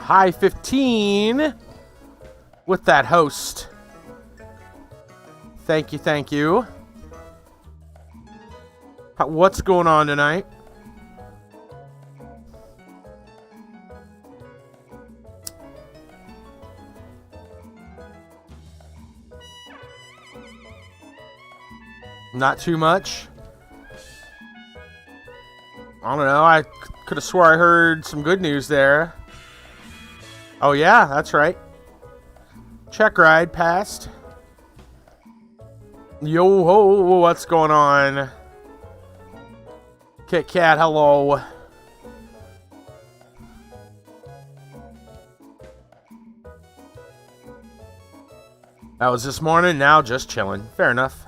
high 15 with that host. Thank you, thank you. What's going on tonight? Not too much. I don't know. I could have swore I heard some good news there. Oh, yeah, that's right. Check ride passed. Yo ho, what's going on? Kit Kat, hello. That was this morning, now just chilling. Fair enough.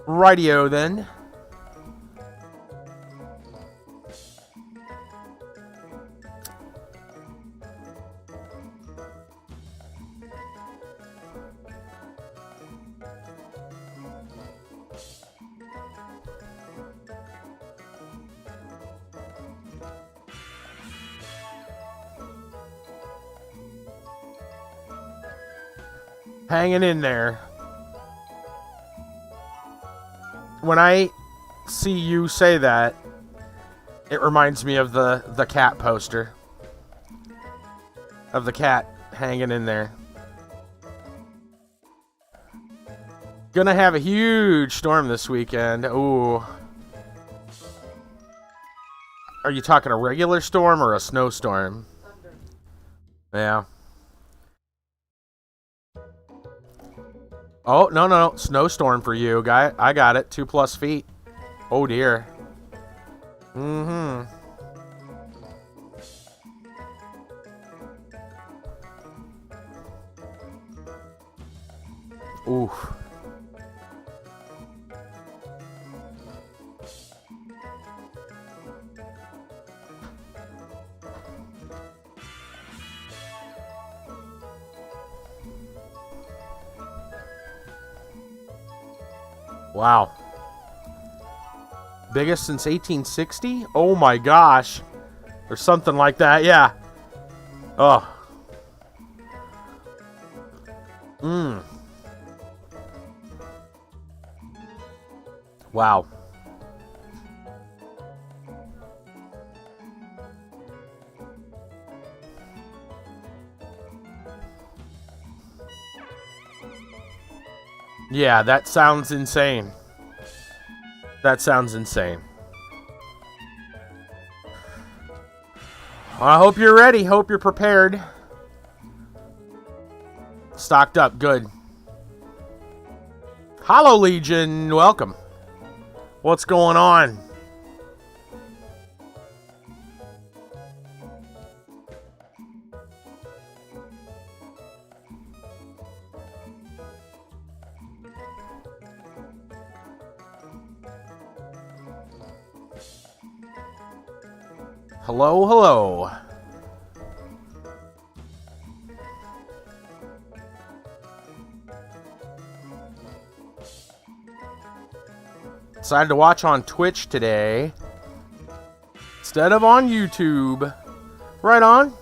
Rightio then. Hanging in there. When I see you say that, it reminds me of the cat poster. Of the cat hanging in there. Gonna have a huge storm this weekend. Ooh. Are you talking a regular storm or a snowstorm? Thunder. Yeah. Oh, no. Snowstorm for you, guy. I got it. 2+ feet. Oh, dear. Mm-hmm. Oof. Wow. Biggest since 1860? Oh my gosh. Or something like that, yeah. Oh. Wow. Yeah, that sounds insane. That sounds insane. I hope you're ready. Hope you're prepared. Stocked up. Good. Hollow Legion, welcome. What's going on? Hello, hello. Decided to watch on Twitch today instead of on YouTube. Right on.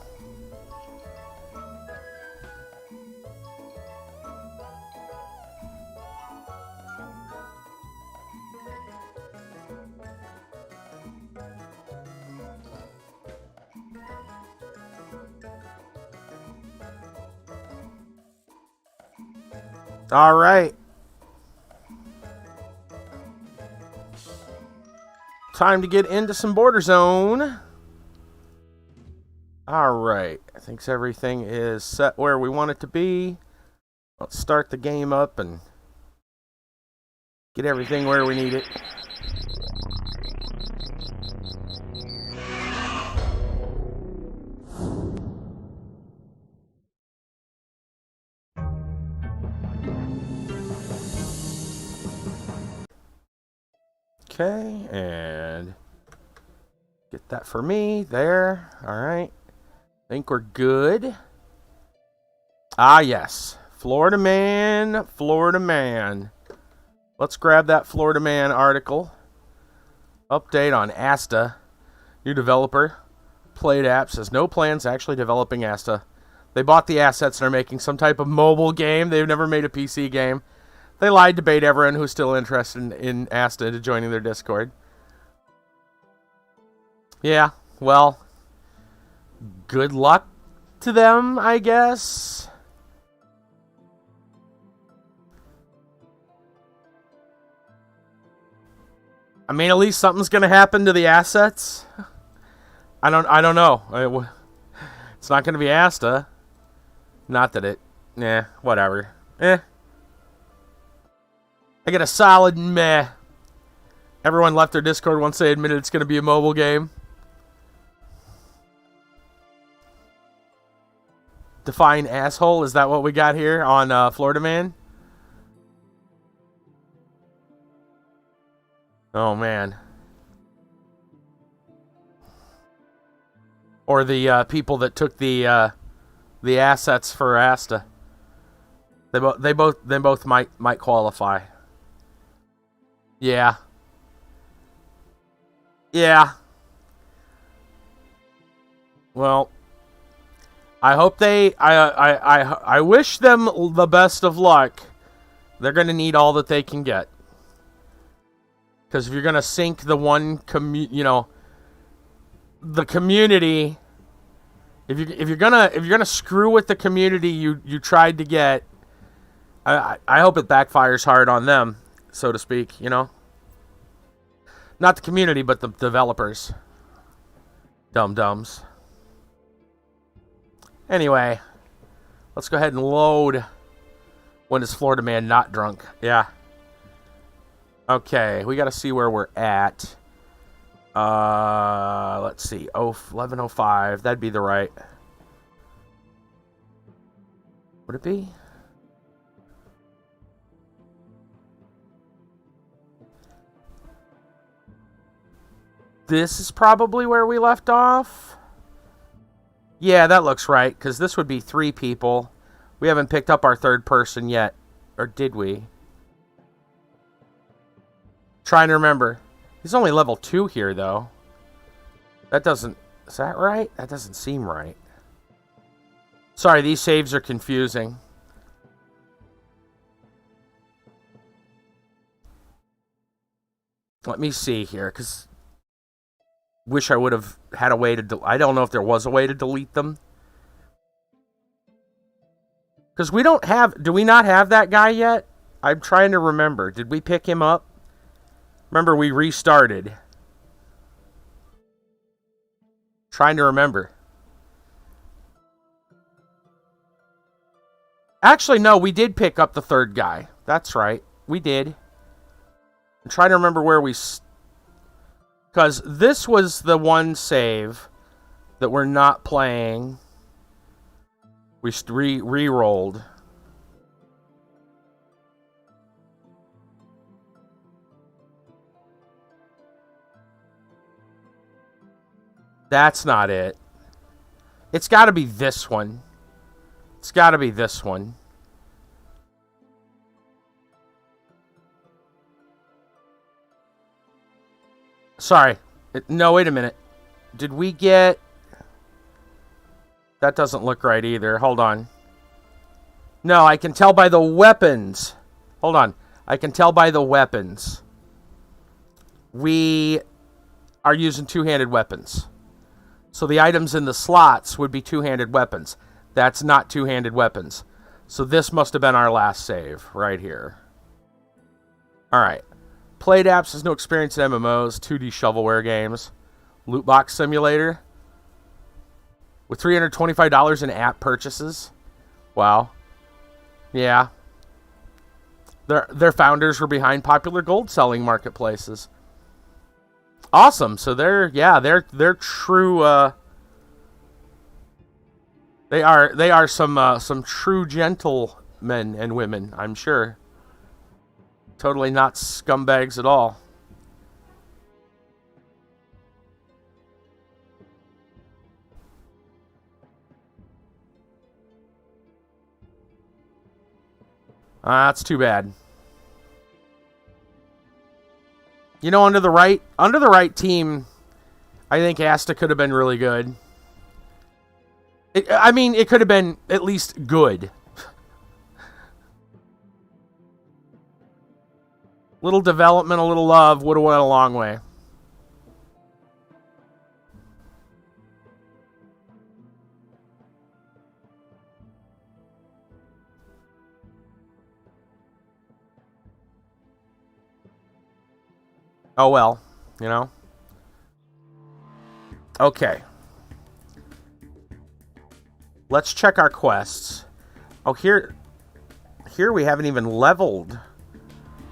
All right. Time to get into some BorderZone. All right. I think everything is set where we want it to be. Let's start the game up and get everything where we need it. Okay, and get that for me there. All right. Think we're good. Ah, yes. Florida Man, Florida Man. Let's grab that Florida Man article. Update on Asta. New developer. Played App says, no plans actually developing Asta. They bought the assets and are making some type of mobile game. They've never made a PC game. They lied to bait everyone who's still interested in Asta into joining their Discord. Yeah, well, good luck to them, I guess. I mean, at least something's gonna happen to the assets. I don't know. It's not gonna be Asta. Not that it. Whatever. I get a solid meh. Everyone left their Discord once they admitted it's gonna be a mobile game. Define asshole. Is that what we got here on Florida Man? Oh, man. Or the people that took the assets for Asta. They both might qualify. Yeah. Yeah. Well, I hope I wish them the best of luck. They're going to need all that they can get. Because if you're gonna sink the one the community, if you're gonna screw with the community you tried to get, I hope it backfires hard on them, so to speak. Not the community, but the developers. Dum-dums. Anyway, let's go ahead and load. When is Florida Man not drunk? Yeah. Okay, we got to see where we're at. Let's see. 11:05. That'd be the right. Would it be? This is probably where we left off. Yeah, that looks right, because this would be 3 people. We haven't picked up our third person yet. Or did we? Trying to remember. He's only level 2 here, though. That doesn't... Is that right? That doesn't seem right. Sorry, these saves are confusing. Let me see here, because... Wish I would have had a way to... I don't know if there was a way to delete them. Because we don't have... Do we not have that guy yet? I'm trying to remember. Did we pick him up? Remember, we restarted. Trying to remember. Actually, no, we did pick up the third guy. That's right. We did. I'm trying to remember where we... Because this was the one save that we're not playing. We re-rolled. That's not it. It's got to be this one. It's got to be this one. Sorry. No, wait a minute. Did we get... That doesn't look right either. Hold on. No, I can tell by the weapons. Hold on. I can tell by the weapons. We are using two-handed weapons. So the items in the slots would be two-handed weapons. That's not two-handed weapons. So this must have been our last save right here. Alright. Played apps has no experience in MMOs, 2D shovelware games. Loot box simulator. With $325 in app purchases. Wow. Yeah. Their founders were behind popular gold selling marketplaces. Awesome. So they're true they are some true gentlemen and women, I'm sure. Totally not scumbags at all. That's too bad. You know, under the right team, I think Asta could have been really good. I mean, it could have been at least good. Little development, a little love would have went a long way. Oh well, you know. Okay. Let's check our quests. Oh, here we haven't even leveled.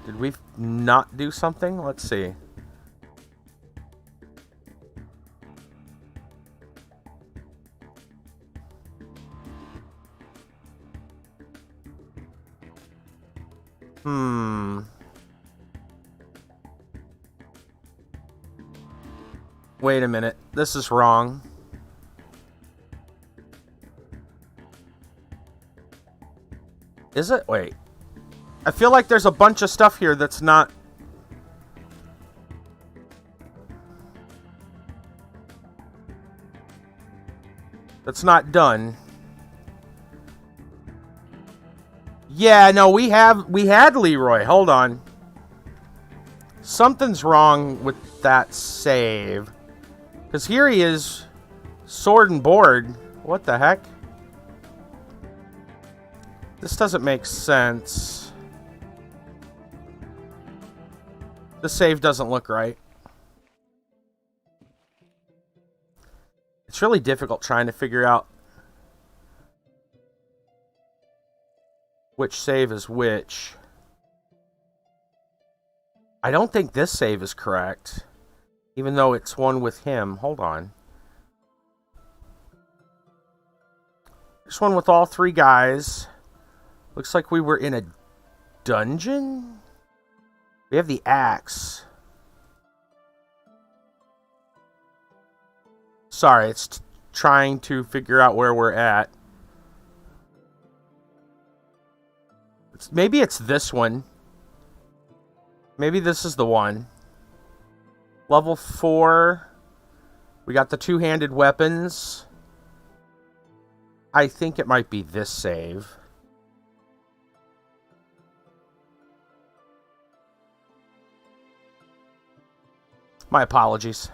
Did we not do something? Let's see. Wait a minute. This is wrong. Is it? Wait. I feel like there's a bunch of stuff here that's not... that's not done. Yeah, no, we had Leroy. Hold on. Something's wrong with that save. Because here he is, sword and board. What the heck? This doesn't make sense. The save doesn't look right. It's really difficult trying to figure out which save is which. I don't think this save is correct, even though it's one with him. Hold on. This one with all three guys. Looks like we were in a dungeon? We have the axe. Sorry, it's trying to figure out where we're at. Maybe it's this one. Maybe this is the one. Level 4. We got the two-handed weapons. I think it might be this save. My apologies.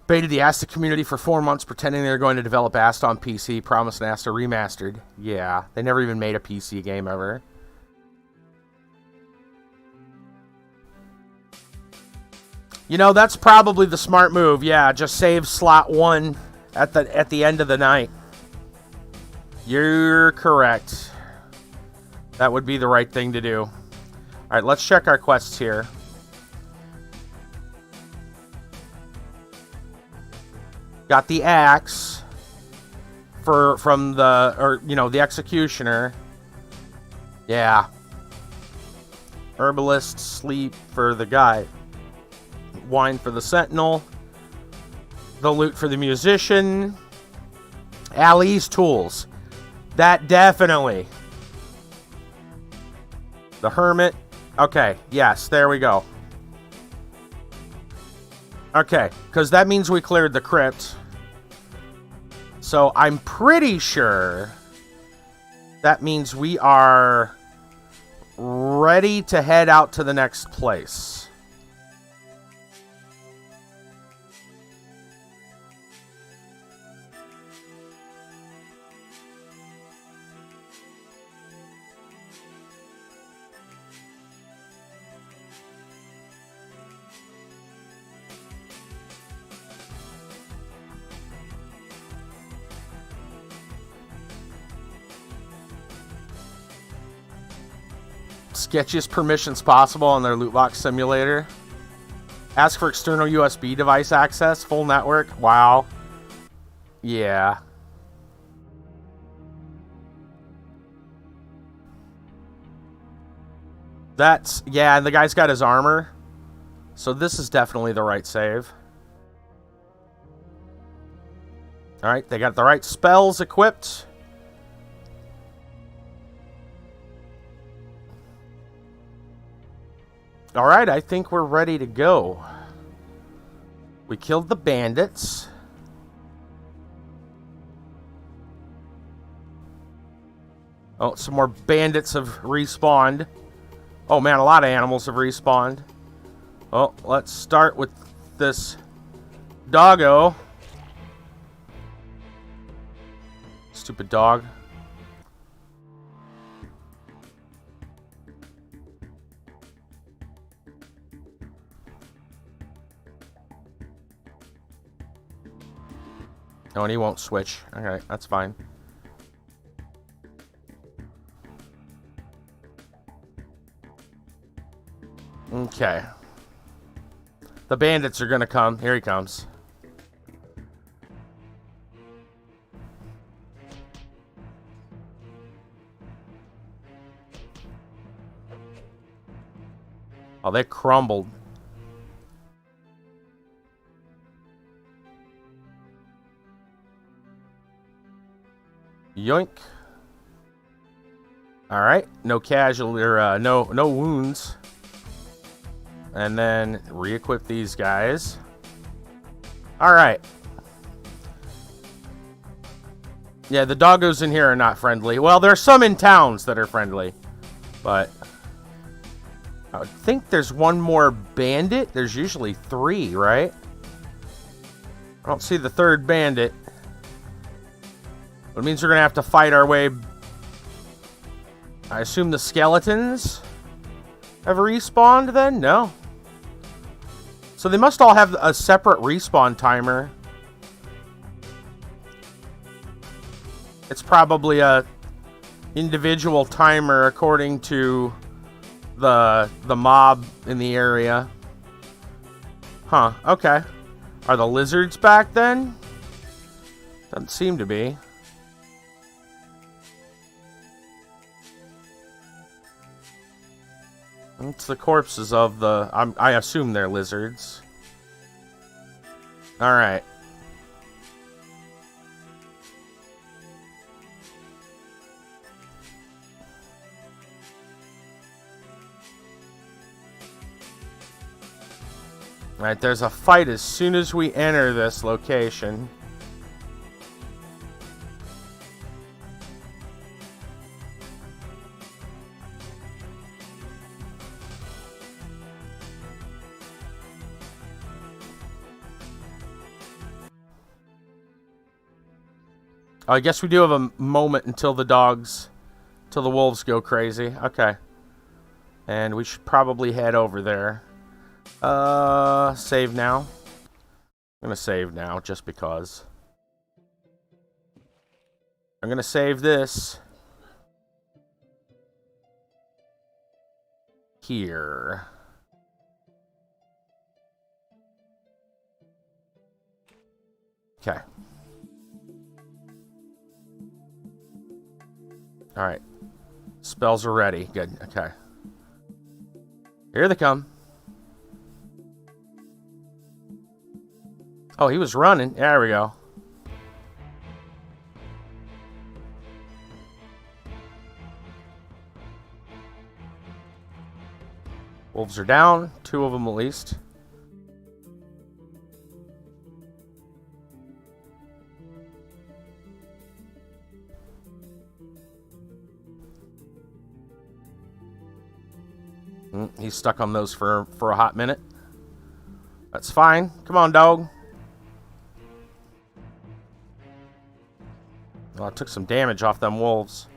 Baited the Asta community for 4 months pretending they were going to develop Asta on PC, promised an Asta remastered. Yeah, they never even made a PC game ever. You know, that's probably the smart move. Yeah, just save slot 1 at the end of the night. You're correct. That would be the right thing to do. All right, let's check our quests here. Got the axe from the executioner. Yeah. Herbalist, sleep for the guy. Wine for the sentinel. The loot for the musician. Ali's tools. That definitely. The hermit. Okay, yes, there we go. Okay, because that means we cleared the crypt. So I'm pretty sure that means we are ready to head out to the next place. Sketchiest permissions possible on their loot box simulator. Ask for external USB device access, full network. Wow. Yeah. Yeah, and the guy's got his armor. So this is definitely the right save. Alright, they got the right spells equipped. Alright, I think we're ready to go. We killed the bandits. Oh, some more bandits have respawned. Oh man, a lot of animals have respawned. Oh, let's start with this doggo. Stupid dog. Oh, and he won't switch. Okay, that's fine. Okay. The bandits are gonna come. Here he comes. Oh, they crumbled. Yoink. All right, no casualty or no wounds. And then re-equip these guys. All right. Yeah, the doggos in here are not friendly. Well, there are some in towns that are friendly, but I would think there's one more bandit. There's usually 3, right? I don't see the third bandit. It means we're gonna have to fight our way. I assume the skeletons have respawned then? No. So they must all have a separate respawn timer. It's probably a individual timer according to the mob in the area. Huh, okay. Are the lizards back then? Doesn't seem to be. It's the corpses of the... I assume they're lizards. Alright. Alright, there's a fight as soon as we enter this location. I guess we do have a moment until the wolves go crazy. Okay. And we should probably head over there. Save now. I'm gonna save now, just because. I'm gonna save this. Here. Okay. Alright. Spells are ready. Good. Okay. Here they come. Oh, he was running. There we go. Wolves are down. 2 of them at least. He's stuck on those for a hot minute. That's fine. Come on, dog. Well, I took some damage off them wolves.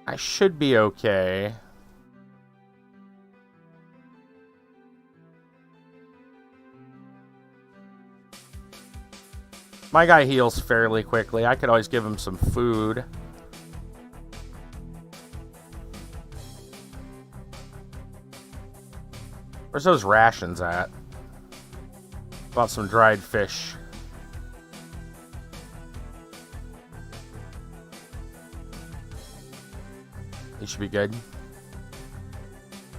I should be okay. My guy heals fairly quickly. I could always give him some food. Where's those rations at? Bought some dried fish. He should be good.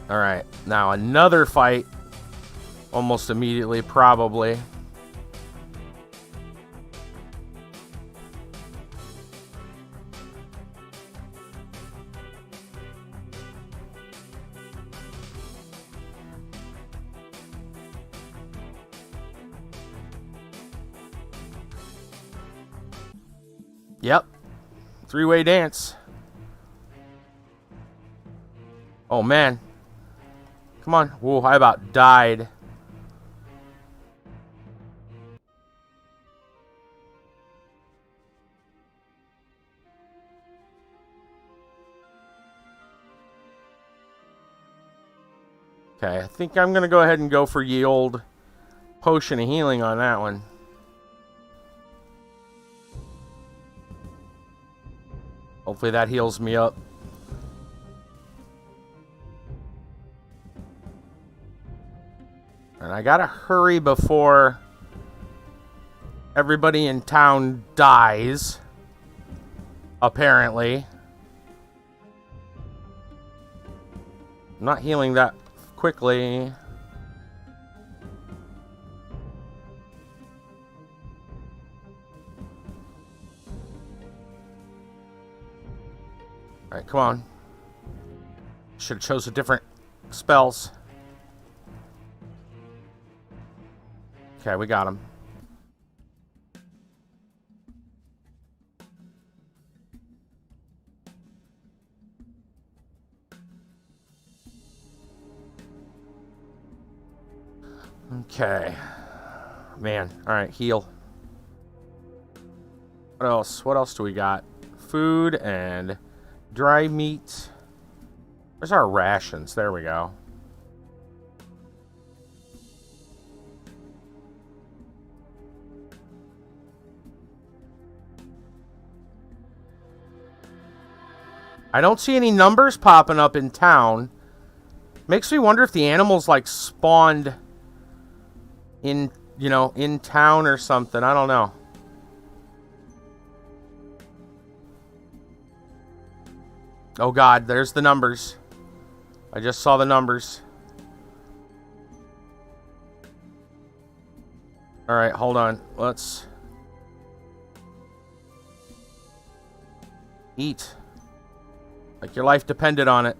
Alright, now another fight. Almost immediately, probably. Yep. Three-way dance. Oh, man. Come on. Whoa, I about died. Okay, I think I'm going to go ahead and go for ye old potion of healing on that one. Hopefully that heals me up. And I gotta hurry before everybody in town dies. Apparently. I'm not healing that quickly. Alright, come on. Should have chose a different spells. Okay, we got him. Okay. Man, alright, heal. What else? What else do we got? Food and dry meat. Where's our rations? There we go. I don't see any numbers popping up in town. Makes me wonder if the animals like spawned in, you know, in town or something. I don't know. Oh God, there's the numbers. I just saw the numbers. Alright, hold on. Let's eat. Like your life depended on it.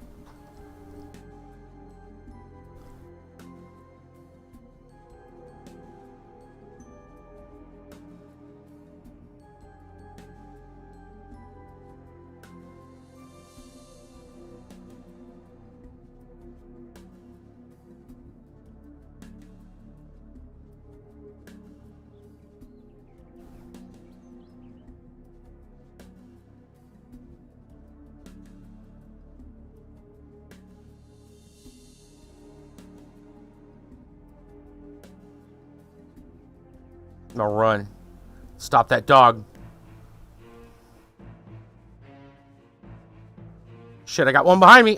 No, run. Stop that dog. Shit, I got one behind me.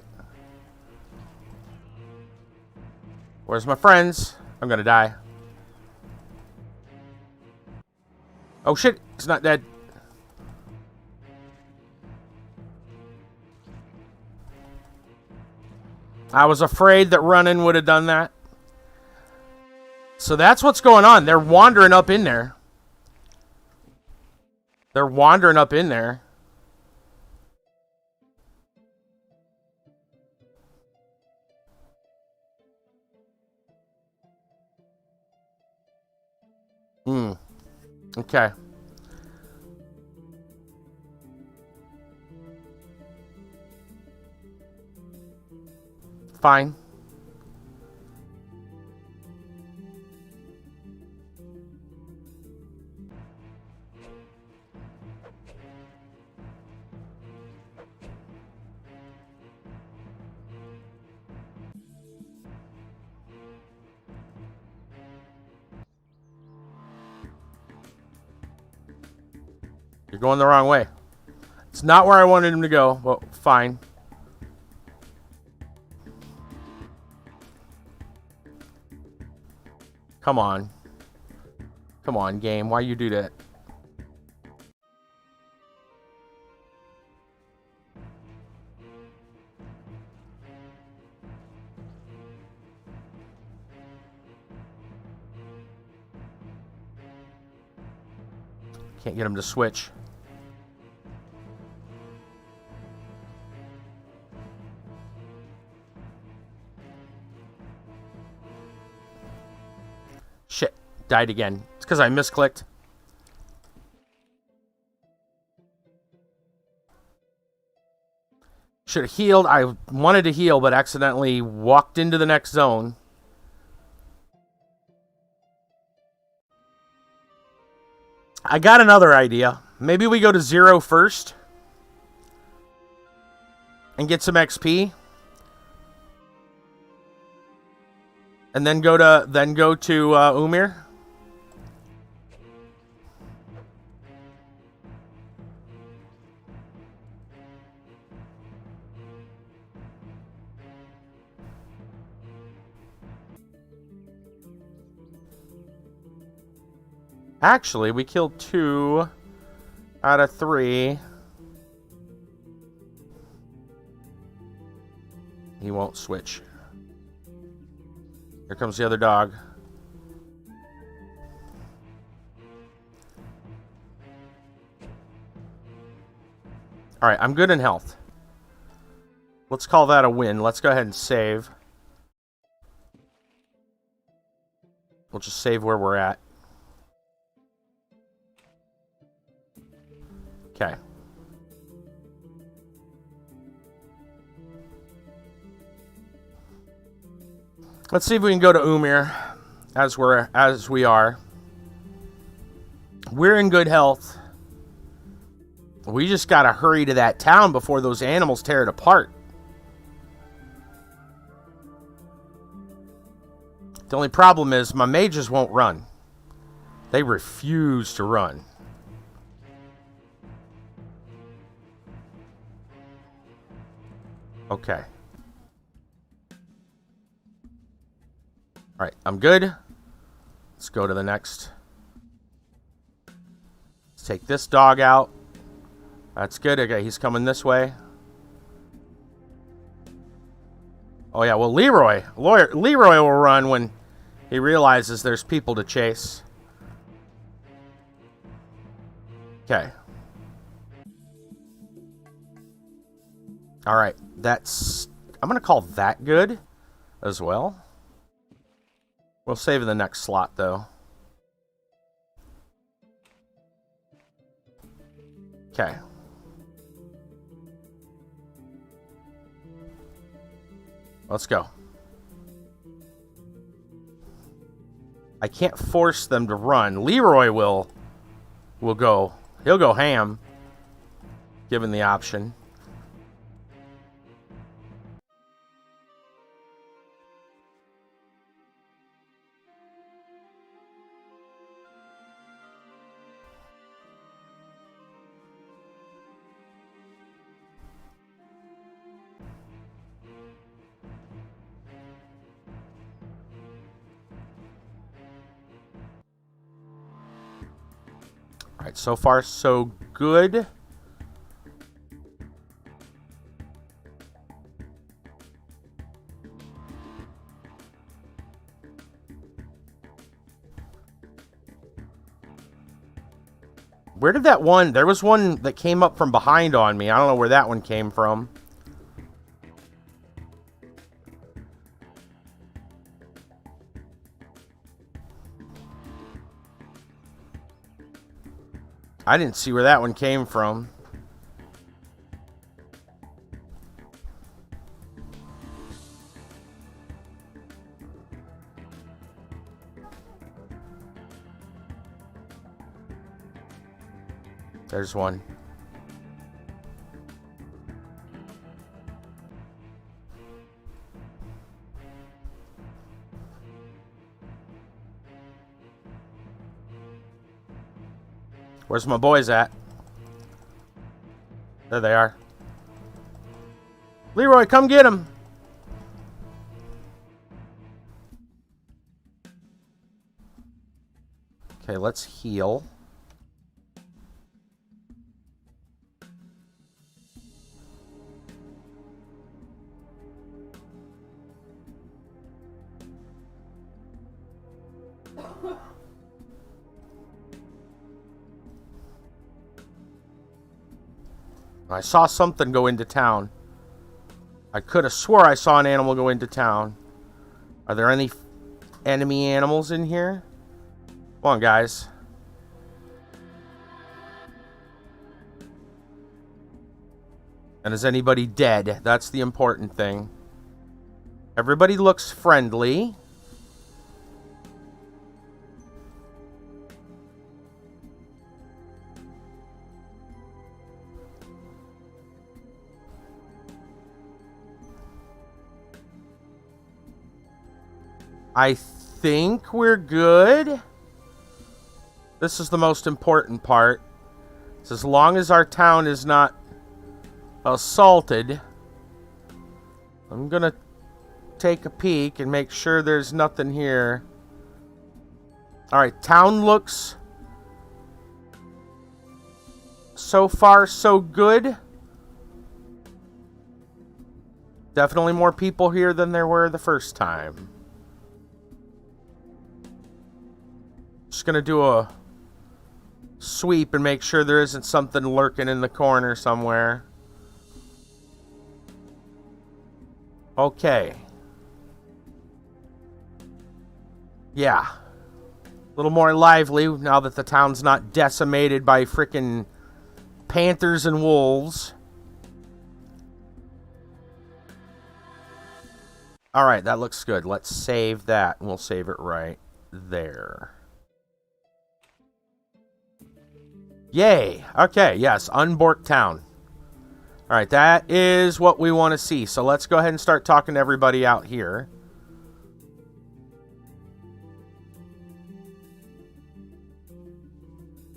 Where's my friends? I'm gonna die. Oh shit, he's not dead. I was afraid that running would have done that. So that's what's going on. They're wandering up in there. They're wandering up in there. Okay. Fine. You're going the wrong way. It's not where I wanted him to go, but fine. Come on. Come on, game. Why you do that? Can't get him to switch. Shit. Died again. It's because I misclicked. Should have healed. I wanted to heal, but accidentally walked into the next zone. I got another idea. Maybe we go to 0 first and get some XP, and then go to Umir. Actually, we killed 2 out of 3. He won't switch. Here comes the other dog. Alright, I'm good in health. Let's call that a win. Let's go ahead and save. We'll just save where we're at. Okay. Let's see if we can go to Umir as we are. We're in good health. We just gotta hurry to that town before those animals tear it apart. The only problem is my mages won't run. They refuse to run. Okay. Alright, I'm good. Let's go to the next. Let's take this dog out. That's good. Okay, he's coming this way. Oh yeah, well Leroy will run when he realizes there's people to chase. Okay. Alright, I'm going to call that good as well. We'll save the next slot, though. Okay. Let's go. I can't force them to run. Leroy will go. He'll go ham, given the option. Alright, so far so good. Where did that one... There was one that came up from behind on me. I don't know where that one came from. I didn't see where that one came from. There's one. Where's my boys at? There they are. Leroy, come get him. Okay, let's heal. I saw something go into town. I could have swore I saw an animal go into town. Are there any enemy animals in here? Come on, guys. And is anybody dead? That's the important thing. Everybody looks friendly. I think we're good. This is the most important part. It's as long as our town is not assaulted. I'm gonna take a peek and make sure there's nothing here. Alright, town looks so far so good. Definitely more people here than there were the first time. Just gonna do a sweep and make sure there isn't something lurking in the corner somewhere. Okay. Yeah. A little more lively now that the town's not decimated by frickin' panthers and wolves. Alright, that looks good. Let's save that, and we'll save it right there. Yay! Okay, yes, Unborked Town. Alright, that is what we want to see. So let's go ahead and start talking to everybody out here.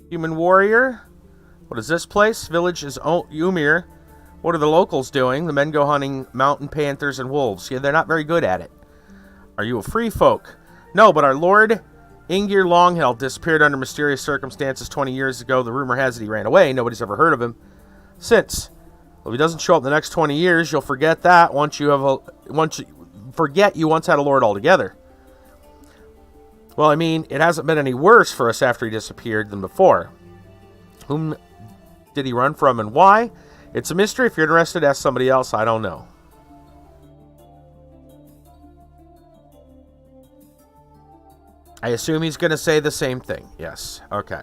Human warrior. What is this place? Village is Umir. What are the locals doing? The men go hunting mountain panthers and wolves. Yeah, they're not very good at it. Are you a free folk? No, but our lord Umir Longhill disappeared under mysterious circumstances 20 years ago. The rumor has it he ran away. Nobody's ever heard of him since. Well, if he doesn't show up in the next 20 years, you'll forget that once you once had a lord altogether. Well, I mean, it hasn't been any worse for us after he disappeared than before. Whom did he run from and why? It's a mystery. If you're interested, ask somebody else. I don't know. I assume he's going to say the same thing. Yes. Okay.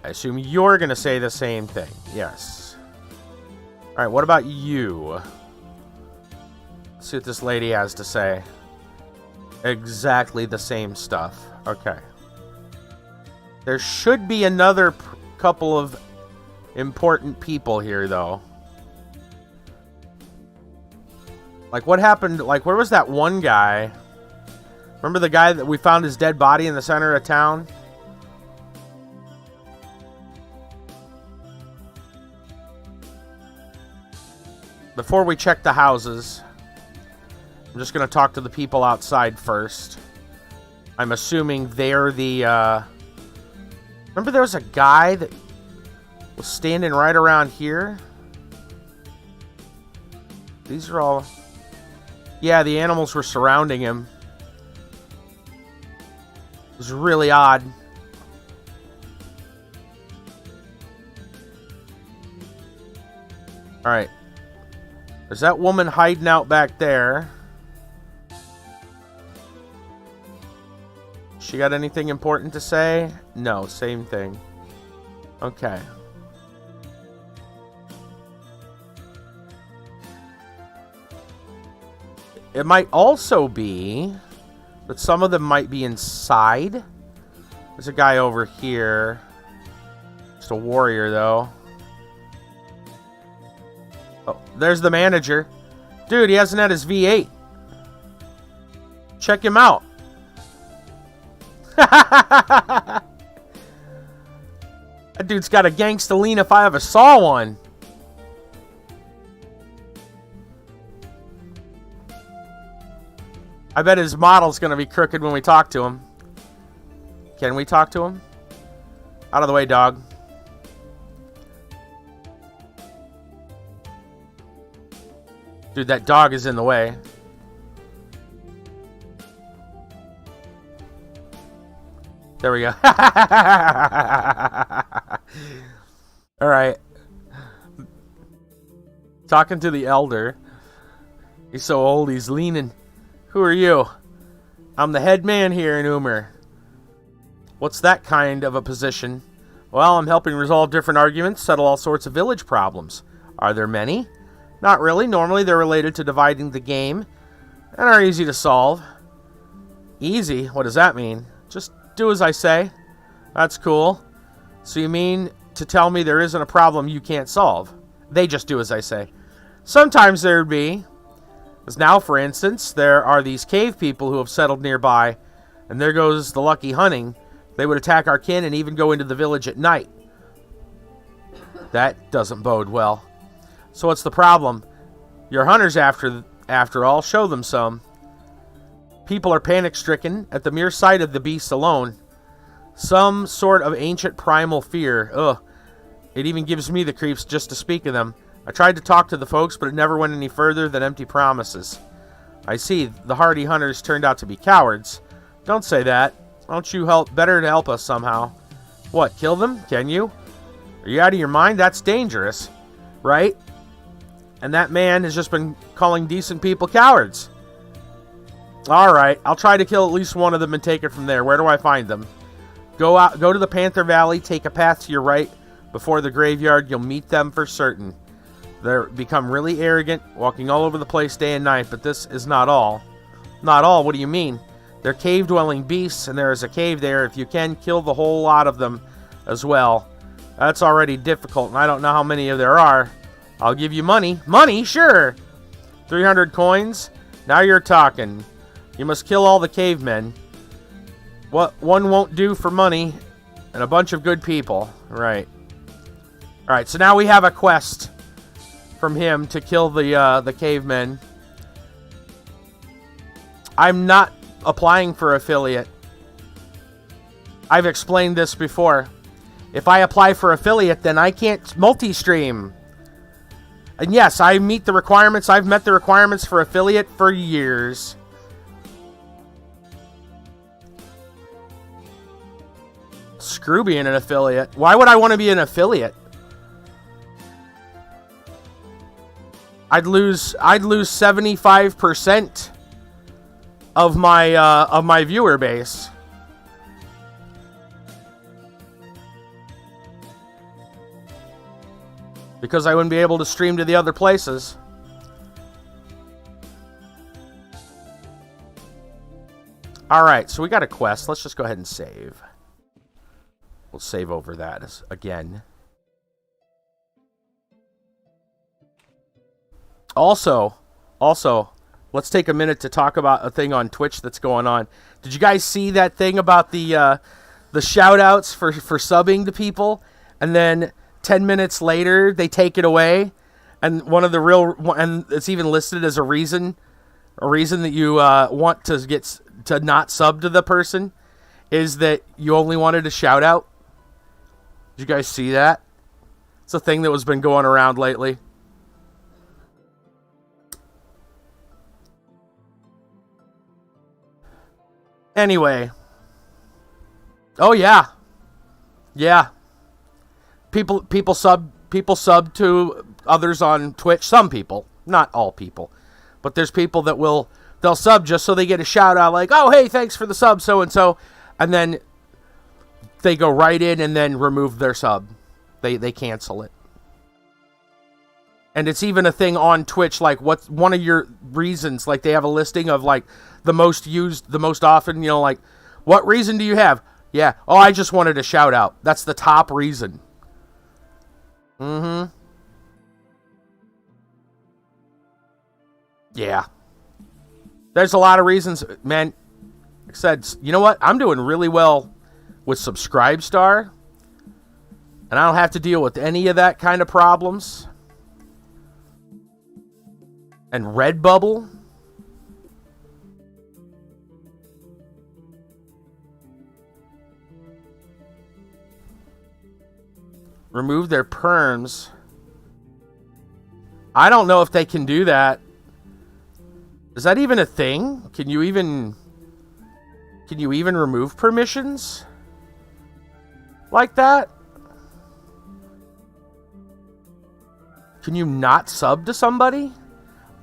I assume you're going to say the same thing. Yes. All right, what about you? Let's see what this lady has to say. Exactly the same stuff. Okay. There should be another couple of important people here, though. Like, what happened? Like, where was that one guy? Remember the guy that we found his dead body in the center of town? Before we check the houses, I'm just going to talk to the people outside first. I'm assuming they're the, Remember there was a guy that was standing right around here? These are all... Yeah, the animals were surrounding him. It was really odd. Alright. There's that woman hiding out back there. She got anything important to say? No, same thing. Okay. It might also be that some of them might be inside. There's a guy over here. Just a warrior, though. Oh, there's the manager. Dude, he hasn't had his V8. Check him out. That dude's got a gangsta lean if I ever saw one. I bet his model's going to be crooked when we talk to him. Can we talk to him? Out of the way, dog. Dude, that dog is in the way. There we go. Alright. Talking to the elder. He's so old, he's leaning Who are you? I'm the head man here in Umir. What's that kind of a position? Well, I'm helping resolve different arguments, settle all sorts of village problems. Are there many? Not really. Normally they're related to dividing the game and are easy to solve. Easy? What does that mean? Just do as I say. That's cool. So you mean to tell me there isn't a problem you can't solve? They just do as I say. Sometimes there'd be. As now, for instance, there are these cave people who have settled nearby, and there goes the lucky hunting. They would attack our kin and even go into the village at night. That doesn't bode well. So what's the problem? Your hunters, after all, show them some. People are panic-stricken at the mere sight of the beasts alone. Some sort of ancient primal fear. Ugh. It even gives me the creeps just to speak of them. I tried to talk to the folks, but it never went any further than empty promises. I see, the hardy hunters turned out to be cowards. Don't say that. Won't you help? Better to help us somehow. What, kill them? Can you? Are you out of your mind? That's dangerous. Right? And that man has just been calling decent people cowards. Alright, I'll try to kill at least one of them and take it from there. Where do I find them? Go to the Panther Valley, take a path to your right. Before the graveyard, you'll meet them for certain. They're become really arrogant, walking all over the place day and night, but this is not all. Not all? What do you mean? They're cave-dwelling beasts, and there is a cave there. If you can, kill the whole lot of them as well. That's already difficult, and I don't know how many there are. I'll give you money. Money? Sure! 300 coins? Now you're talking. You must kill all the cavemen. What one won't do for money, and a bunch of good people. Right. Alright, so now we have a quest from him to kill the cavemen. I'm not applying for affiliate. I've explained this before. If I apply for affiliate, then I can't multi-stream. And yes, I meet the requirements. I've met the requirements for affiliate for years. Screw being an affiliate. Why would I want to be an affiliate? I'd lose 75% of my viewer base. Because I wouldn't be able to stream to the other places. Alright, so we got a quest. Let's just go ahead and save. We'll save over that again. Also, let's take a minute to talk about a thing on Twitch that's going on. Did you guys see that thing about the shout-outs for subbing to people? And then 10 minutes later, they take it away. And and it's even listed as a reason that you want to not sub to the person is that you only wanted a shout-out. Did you guys see that? It's a thing that was been going around lately. Anyway. Oh yeah. Yeah. People sub to others on Twitch. Some people, not all people. But there's people that they'll sub just so they get a shout out like, "Oh, hey, thanks for the sub so and so." And then they go right in and then remove their sub. They cancel it. And it's even a thing on Twitch, like what's one of your reasons, like they have a listing of like the most used, the most often, like what reason do you have? Yeah. Oh, I just wanted a shout out. That's the top reason. Mm-hmm. Yeah. There's a lot of reasons, man. Like I said, you know what? I'm doing really well with Subscribestar, and I don't have to deal with any of that kind of problems. And Redbubble. Remove their perms. I don't know if they can do that. Is that even a thing? Can you even remove permissions like that? Can you not sub to somebody?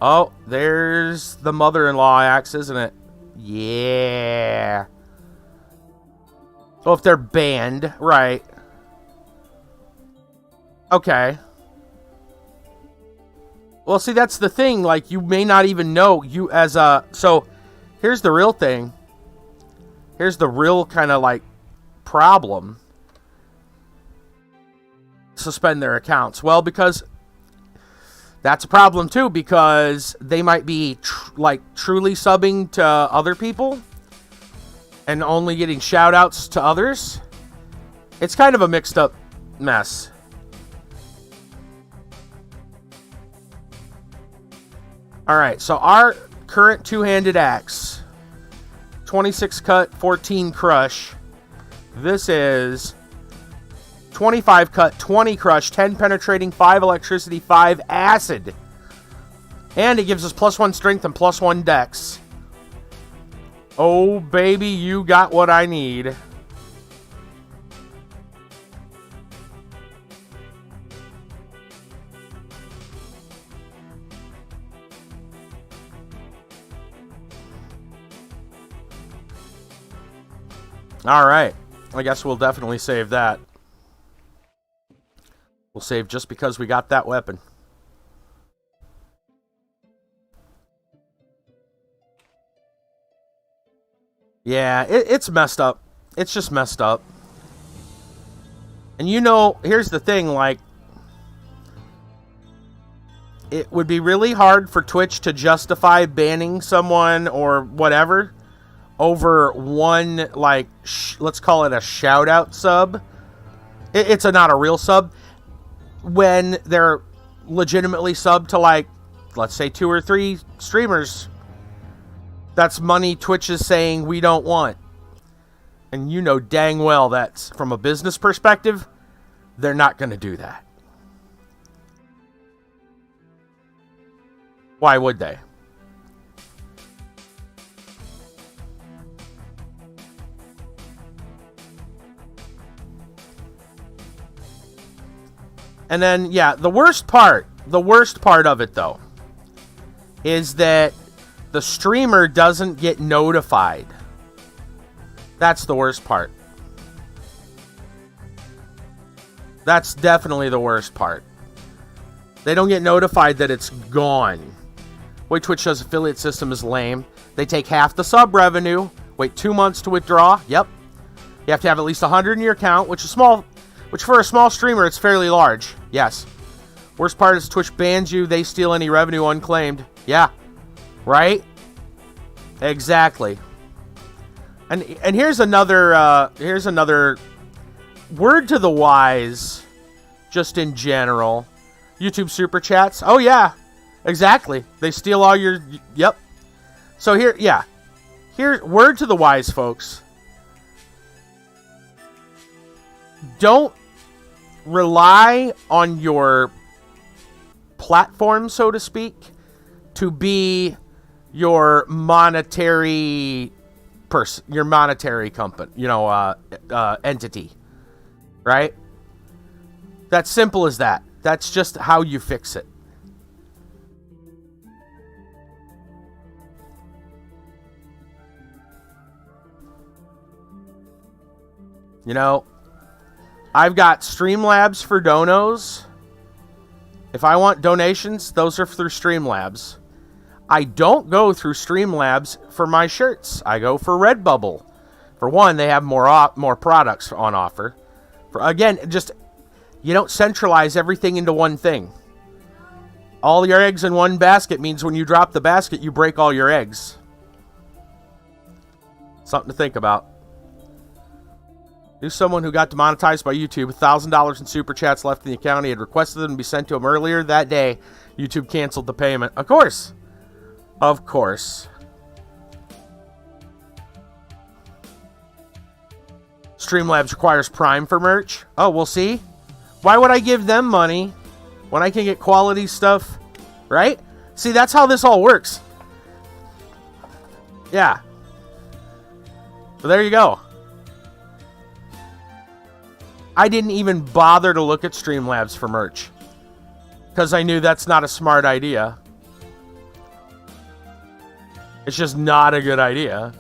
Oh, there's the mother-in-law axe, isn't it? Yeah. Well, if they're banned, right. Okay. Well, see, that's the thing. Like, you may not even know you as a... So, here's the real thing. Here's the real kind of, like, problem. Suspend their accounts. Well, because... That's a problem, too, because they might be, truly subbing to other people and only getting shout-outs to others. It's kind of a mixed-up mess. Alright, so our current two-handed axe, 26 cut, 14 crush. This is 25 cut, 20 crush, 10 penetrating, 5 electricity, 5 acid. And it gives us +1 strength and +1 dex. Oh, baby, you got what I need. Alright, I guess we'll definitely save that. We'll save just because we got that weapon. Yeah, it's messed up. It's just messed up. And you know, here's the thing, like... It would be really hard for Twitch to justify banning someone or whatever over one, like, let's call it a shout-out sub. It's not a real sub. When they're legitimately subbed to, like, let's say 2 or 3 streamers. That's money Twitch is saying we don't want. And you know dang well that's, from a business perspective, they're not going to do that. Why would they? And then, yeah, the worst part of it, though, is that the streamer doesn't get notified. That's the worst part. That's definitely the worst part. They don't get notified that it's gone. Wait, Twitch says affiliate system is lame. They take half the sub revenue. Wait 2 months to withdraw. Yep. You have to have at least 100 in your account, which is small. Which for a small streamer, it's fairly large. Yes. Worst part is Twitch bans you. They steal any revenue unclaimed. Yeah. Right? Exactly. And here's another word to the wise, just in general. YouTube super chats. Oh yeah. Exactly. They steal all your... Yep. So here, yeah. Here, word to the wise, folks. Don't rely on your platform, so to speak, to be your monetary person, your monetary company, entity, right? That's simple as that. That's just how you fix it. You know, I've got Streamlabs for donos. If I want donations, those are through Streamlabs. I don't go through Streamlabs for my shirts. I go for Redbubble. For one, they have more products on offer. For again, just you don't centralize everything into one thing. All your eggs in one basket means when you drop the basket, you break all your eggs. Something to think about. Knew someone who got demonetized by YouTube. $1,000 in super chats left in the account. He had requested them to be sent to him earlier that day. YouTube canceled the payment. Of course. Of course. Streamlabs requires Prime for merch. Oh, we'll see. Why would I give them money when I can get quality stuff? Right? See, that's how this all works. Yeah. So there you go. I didn't even bother to look at Streamlabs for merch, because I knew that's not a smart idea. It's just not a good idea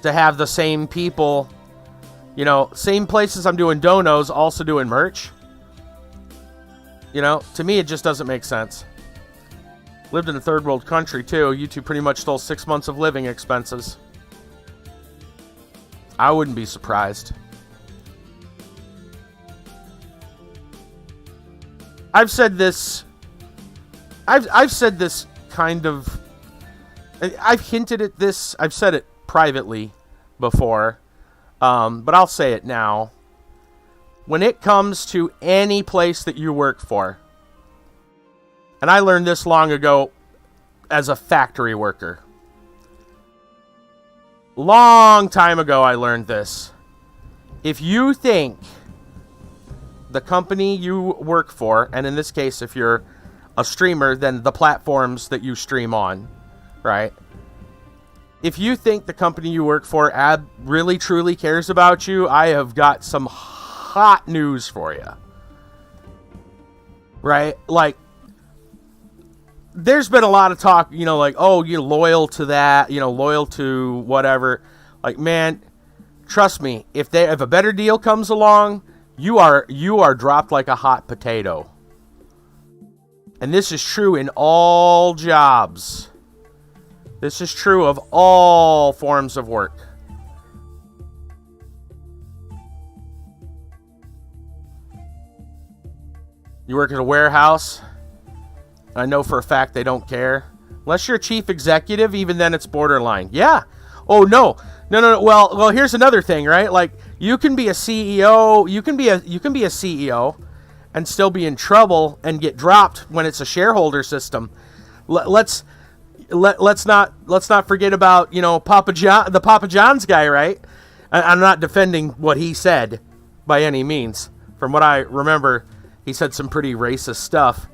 to have the same people, you know, same places I'm doing donos, also doing merch. You know, to me, it just doesn't make sense. Lived in a third world country, too. You two pretty much stole 6 months of living expenses. I wouldn't be surprised. I've said this. I've said this kind of. I've hinted at this. I've said it privately before, but I'll say it now. When it comes to any place that you work for, and I learned this long ago as a factory worker. Long time ago, I learned this. If you think the company you work for, and in this case, if you're a streamer, then the platforms that you stream on, right? If you think the company you work for really truly cares about you, I have got some hot news for you. Right? Like, there's been a lot of talk, you know, like, oh, you're loyal to that, you know, loyal to whatever. Like, man, trust me, if a better deal comes along, you are dropped like a hot potato. And this is true in all jobs. This is true of all forms of work. You work at a warehouse. I know for a fact they don't care. Unless you're a chief executive, even then it's borderline. Yeah. Oh, no. No. Well, here's another thing, right? Like, you can be a CEO, you can be a CEO and still be in trouble and get dropped when it's a shareholder system. Let's not forget about, you know, the Papa John's guy, right? I'm not defending what he said by any means. From what I remember, he said some pretty racist stuff.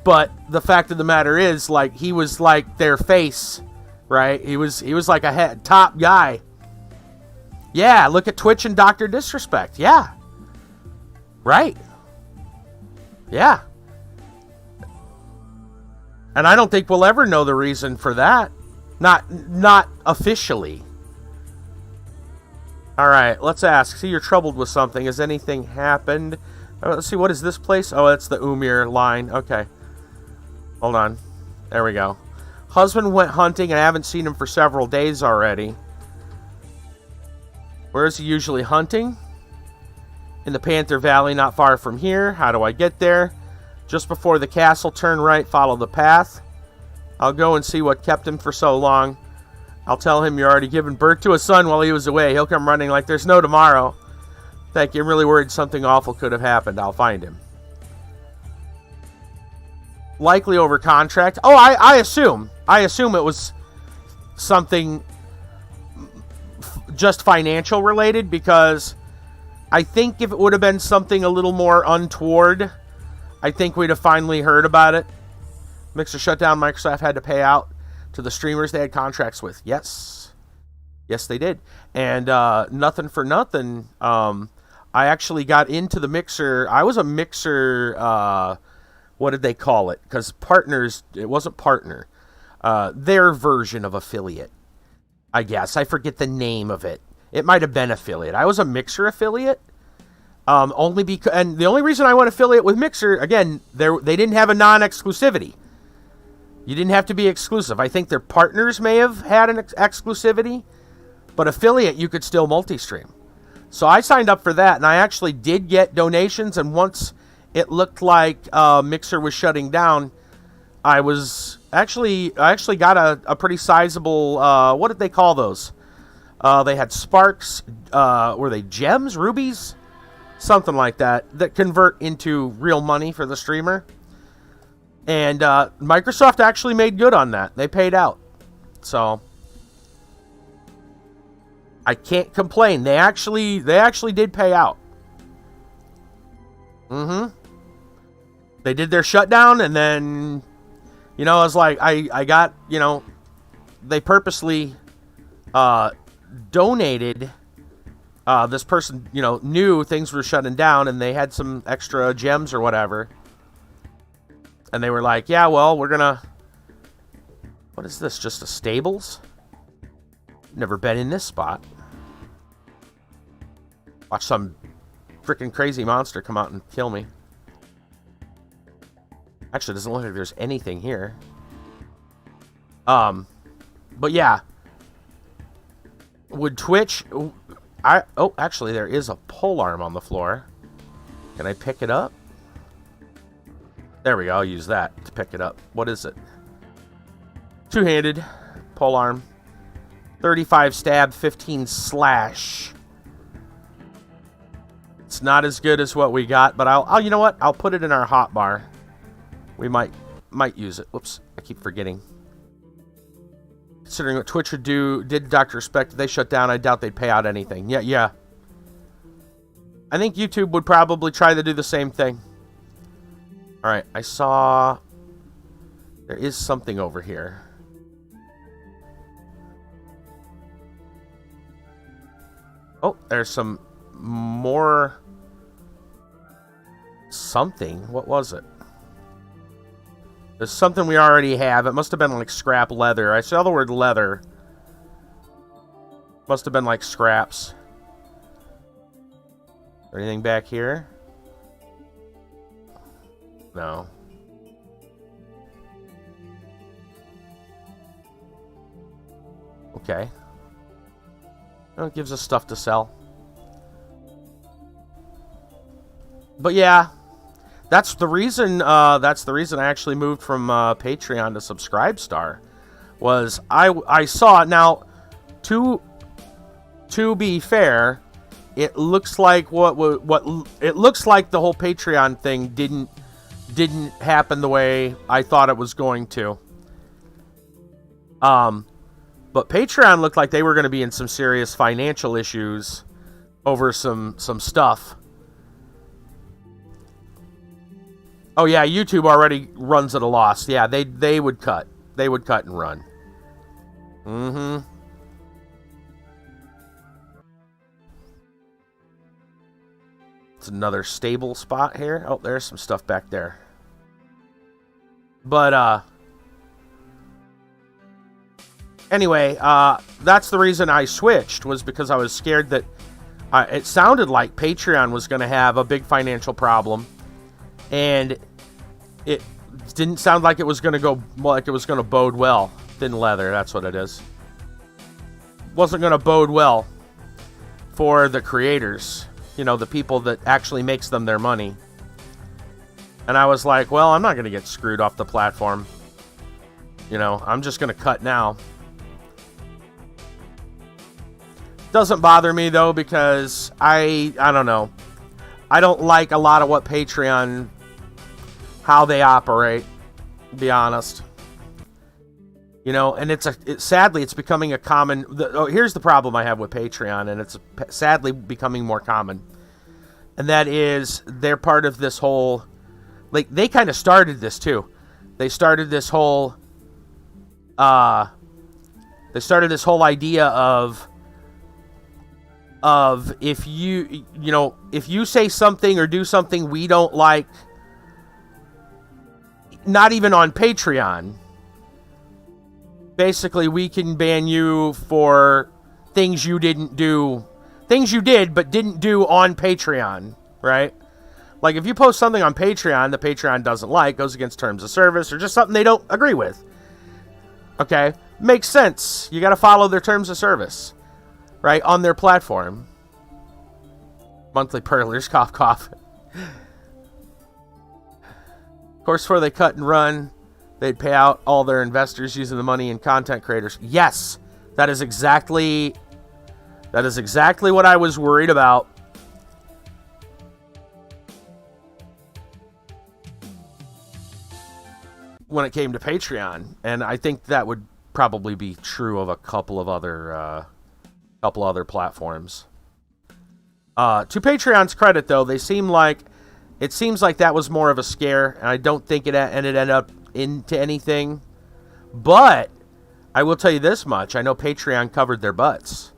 But the fact of the matter is, like, he was like their face, right? He was like a top guy. Yeah, look at Twitch and Dr. Disrespect. Yeah. Right. Yeah. And I don't think we'll ever know the reason for that. Not officially. All right, let's ask. See, you're troubled with something. Has anything happened? Let's see, what is this place? Oh, that's the Umir line. Okay. Hold on. There we go. Husband went hunting and I haven't seen him for several days already. Where is he usually hunting? In the Panther Valley, not far from here. How do I get there? Just before the castle, turn right, follow the path. I'll go and see what kept him for so long. I'll tell him you're already giving birth to a son while he was away. He'll come running like there's no tomorrow. Thank you. I'm really worried something awful could have happened. I'll find him. Likely over contract. Oh, I assume it was something just financial related, because I think if it would have been something a little more untoward, I think we'd have finally heard about it. Mixer shut down. Microsoft had to pay out to the streamers they had contracts with. Yes, they did. And nothing for nothing. I actually got into the Mixer. I was a Mixer. What did they call it? Because partners, it wasn't partner. Their version of affiliate, I guess. I forget the name of it. It might have been affiliate. I was a Mixer affiliate. Only because, and the only reason I went affiliate with Mixer, again, they didn't have a non-exclusivity. You didn't have to be exclusive. I think their partners may have had an exclusivity, but affiliate, you could still multi-stream. So I signed up for that, and I actually did get donations, and once it looked like Mixer was shutting down, I actually got a pretty sizable, what did they call those? They had sparks, were they gems, rubies? Something like that convert into real money for the streamer. And Microsoft actually made good on that. They paid out. So I can't complain. They actually did pay out. They did their shutdown, and then, you know, I was like, I got, you know, they purposely donated. This person, you know, knew things were shutting down, and they had some extra gems or whatever. And they were like, yeah, well, we're gonna What is this? Just a stables? Never been in this spot. Watch some freaking crazy monster come out and kill me. Actually, it doesn't look like there's anything here. But yeah. Would Twitch... Oh, actually, there is a pole arm on the floor. Can I pick it up? There we go. I'll use that to pick it up. What is it? Two-handed pole arm. 35 stab, 15 slash. It's not as good as what we got, but I'll you know what? I'll put it in our hotbar. We might use it. Whoops, I keep forgetting. Considering what Twitch would do, did Dr. Respect, if they shut down, I doubt they'd pay out anything. Yeah. I think YouTube would probably try to do the same thing. Alright, I saw... There is something over here. Oh, there's some more... something. What was it? There's something we already have. It must have been like scrap leather. I saw the word leather. Must have been like scraps. Is there anything back here? No. Okay. Well, it gives us stuff to sell. But yeah. That's the reason I actually moved from Patreon to Subscribestar, was I saw it. Now, to be fair, it looks like it looks like the whole Patreon thing didn't happen the way I thought it was going to. But Patreon looked like they were going to be in some serious financial issues over some stuff. Oh yeah, YouTube already runs at a loss. Yeah, they would cut. They would cut and run. Mm-hmm. It's another stable spot here. Oh, there's some stuff back there. But anyway, that's the reason I switched, was because I was scared that it sounded like Patreon was going to have a big financial problem. And it didn't sound like it was going to go, like it was going to bode well. Thin leather, that's what it is. Wasn't going to bode well for the creators. You know, the people that actually makes them their money. And I was like, well, I'm not going to get screwed off the platform. You know, I'm just going to cut now. Doesn't bother me, though, because I don't know. I don't like a lot of what Patreon... how they operate, to be honest. You know, and sadly, it's becoming a common... here's the problem I have with Patreon, and it's sadly becoming more common. And that is, they're part of this whole... Like, they kind of started this, too. They started this whole... they started this whole idea of if you know, if you say something or do something we don't like... Not even on Patreon. Basically, we can ban you for things you didn't do. Things you did, but didn't do on Patreon, right? Like, if you post something on Patreon that Patreon doesn't like, goes against terms of service, or just something they don't agree with. Okay? Makes sense. You gotta follow their terms of service. Right? On their platform. Monthly perlers, cough, cough. Of course, before they cut and run, they'd pay out all their investors using the money in content creators. Yes, that is exactly what I was worried about. When it came to Patreon, and I think that would probably be true of a couple of other platforms. To Patreon's credit, though, it seems like that was more of a scare, and I don't think it ended up into anything. But I will tell you this much: I know Patreon covered their butts,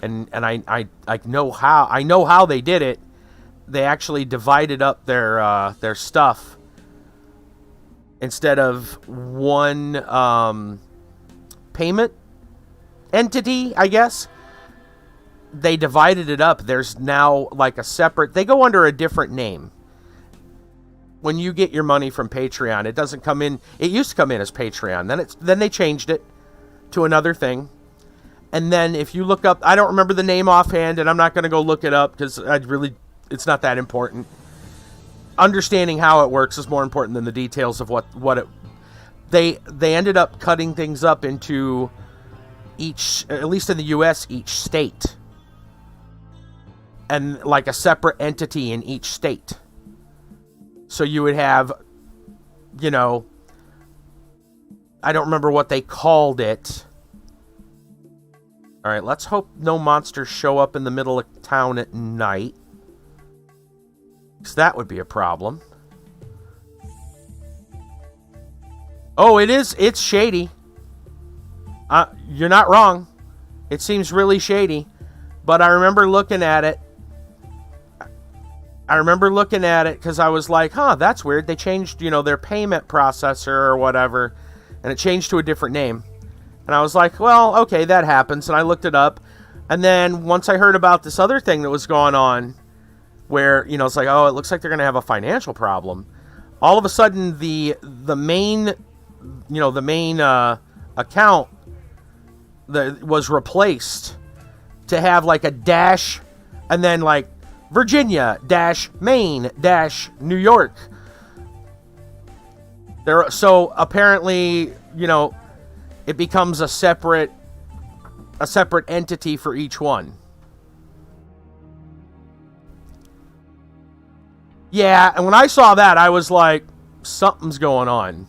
and I know how they did it. They actually divided up their stuff instead of one payment entity, I guess. They divided it up. There's now like a separate... They go under a different name. When you get your money from Patreon, it doesn't come in... It used to come in as Patreon. Then they changed it to another thing. And then if you look up... I don't remember the name offhand, and I'm not going to go look it up because it's not that important. Understanding how it works is more important than the details of what it... They ended up cutting things up into each... At least in the U.S., each state. And like a separate entity in each state. So you would have, you know, I don't remember what they called it. All right, let's hope no monsters show up in the middle of town at night. Because that would be a problem. Oh, it's shady. You're not wrong. It seems really shady. But I remember looking at it. Because I was like, huh, that's weird. They changed, you know, their payment processor or whatever, and it changed to a different name. And I was like, well, okay, that happens. And I looked it up. And then once I heard about this other thing that was going on, where, you know, it's like, oh, it looks like they're going to have a financial problem. All of a sudden, the main account that was replaced to have like a dash, and then like Virginia Maine New York. So apparently, you know, it becomes a separate entity for each one. Yeah, and when I saw that, I was like, something's going on.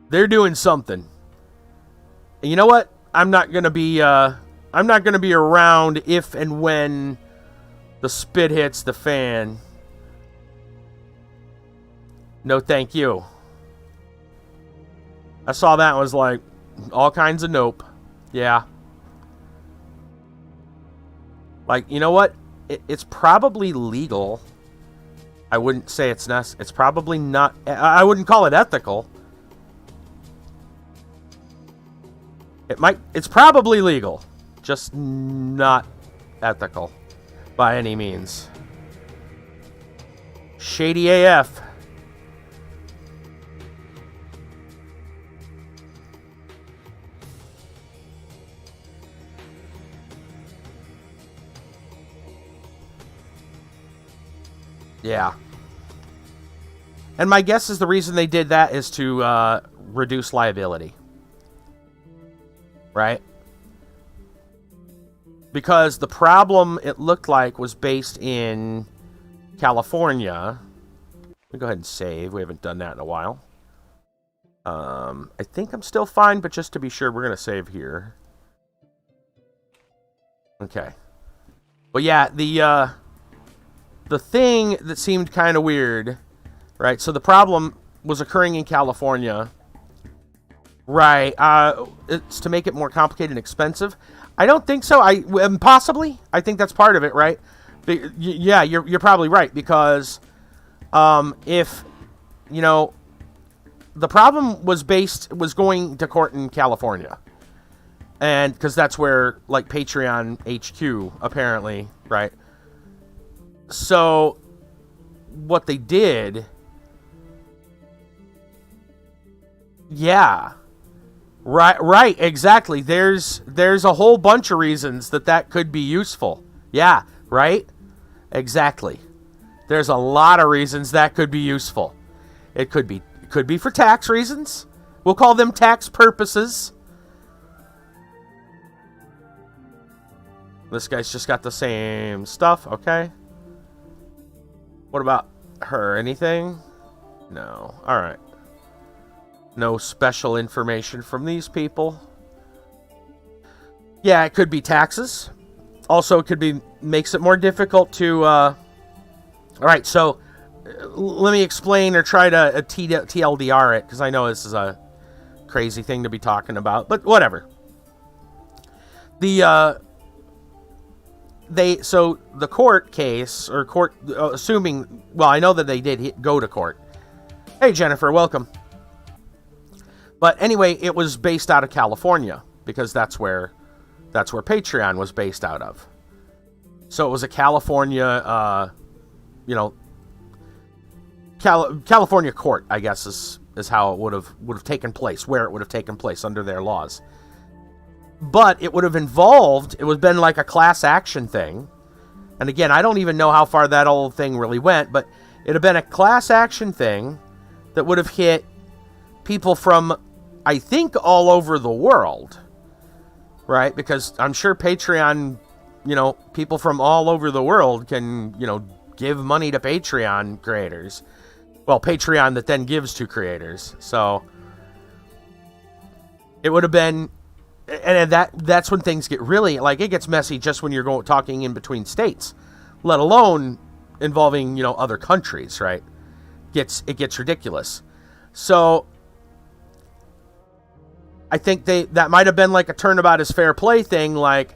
They're doing something. And you know what? I'm not gonna be around if and when the spit hits the fan. No, thank you. I saw that and was like, all kinds of nope. Yeah. Like, you know what? It's probably legal. I wouldn't say it's probably not... I wouldn't call it ethical. It's probably legal. Just not ethical. By any means. Shady AF. Yeah. And my guess is the reason they did that is to reduce liability. Right? Because the problem, it looked like, was based in California. Let me go ahead and save. We haven't done that in a while. I think I'm still fine, but just to be sure, we're going to save here. Okay. But yeah, the thing that seemed kind of weird, right? So the problem was occurring in California. Right. It's to make it more complicated and expensive. I don't think so. Possibly. I think that's part of it, right? Yeah, you're probably right, because if, you know, the problem was going to court in California, and because that's where like Patreon HQ apparently, right? So what they did, yeah. Right, exactly. There's a whole bunch of reasons that could be useful. Yeah, right? Exactly. There's a lot of reasons that could be useful. It could be for tax reasons. We'll call them tax purposes. This guy's just got the same stuff, okay? What about her? Anything? No. All right. No special information from these people. Yeah, it could be taxes. Also, it could be makes it more difficult to... All right, so let me explain or try to TLDR it, because I know this is a crazy thing to be talking about, but whatever. So the court case, or court, assuming... Well, I know that they did go to court. Hey, Jennifer, welcome. But anyway, it was based out of California because that's where Patreon was based out of. So it was a California, California court, I guess is how it would have taken place, where it would have taken place under their laws. But it would have been like a class action thing. And again, I don't even know how far that whole thing really went, but it would have been a class action thing that would have hit people from, I think, all over the world, right? Because I'm sure Patreon, people from all over the world can, give money to Patreon creators. Well, Patreon that then gives to creators. So it would have been, and that's when things get really, like, it gets messy just when you're talking in between states, let alone involving, other countries, right? It gets ridiculous. So I think that might have been like a turnabout is fair play thing. Like,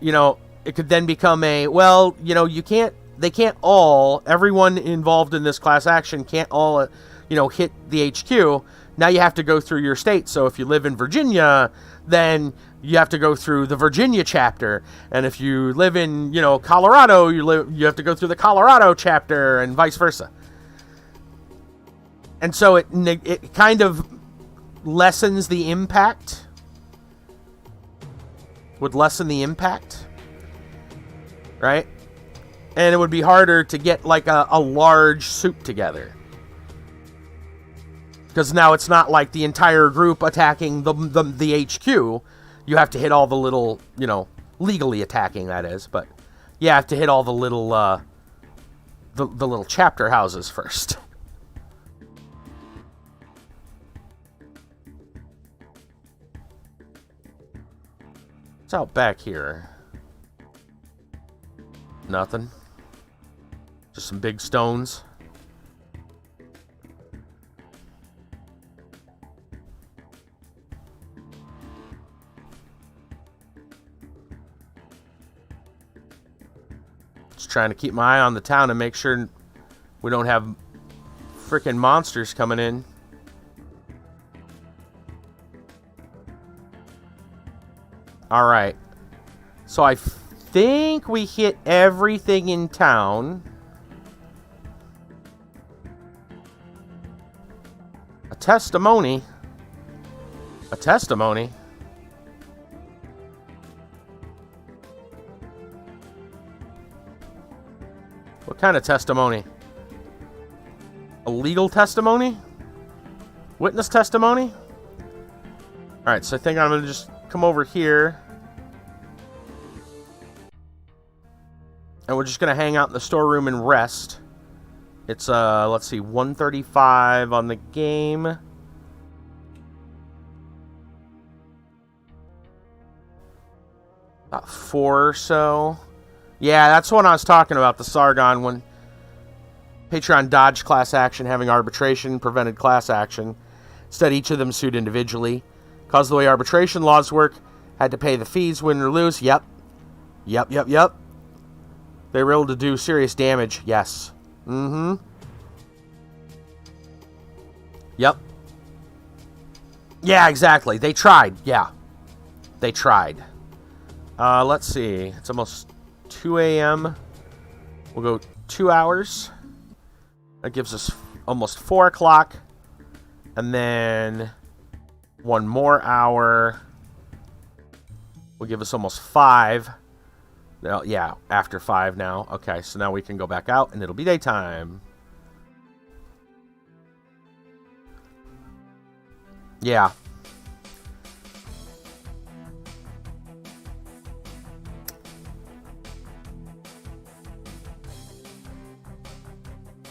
it could then become everyone involved in this class action can't all, hit the HQ. Now you have to go through your state. So if you live in Virginia, then you have to go through the Virginia chapter. And if you live in, Colorado, you have to go through the Colorado chapter, and vice versa. And so it kind of lessens the impact. Would lessen the impact. Right? And it would be harder to get like a large soup together. Because now it's not like the entire group attacking the HQ. You have to hit all the little, legally attacking, that is. But you have to hit all the little, the little chapter houses first. What's out back here? Nothing. Just some big stones. Just trying to keep my eye on the town and make sure we don't have freaking monsters coming in. Alright. So I think we hit everything in town. A testimony? A testimony? What kind of testimony? A legal testimony? Witness testimony? Alright, so I think I'm going to just come over here. And we're just going to hang out in the storeroom and rest. It's, let's see, 1:35 on the game. About 4 or so. Yeah, that's what I was talking about, the Sargon one. Patreon dodged class action, having arbitration prevented class action. Instead, each of them sued individually. Because of the way arbitration laws work, had to pay the fees, win or lose. Yep. They were able to do serious damage. Yes. Mm-hmm. Yep. Yeah, exactly. They tried. Yeah. They tried. Let's see. It's almost 2 a.m. We'll go 2 hours. That gives us almost 4 o'clock. And then 1 more hour will give us almost 5. Well, yeah, after 5 now. Okay, so now we can go back out and it'll be daytime. Yeah.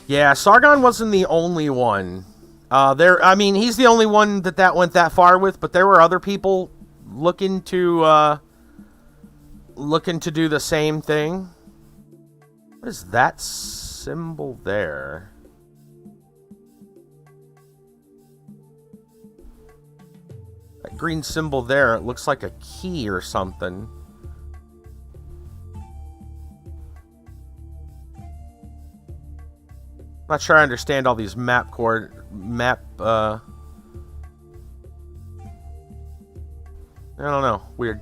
Yeah, Sargon wasn't the only one. He's the only one that went that far with, but there were other people looking to do the same thing. What is that symbol there? That green symbol there, it looks like a key or something. Not sure I understand all these map I don't know. Weird.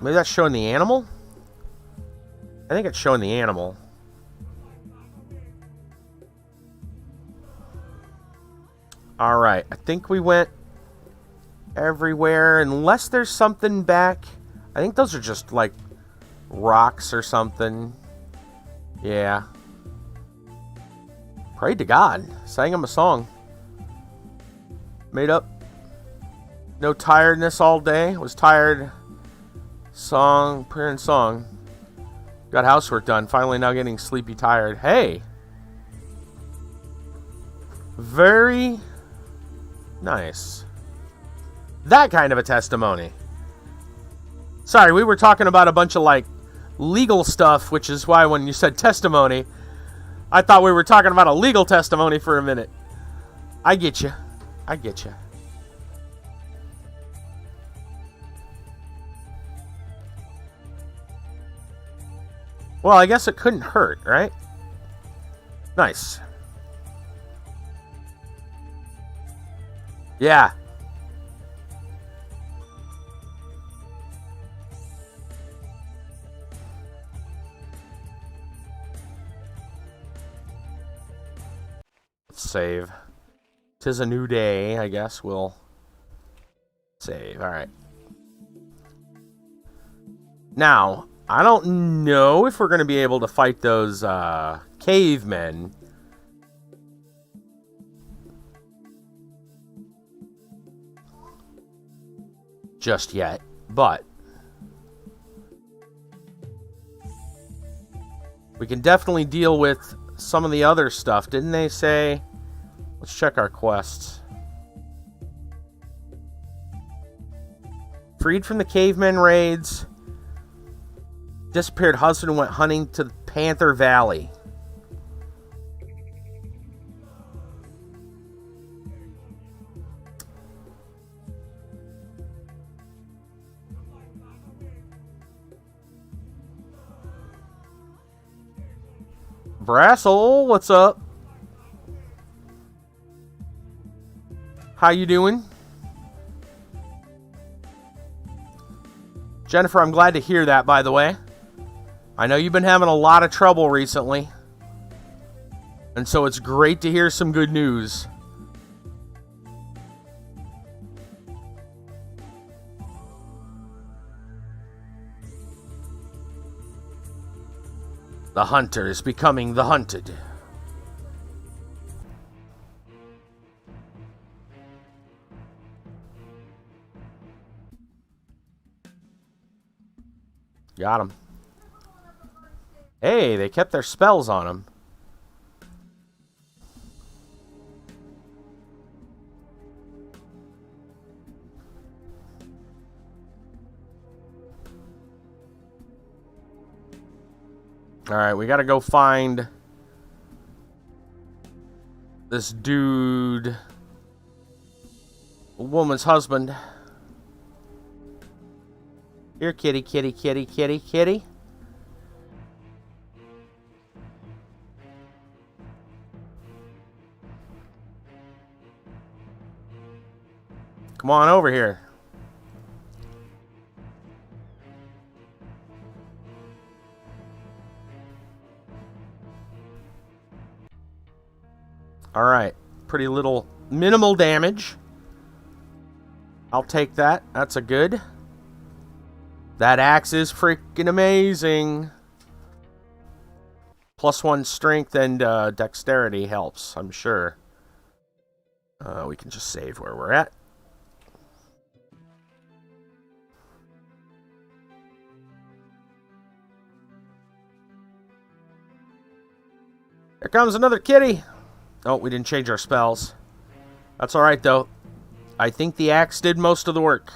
Maybe that's showing the animal? I think it's showing the animal. Alright, I think we went everywhere, unless there's something back. I think those are just, like, rocks or something. Yeah. Prayed to God. Sang him a song. Made up. No tiredness all day. Was tired. Song, prayer and song. Got housework done. Finally now getting sleepy tired. Hey! Very nice. That kind of a testimony. Sorry, we were talking about a bunch of, like, legal stuff, which is why when you said testimony, I thought we were talking about a legal testimony for a minute. I get you. I get you. Well, I guess it couldn't hurt, right? Nice. Yeah. Let's save. 'Tis a new day, I guess we'll save. Alright. Now, I don't know if we're going to be able to fight those cavemen. Just yet, but we can definitely deal with some of the other stuff. Didn't they say? Let's check our quests. Freed from the cavemen raids. Disappeared husband went hunting to Panther Valley. Brassel, what's up? How you doing? Jennifer, I'm glad to hear that, by the way. I know you've been having a lot of trouble recently. And so it's great to hear some good news. The hunter is becoming the hunted. Got him. Hey, they kept their spells on him. Alright, we gotta go find this dude, a woman's husband. Here, kitty, kitty, kitty, kitty, kitty. Come on over here. Alright. Pretty little minimal damage. I'll take that. That's a good. That axe is freaking amazing. +1 strength and dexterity helps, I'm sure. We can just save where we're at. Here comes another kitty. Oh, we didn't change our spells. That's alright, though. I think the axe did most of the work.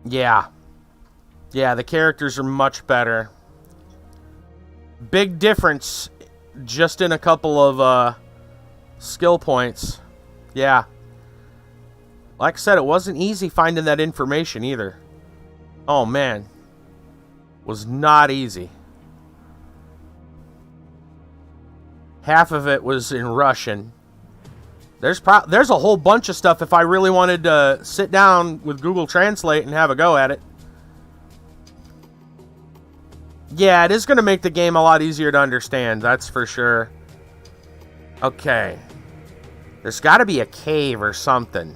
Yeah. Yeah, the characters are much better. Big difference just in a couple of skill points. Yeah. Like I said, it wasn't easy finding that information either. Oh, man. was not easy. Half of it was in Russian. There's a whole bunch of stuff if I really wanted to sit down with Google Translate and have a go at it. Yeah, it is going to make the game a lot easier to understand, that's for sure. Okay. There's got to be a cave or something.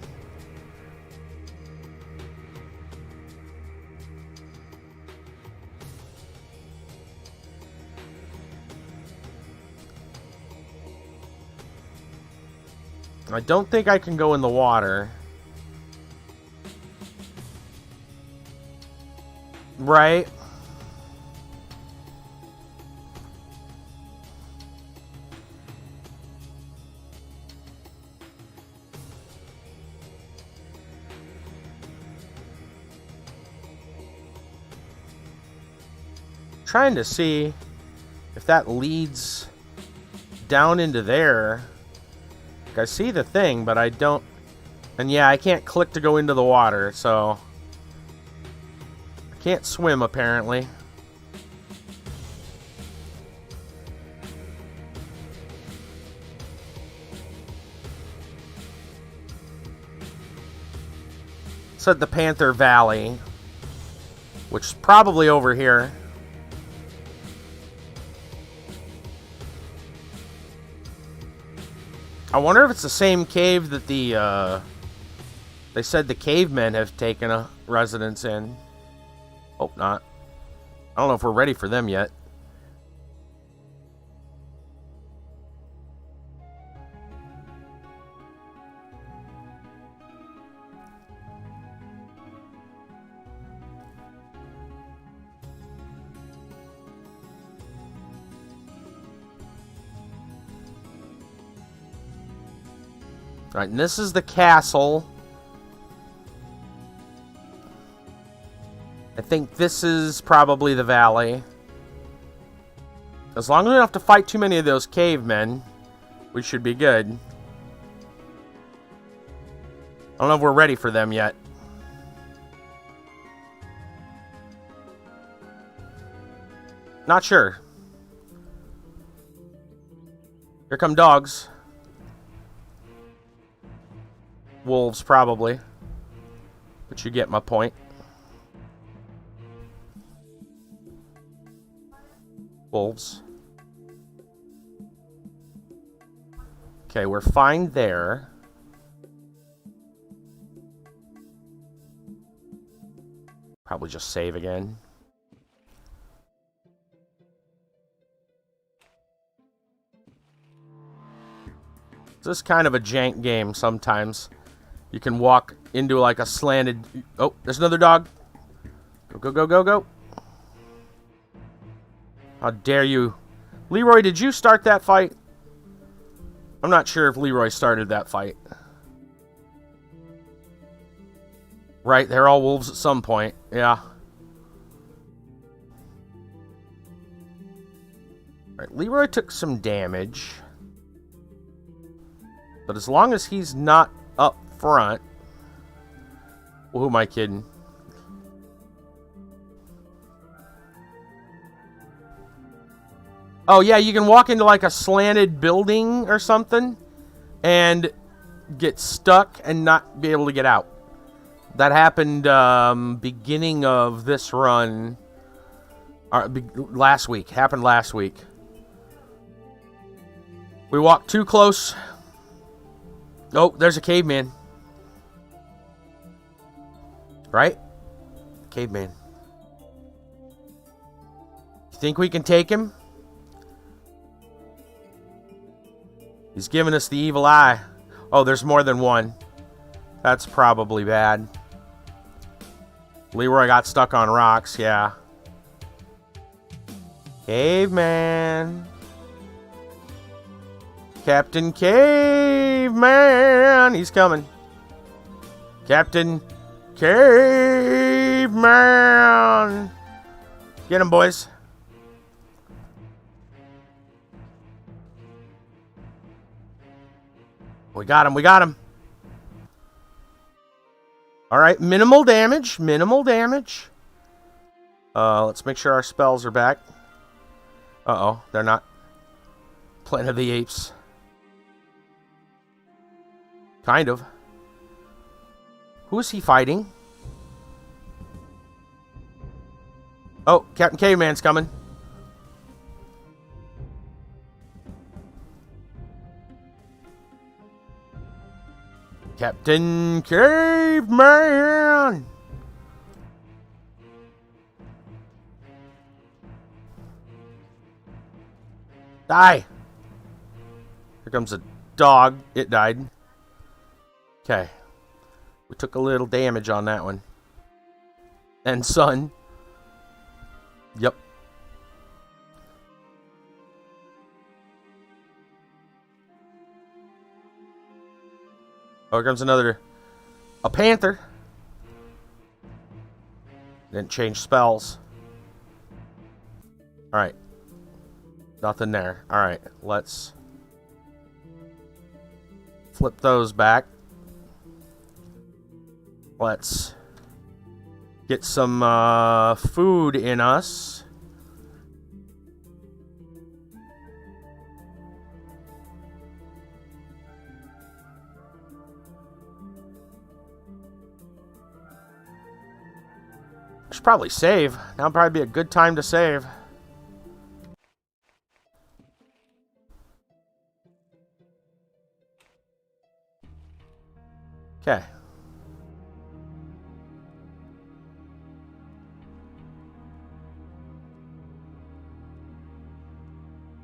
I don't think I can go in the water. Right? Trying to see if that leads down into there. I see the thing, but I don't... And yeah, I can't click to go into the water, so... I can't swim, apparently. Said the Panther Valley, which is probably over here. I wonder if it's the same cave that they said the cavemen have taken a residence in. Hope not. I don't know if we're ready for them yet. Right, and this is the castle. I think this is probably the valley. As long as we don't have to fight too many of those cavemen, we should be good. I don't know if we're ready for them yet. Not sure. Here come dogs. Wolves, probably. But you get my point. Wolves. Okay, we're fine there. Probably just save again. This is kind of a jank game sometimes. You can walk into like a slanted... Oh, there's another dog. Go, go, go, go, go. How dare you. Leroy, did you start that fight? I'm not sure if Leroy started that fight. Right, they're all wolves at some point. Yeah. Right, Leroy took some damage. But as long as he's not up front... Well, who am I kidding? Oh, yeah, you can walk into like a slanted building or something and get stuck and not be able to get out. That happened beginning of this run last week. Happened last week. We walked too close. Oh, there's a caveman. Right? Caveman. You think we can take him? He's giving us the evil eye. Oh, there's more than one. That's probably bad. Leroy got stuck on rocks, yeah. Caveman. Captain Caveman. He's coming. Captain Caveman. Get him, boys. We got him, we got him. Alright, minimal damage, minimal damage. Let's make sure our spells are back. Uh-oh, they're not. Planet of the Apes. Kind of. Who is he fighting? Oh, Captain Caveman's coming. Captain Caveman! Die! Here comes a dog. It died. Okay. We took a little damage on that one. And sun. Yep. Oh, here comes another. A panther. Didn't change spells. Alright. Nothing there. Alright, let's flip those back. Let's get some food in us. I should probably save. Now would probably be a good time to save. Okay.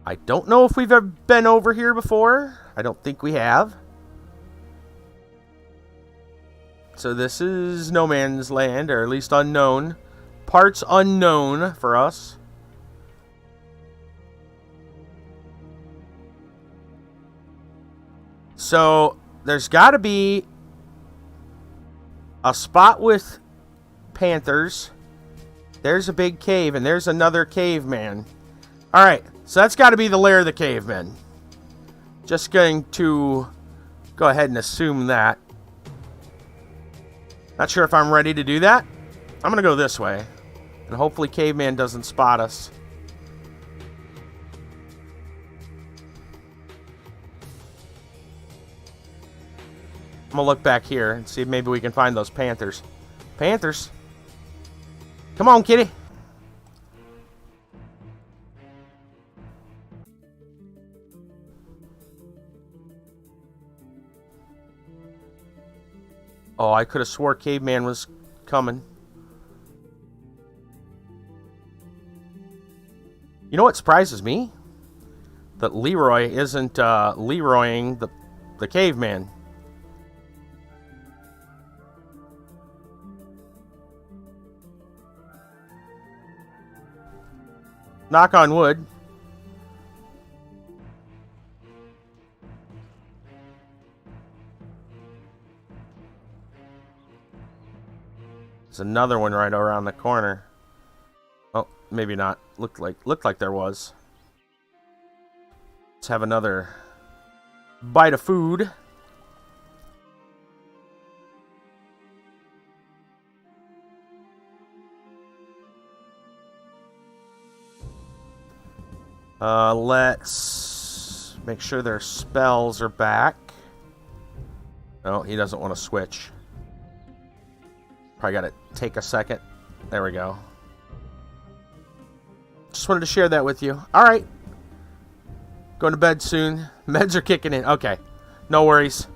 I don't know if we've ever been over here before. I don't think we have. So this is no man's land, or at least unknown. Parts unknown for us. So there's got to be a spot with panthers. There's a big cave, and there's another caveman. Alright, so that's got to be the lair of the cavemen. Just going to go ahead and assume that. Not sure if I'm ready to do that. I'm going to go this way. And hopefully caveman doesn't spot us. I'm going to look back here and see if maybe we can find those panthers. Panthers? Come on, kitty. Oh, I could have swore caveman was coming. You know what surprises me? That Leroy isn't Leroying the caveman. Knock on wood. There's another one right around the corner. Oh, maybe not. Looked like there was. Let's have another bite of food. Let's make sure their spells are back. No, he doesn't want to switch. Probably got to take a second. There we go. Just wanted to share that with you. Alright. Going to bed soon. Meds are kicking in. Okay. No worries.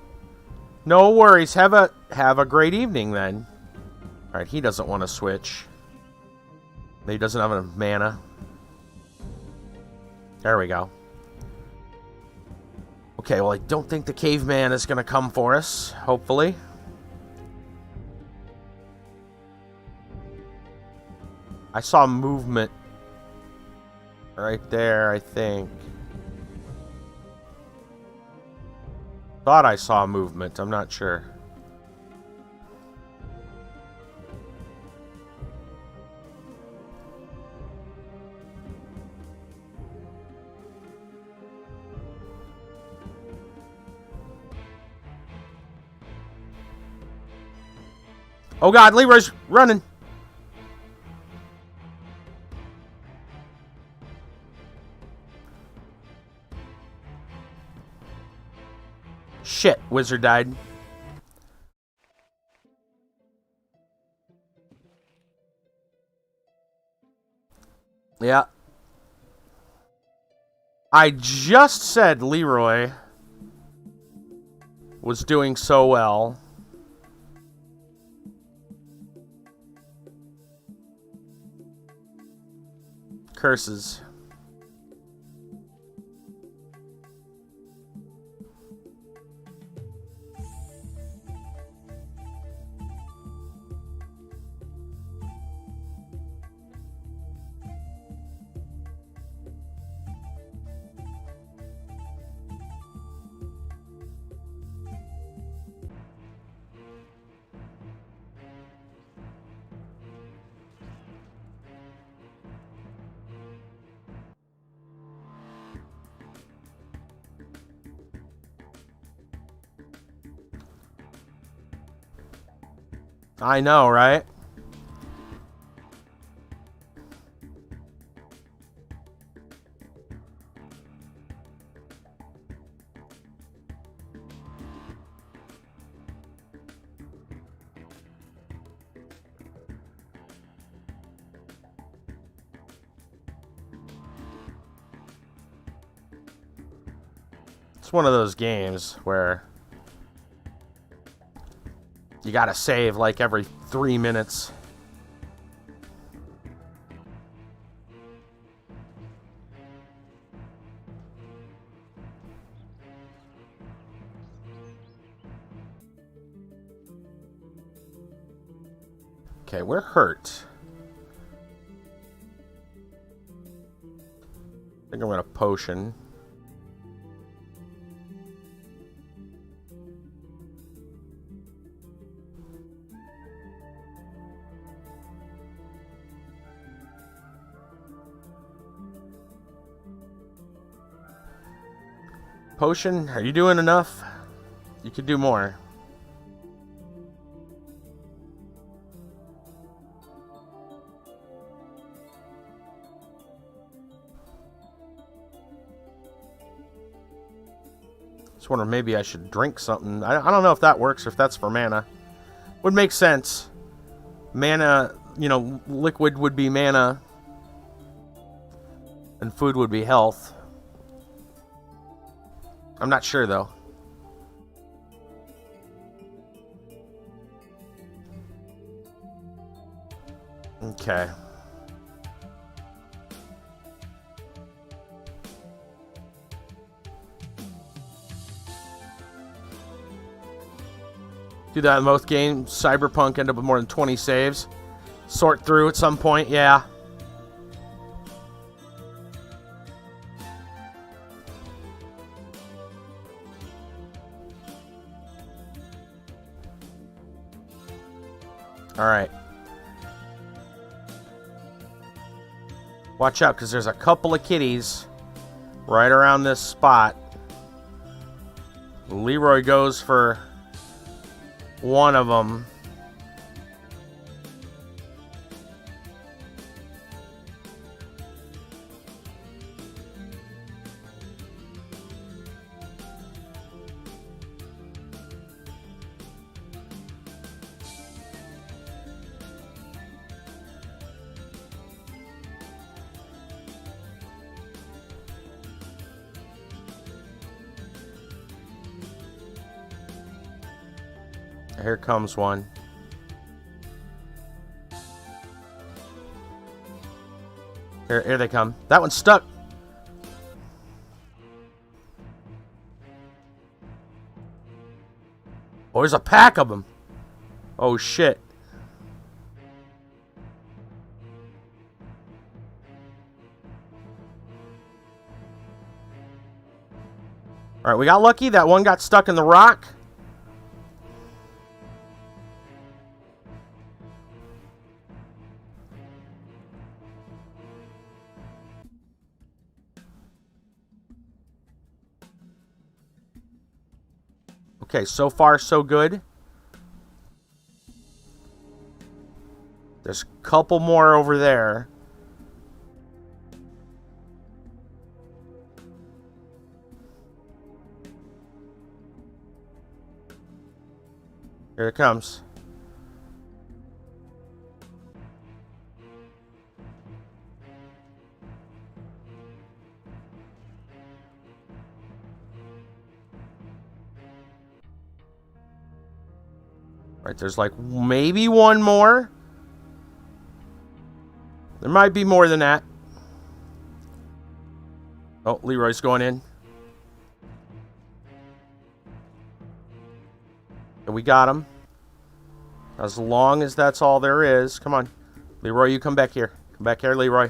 No worries. Have a great evening then. Alright, he doesn't want to switch. He doesn't have enough mana. There we go. Okay, well, I don't think the caveman is going to come for us. Hopefully. I saw movement right there, I think. Thought I saw movement. I'm not sure. Oh God, Leroy's running. Wizard died. Yeah. I just said Leroy was doing so well. Curses. I know, right? It's one of those games where you gotta save like every 3 minutes. Okay, we're hurt. I think I'm gonna potion. Potion, are you doing enough? You could do more. Just wonder maybe I should drink something. I don't know if that works or if that's for mana. Would make sense. Mana, you know, liquid would be mana. And food would be health. I'm not sure, though. Okay. Do that in most games. Cyberpunk end up with more than 20 saves. Sort through at some point, yeah. Alright. Watch out, because there's a couple of kitties right around this spot. Leroy goes for one of them. Here comes one. Here they come. That one's stuck. Oh, there's a pack of them. Oh, shit. All right, we got lucky. That one got stuck in the rock. Okay, so far so good. There's a couple more over there. Here it comes. Right, there's like maybe one more. There might be more than that. Oh, Leroy's going in. And we got him. As long as that's all there is. Come on. Leroy, you come back here. Come back here, Leroy.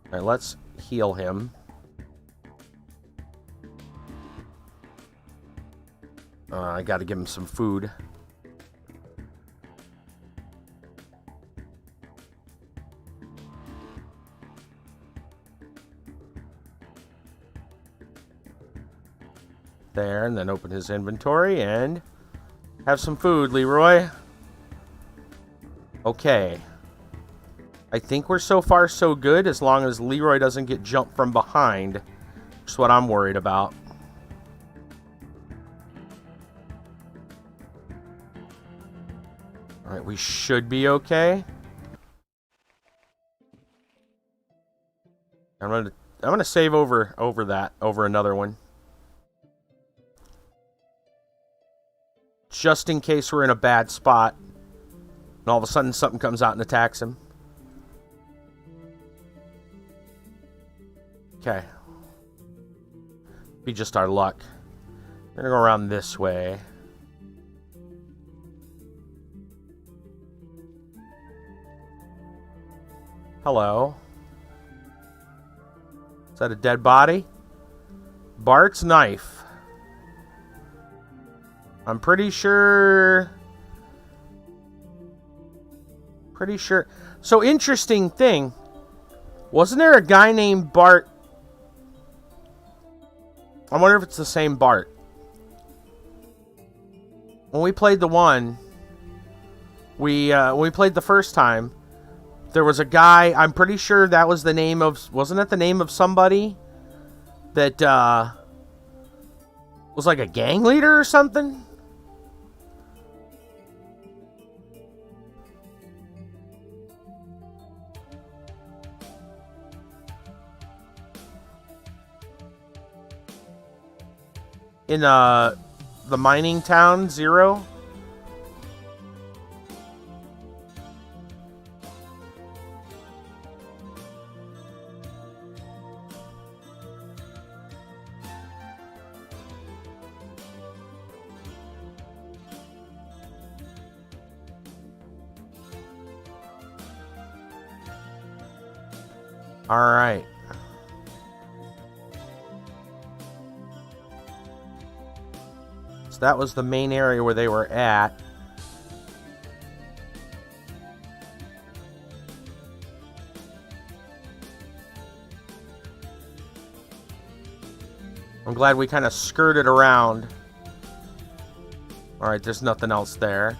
Alright, let's heal him. I gotta give him some food. There, and then open his inventory and have some food, Leroy. Okay. I think we're so far so good as long as Leroy doesn't get jumped from behind. That's what I'm worried about. Alright, we should be okay. I'm gonna save over another one. Just in case we're in a bad spot. And all of a sudden something comes out and attacks him. Okay. Be just our luck. We're gonna go around this way. Hello. Is that a dead body? Bart's knife. I'm pretty sure... So, interesting thing. Wasn't there a guy named Bart? I wonder if it's the same Bart. When we played the one... when we played the first time... There was a guy, I'm pretty sure that was the name of... Wasn't that the name of somebody? That, was like a gang leader or something? In, the mining town, Zero? Alright. So that was the main area where they were at. I'm glad we kind of skirted around. Alright, there's nothing else there.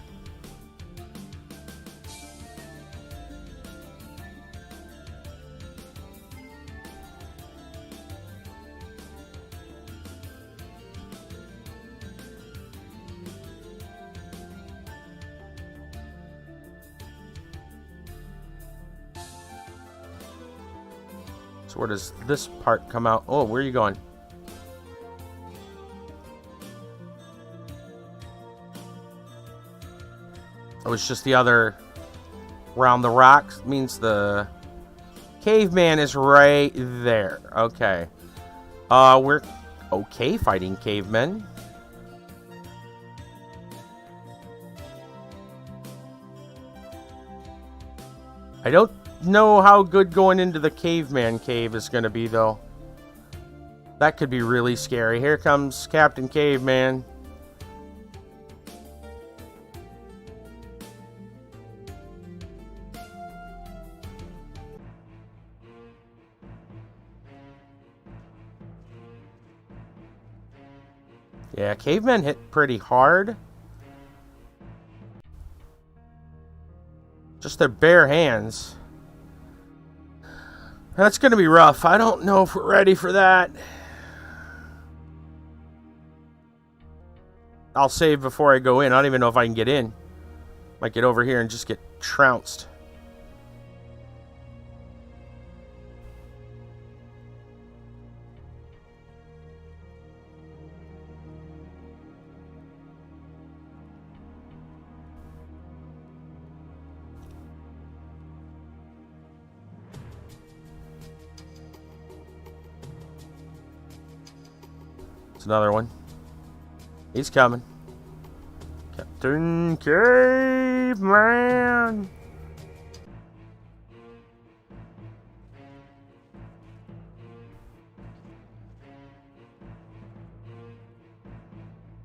So where does this part come out? Oh, where are you going? Oh, it's just the other... Round the rocks means the... Caveman is right there. Okay. We're okay fighting cavemen. I don't know how good going into the caveman cave is going to be, though. That could be really scary. Here comes Captain Caveman. Yeah, cavemen hit pretty hard. Just their bare hands. That's going to be rough. I don't know if we're ready for that. I'll save before I go in. I don't even know if I can get in. Might get over here and just get trounced. Another one. He's coming. Captain Caveman.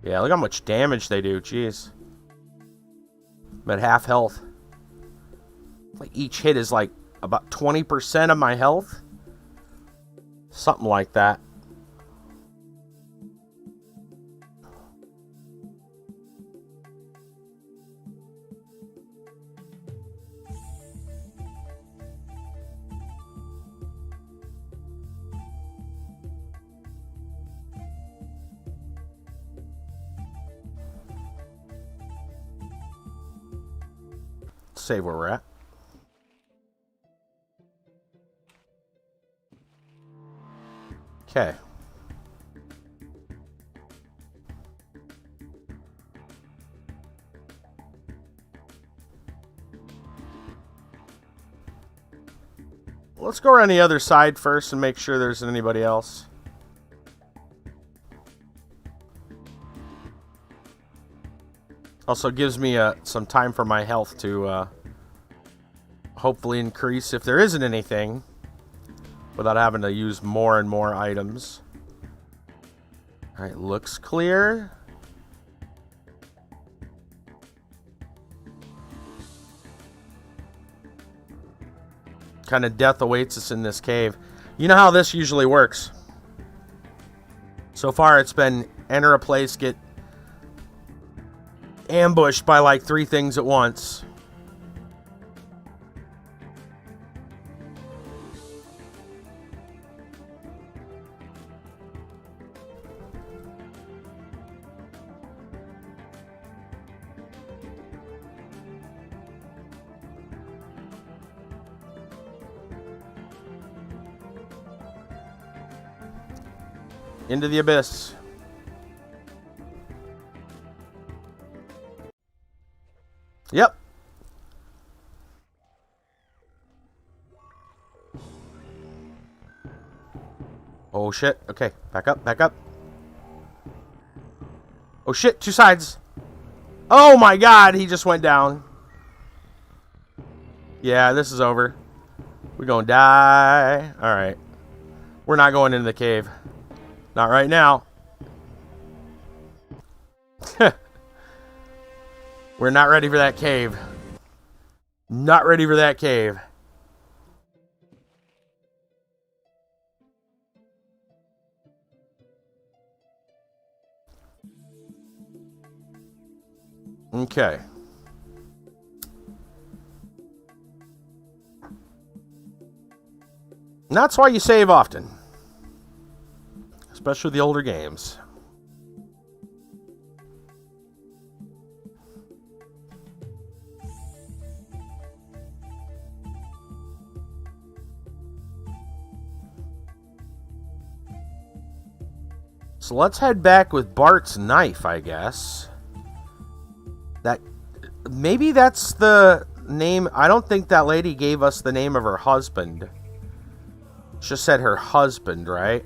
Yeah, look how much damage they do. Jeez. I'm at half health. Like each hit is like about 20% of my health. Something like that. Save where we're at. Okay. Let's go around the other side first and make sure there isn't anybody else. Also gives me some time for my health to hopefully increase if there isn't anything without having to use more and more items. Alright, looks clear. Kind of death awaits us in this cave. You know how this usually works. So far it's been enter a place, get ambushed by like 3 things at once. Into the abyss. Yep. Oh shit. Okay, back up, back up. Oh shit, 2 sides. Oh my god, he just went down. Yeah, this is over. We're gonna die. Alright. We're not going into the cave. Not right now. We're not ready for that cave. Not ready for that cave. Okay. And that's why you save often. Especially the older games. So let's head back with Bart's knife, I guess. Maybe that's the name. I don't think that lady gave us the name of her husband. She just said her husband, right?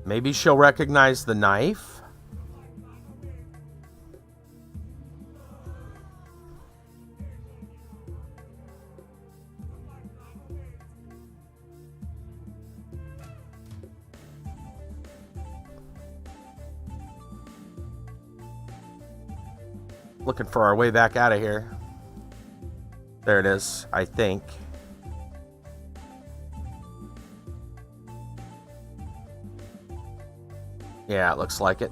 Maybe she'll recognize the knife? Looking for our way back out of here. There it is, I think. Yeah, it looks like it.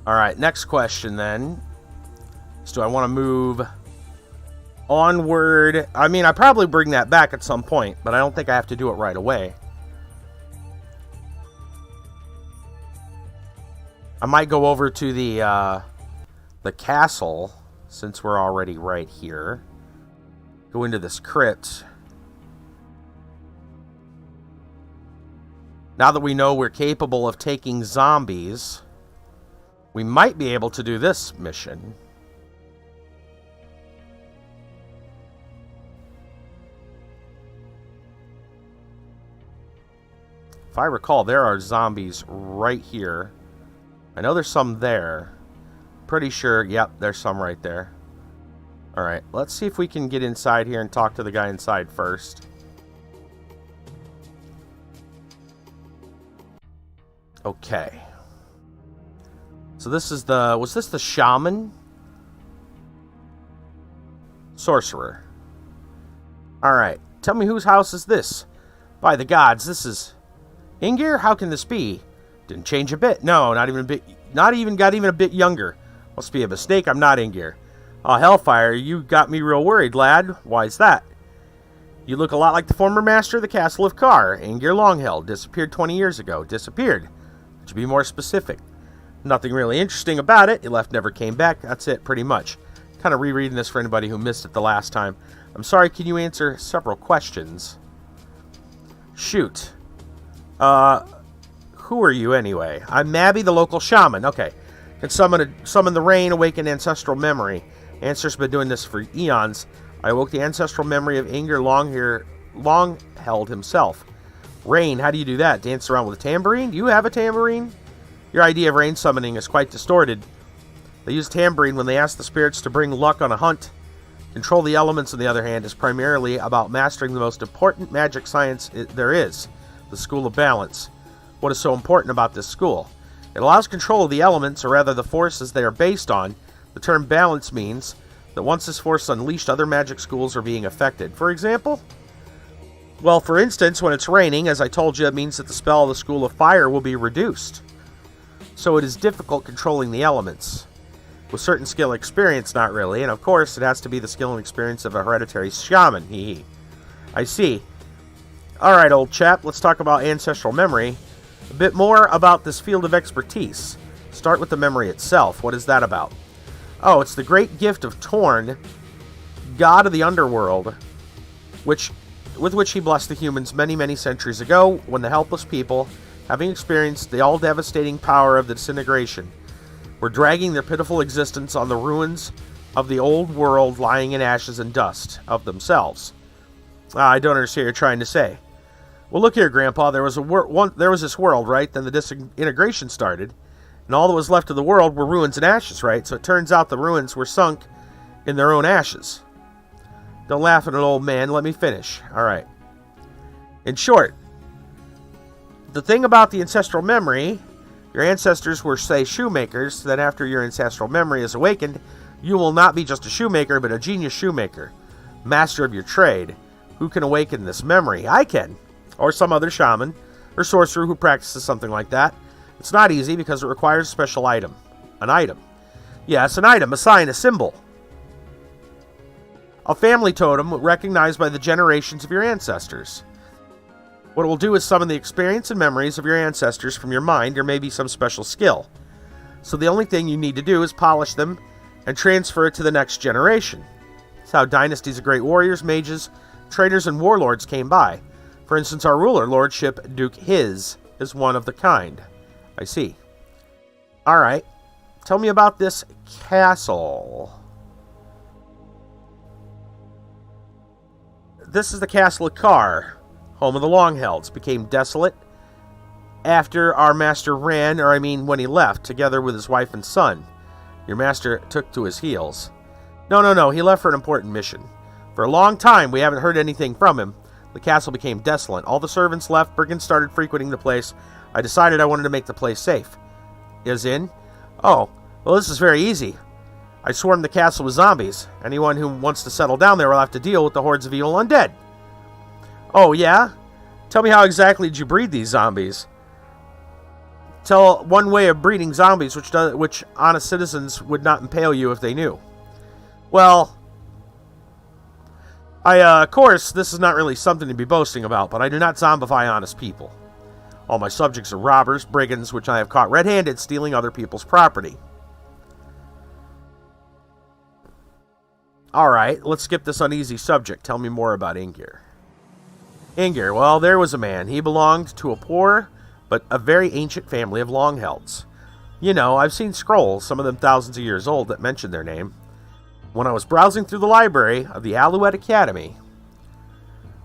Alright, next question then. So do I want to move onward? I mean, I probably bring that back at some point, but I don't think I have to do it right away. I might go over to the castle, since we're already right here. Go into this crypt. Now that we know we're capable of taking zombies, we might be able to do this mission. If I recall, there are zombies right here. I know there's some there. Pretty sure, yep, there's some right there. Alright, let's see if we can get inside here and talk to the guy inside first. Okay. So this is the... Was this the shaman? Sorcerer. Alright. Tell me whose house is this? By the gods, this is... Umir? How can this be? Didn't change a bit. No, not even a bit... Got even a bit younger. Must be a mistake. I'm not Umir. Oh, hellfire. You got me real worried, lad. Why's that? You look a lot like the former master of the castle of Kar, Umir Longheld. Disappeared 20 years ago. Disappeared. To be more specific. Nothing really interesting about it. He left, never came back. That's it, pretty much. Kind of rereading this for anybody who missed it the last time. I'm sorry, can you answer several questions? Shoot. Who are you anyway? I'm Mabby, the local shaman. Okay. Can summon the rain, awaken ancestral memory. Answer's been doing this for eons. I awoke the ancestral memory of Umir Longheld himself. Rain, how do you do that? Dance around with a tambourine? Do you have a tambourine? Your idea of rain summoning is quite distorted. They use tambourine when they ask the spirits to bring luck on a hunt. Control the elements, on the other hand, is primarily about mastering the most important magic science there is, the School of Balance. What is so important about this school? It allows control of the elements, or rather the forces they are based on. The term balance means that once this force is unleashed, other magic schools are being affected. For example? Well, for instance, when it's raining, as I told you, it means that the spell of the School of Fire will be reduced. So it is difficult controlling the elements. With certain skill and experience, not really. And of course, it has to be the skill and experience of a hereditary shaman. Hee. I see. Alright, old chap, let's talk about ancestral memory. A bit more about this field of expertise. Start with the memory itself. What is that about? Oh, it's the great gift of Thur, god of the underworld, with which he blessed the humans many, many centuries ago, when the helpless people, having experienced the all-devastating power of the disintegration, were dragging their pitiful existence on the ruins of the old world, lying in ashes and dust of themselves. I don't understand what you're trying to say. Well, look here, Grandpa. There was this world, right? Then the disintegration started, and all that was left of the world were ruins and ashes, right? So it turns out the ruins were sunk in their own ashes. Don't laugh at an old man. Let me finish. All right. In short, the thing about the ancestral memory, your ancestors were, say, shoemakers. Then after your ancestral memory is awakened, you will not be just a shoemaker, but a genius shoemaker. Master of your trade. Who can awaken this memory? I can. Or some other shaman or sorcerer who practices something like that. It's not easy because it requires a special item. An item. Yes, an item, a sign, a symbol. A family totem recognized by the generations of your ancestors. What it will do is summon the experience and memories of your ancestors from your mind, or maybe some special skill. So the only thing you need to do is polish them and transfer it to the next generation. That's how dynasties of great warriors, mages, traders, and warlords came by. For instance, our ruler, Lordship Duke His, is one of the kind. I see. Alright. Tell me about this castle. This is the castle of Kar, home of the Longhelds. Became desolate after our master ran, when he left, together with his wife and son. Your master took to his heels. No, he left for an important mission. For a long time, we haven't heard anything from him. The castle became desolate. All the servants left. Brigands started frequenting the place. I decided I wanted to make the place safe. As in? Oh, well, this is very easy. I swarmed the castle with zombies. Anyone who wants to settle down there will have to deal with the hordes of evil undead. Oh, yeah? Tell me, how exactly did you breed these zombies? Tell one way of breeding zombies, which honest citizens would not impale you if they knew. Well, of course, this is not really something to be boasting about, but I do not zombify honest people. All my subjects are robbers, brigands, which I have caught red-handed stealing other people's property. Alright, let's skip this uneasy subject. Tell me more about Umir. Umir, well, there was a man. He belonged to a poor, but a very ancient family of Longhelds. You know, I've seen scrolls, some of them thousands of years old, that mention their name. When I was browsing through the library of the Alouette Academy,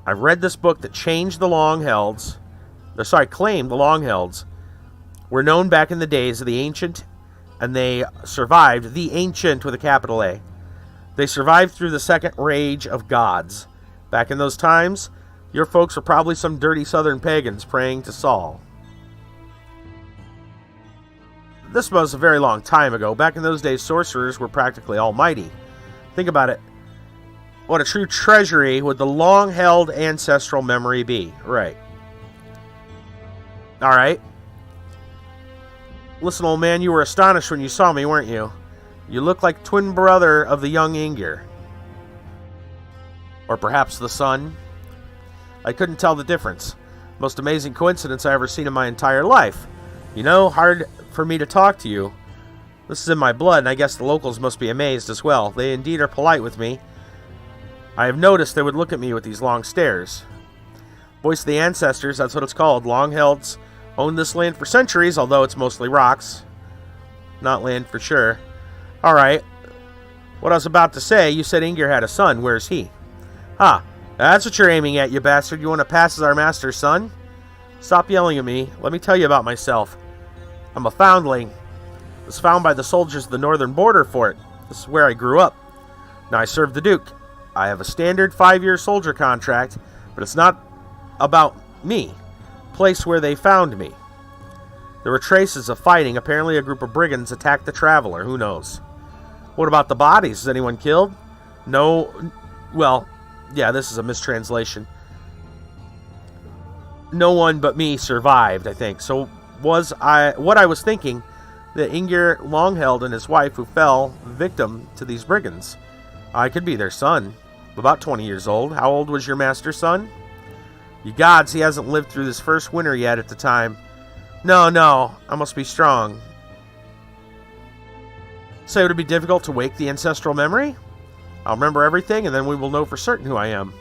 I read this book that claimed the Longhelds were known back in the days of the Ancient, and they survived, the Ancient with a capital A. They survived through the Second Rage of Gods. Back in those times, your folks were probably some dirty southern pagans praying to Saul. This was a very long time ago. Back in those days, sorcerers were practically almighty. Think about it. What a true treasury would the long-held ancestral memory be. Right. Alright. Listen, old man, you were astonished when you saw me, weren't you? You look like twin brother of the young Umir. Or perhaps the son. I couldn't tell the difference. Most amazing coincidence I ever seen in my entire life. You know, hard for me to talk to you. This is in my blood, and I guess the locals must be amazed as well. They indeed are polite with me. I have noticed they would look at me with these long stares. Voice of the ancestors, that's what it's called. Longhelds owned this land for centuries, although it's mostly rocks. Not land for sure. Alright. What I was about to say, you said Umir had a son. Where's he? Ah, that's what you're aiming at, you bastard. You want to pass as our master's son? Stop yelling at me. Let me tell you about myself. I'm a foundling. I was found by the soldiers of the northern border fort. This is where I grew up. Now I serve the Duke. I have a standard 5-year soldier contract, but it's not about me. Place where they found me. There were traces of fighting. Apparently a group of brigands attacked the traveler. Who knows? What about the bodies? Is anyone killed? No. Well, yeah, this is a mistranslation. No one but me survived, I think. So what I was thinking, that Umir Longheld and his wife who fell victim to these brigands. I could be their son. About 20 years old. How old was your master's son? You gods, he hasn't lived through this first winter yet at the time. No, I must be strong. So would it be difficult to wake the ancestral memory? I'll remember everything, and then we will know for certain who I am.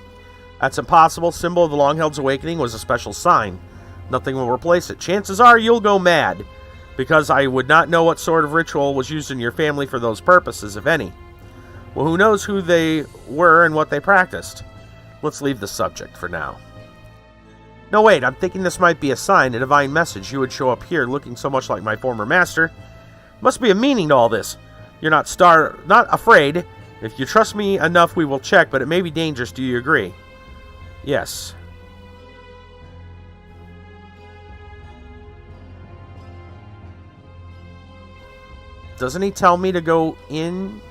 That's impossible. Symbol of the Longheld's awakening was a special sign. Nothing will replace it. Chances are you'll go mad, because I would not know what sort of ritual was used in your family for those purposes, if any. Well, who knows who they were and what they practiced? Let's leave the subject for now. No, wait, I'm thinking this might be a sign, a divine message. You would show up here looking so much like my former master. Must be a meaning to all this. You're not afraid. If you trust me enough, we will check, but it may be dangerous. Do you agree? Yes. Doesn't he tell me to go in?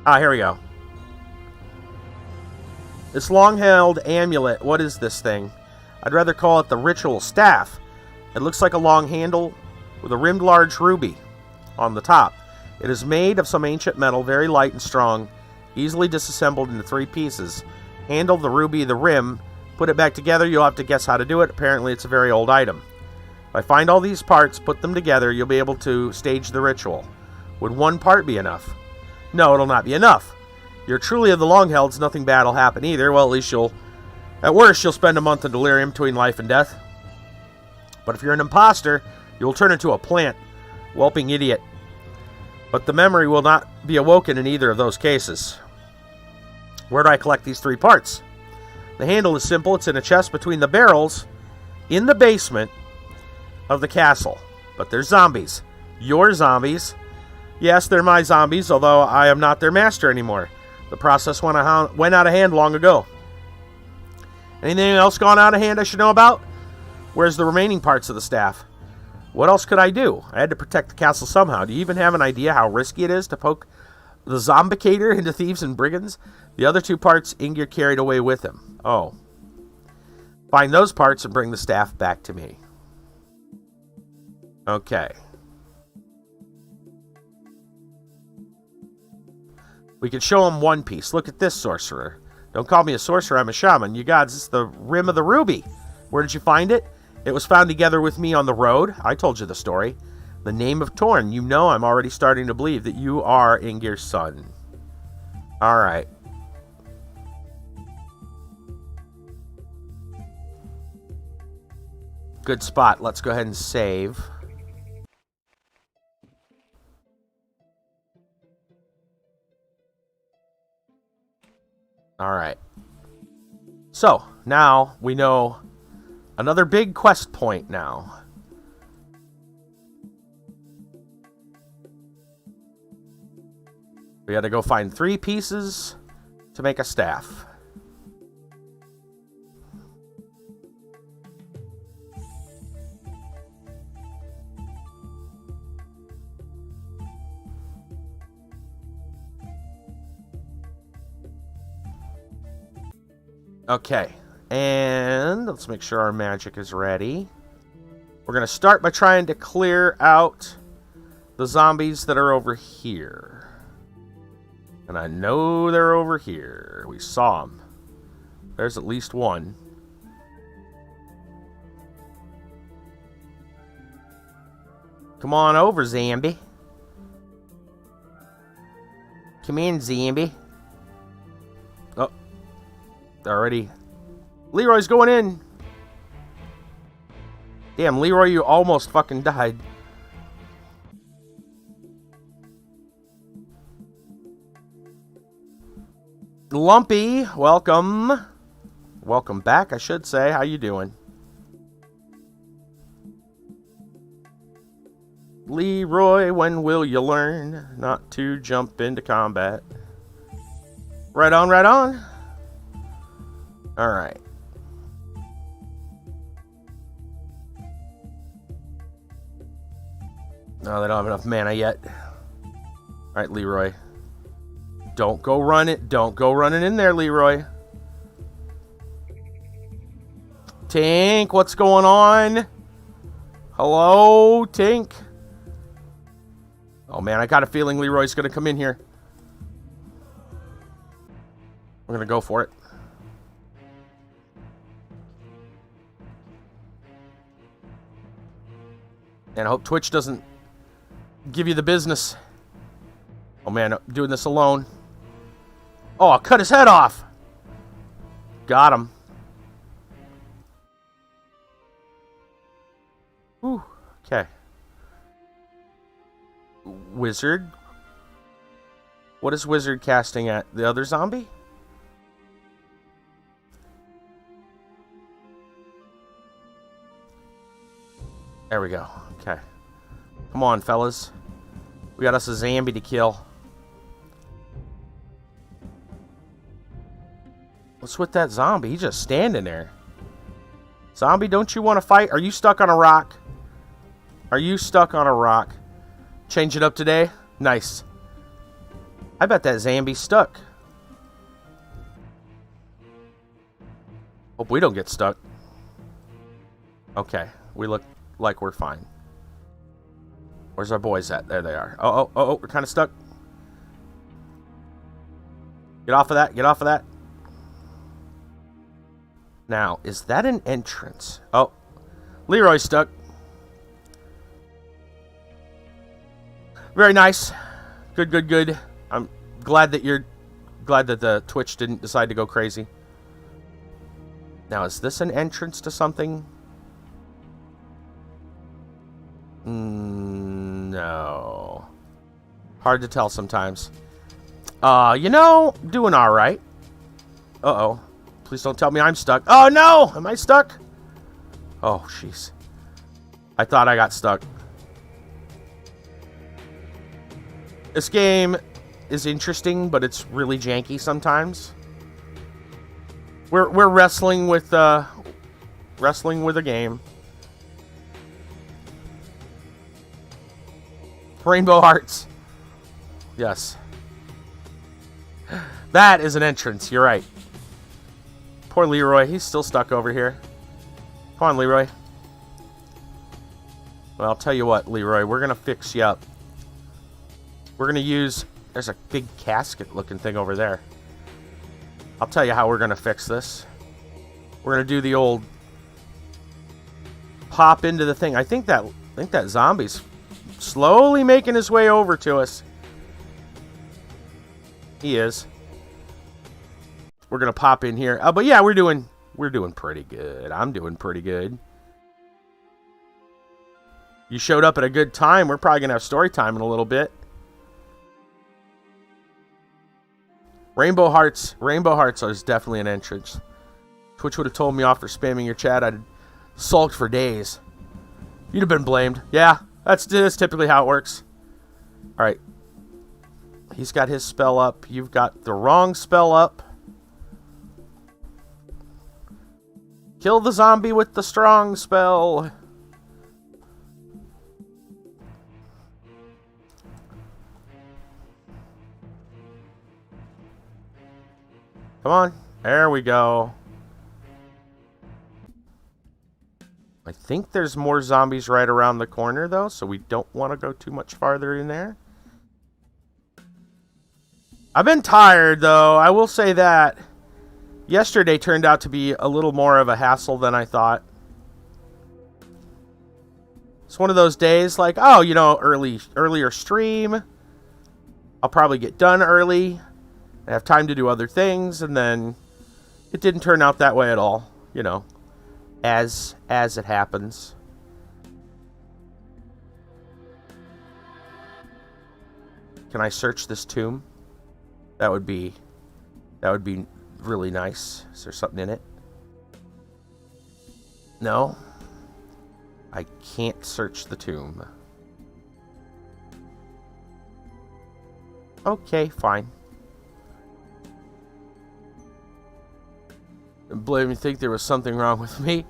Ah, here we go. This long-held amulet, what is this thing? I'd rather call it the ritual staff. It looks like a long handle with a rimmed large ruby on the top. It is made of some ancient metal, very light and strong, easily disassembled into 3 pieces. Handle, the ruby, the rim. Put it back together, you'll have to guess how to do it. Apparently it's a very old item. If I find all these parts, put them together, you'll be able to stage the ritual. Would one part be enough? No, it'll not be enough. You're truly of the Longhelds, nothing bad will happen either. Well, at worst, you'll spend a month in delirium between life and death. But if you're an imposter, you'll turn into a plant, whelping idiot. But the memory will not be awoken in either of those cases. Where do I collect these 3 parts? The handle is simple. It's in a chest between the barrels in the basement of the castle. But they're zombies. Your zombies. Yes, they're my zombies, although I am not their master anymore. The process went out of hand long ago. Anything else gone out of hand I should know about? Where's the remaining parts of the staff? What else could I do? I had to protect the castle somehow. Do you even have an idea how risky it is to poke the zombicator into thieves and brigands? The other 2 parts Umir carried away with him. Oh. Find those parts and bring the staff back to me. Okay. We can show him One Piece. Look at this, sorcerer. Don't call me a sorcerer, I'm a shaman. You gods, it's the rim of the ruby. Where did you find it? It was found together with me on the road. I told you the story. The name of Torn. You know I'm already starting to believe that you are Ingir's son. Alright. Good spot. Let's go ahead and save. Alright. So, now we know another big quest point now. We gotta go find 3 pieces to make a staff. Okay, and let's make sure our magic is ready. We're going to start by trying to clear out the zombies that are over here. And I know they're over here. We saw them. There's at least one. Come on over, zombie. Come in, zombie. Oh. Already. Leroy's going in. Damn, Leroy, you almost fucking died. Lumpy, welcome. Welcome back, I should say. How you doing? Leroy, when will you learn not to jump into combat? Right on, right on. Alright. No, they don't have enough mana yet. Alright, Leroy. Don't go run it. Don't go running in there, Leroy. Tink, what's going on? Hello, Tink? Oh, man, I got a feeling Leroy's going to come in here. We're going to go for it. And I hope Twitch doesn't give you the business. Oh, man, I'm doing this alone. Oh, I'll cut his head off. Got him. Whew. Okay. Wizard. What is Wizard casting at? The other zombie? There we go. Okay. Come on, fellas. We got us a zombie to kill. What's with that zombie? He's just standing there. Zombie, don't you want to fight? Are you stuck on a rock? Are you stuck on a rock? Change it up today? Nice. I bet that zombie's stuck. Hope we don't get stuck. Okay. We look like we're fine. Where's our boys at? There they are. Oh, we're kind of stuck. Get off of that. Get off of that. Now, is that an entrance? Oh, Leroy's stuck. Very nice. Good, good, good. I'm glad that the Twitch didn't decide to go crazy. Now, is this an entrance to something? No. Hard to tell sometimes. You know, doing all right. Uh-oh. Please don't tell me I'm stuck. Oh, no! Am I stuck? Oh, jeez. I thought I got stuck. This game is interesting, but it's really janky sometimes. We're wrestling with a game. Rainbow Hearts. Yes. That is an entrance. You're right. Poor Leroy. He's still stuck over here. Come on, Leroy. Well, I'll tell you what, Leroy. We're going to fix you up. We're going to use... There's a big casket-looking thing over there. I'll tell you how we're going to fix this. We're going to do the old... Pop into the thing. I think that zombie's slowly making his way over to us. He is. We're going to pop in here. But yeah, we're doing pretty good. I'm doing pretty good. You showed up at a good time. We're probably going to have story time in a little bit. Rainbow Hearts is definitely an entrance. Twitch would have told me off for spamming your chat. I'd sulked for days. You'd have been blamed. Yeah, that's typically how it works. Alright. He's got his spell up. You've got the wrong spell up. Kill the zombie with the strong spell. Come on. There we go. I think there's more zombies right around the corner, though, so we don't want to go too much farther in there. I've been tired, though. I will say that. Yesterday turned out to be a little more of a hassle than I thought. It's one of those days like, oh, you know, earlier stream. I'll probably get done early. I have time to do other things, and then it didn't turn out that way at all, you know, as it happens. Can I search this tomb? That would be really nice. Is there something in it? No. I can't search the tomb. Okay, fine. Blame me, think there was something wrong with me.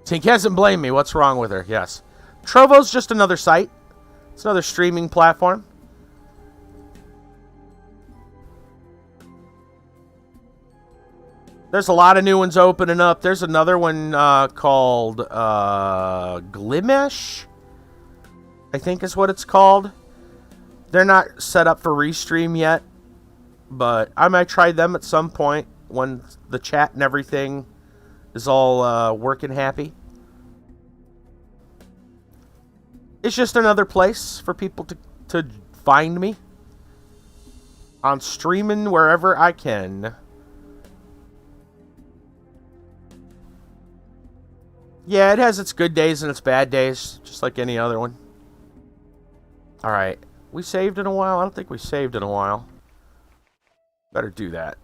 Tink hasn't blamed me. What's wrong with her? Yes. Trovo's just another site. It's another streaming platform. There's a lot of new ones opening up. There's another one called Glimesh, I think is what it's called. They're not set up for restream yet, but I might try them at some point when the chat and everything is all working happy. It's just another place for people to find me on streaming wherever I can. Yeah, it has its good days and its bad days, just like any other one. Alright, we saved in a while? I don't think we saved in a while. Better do that.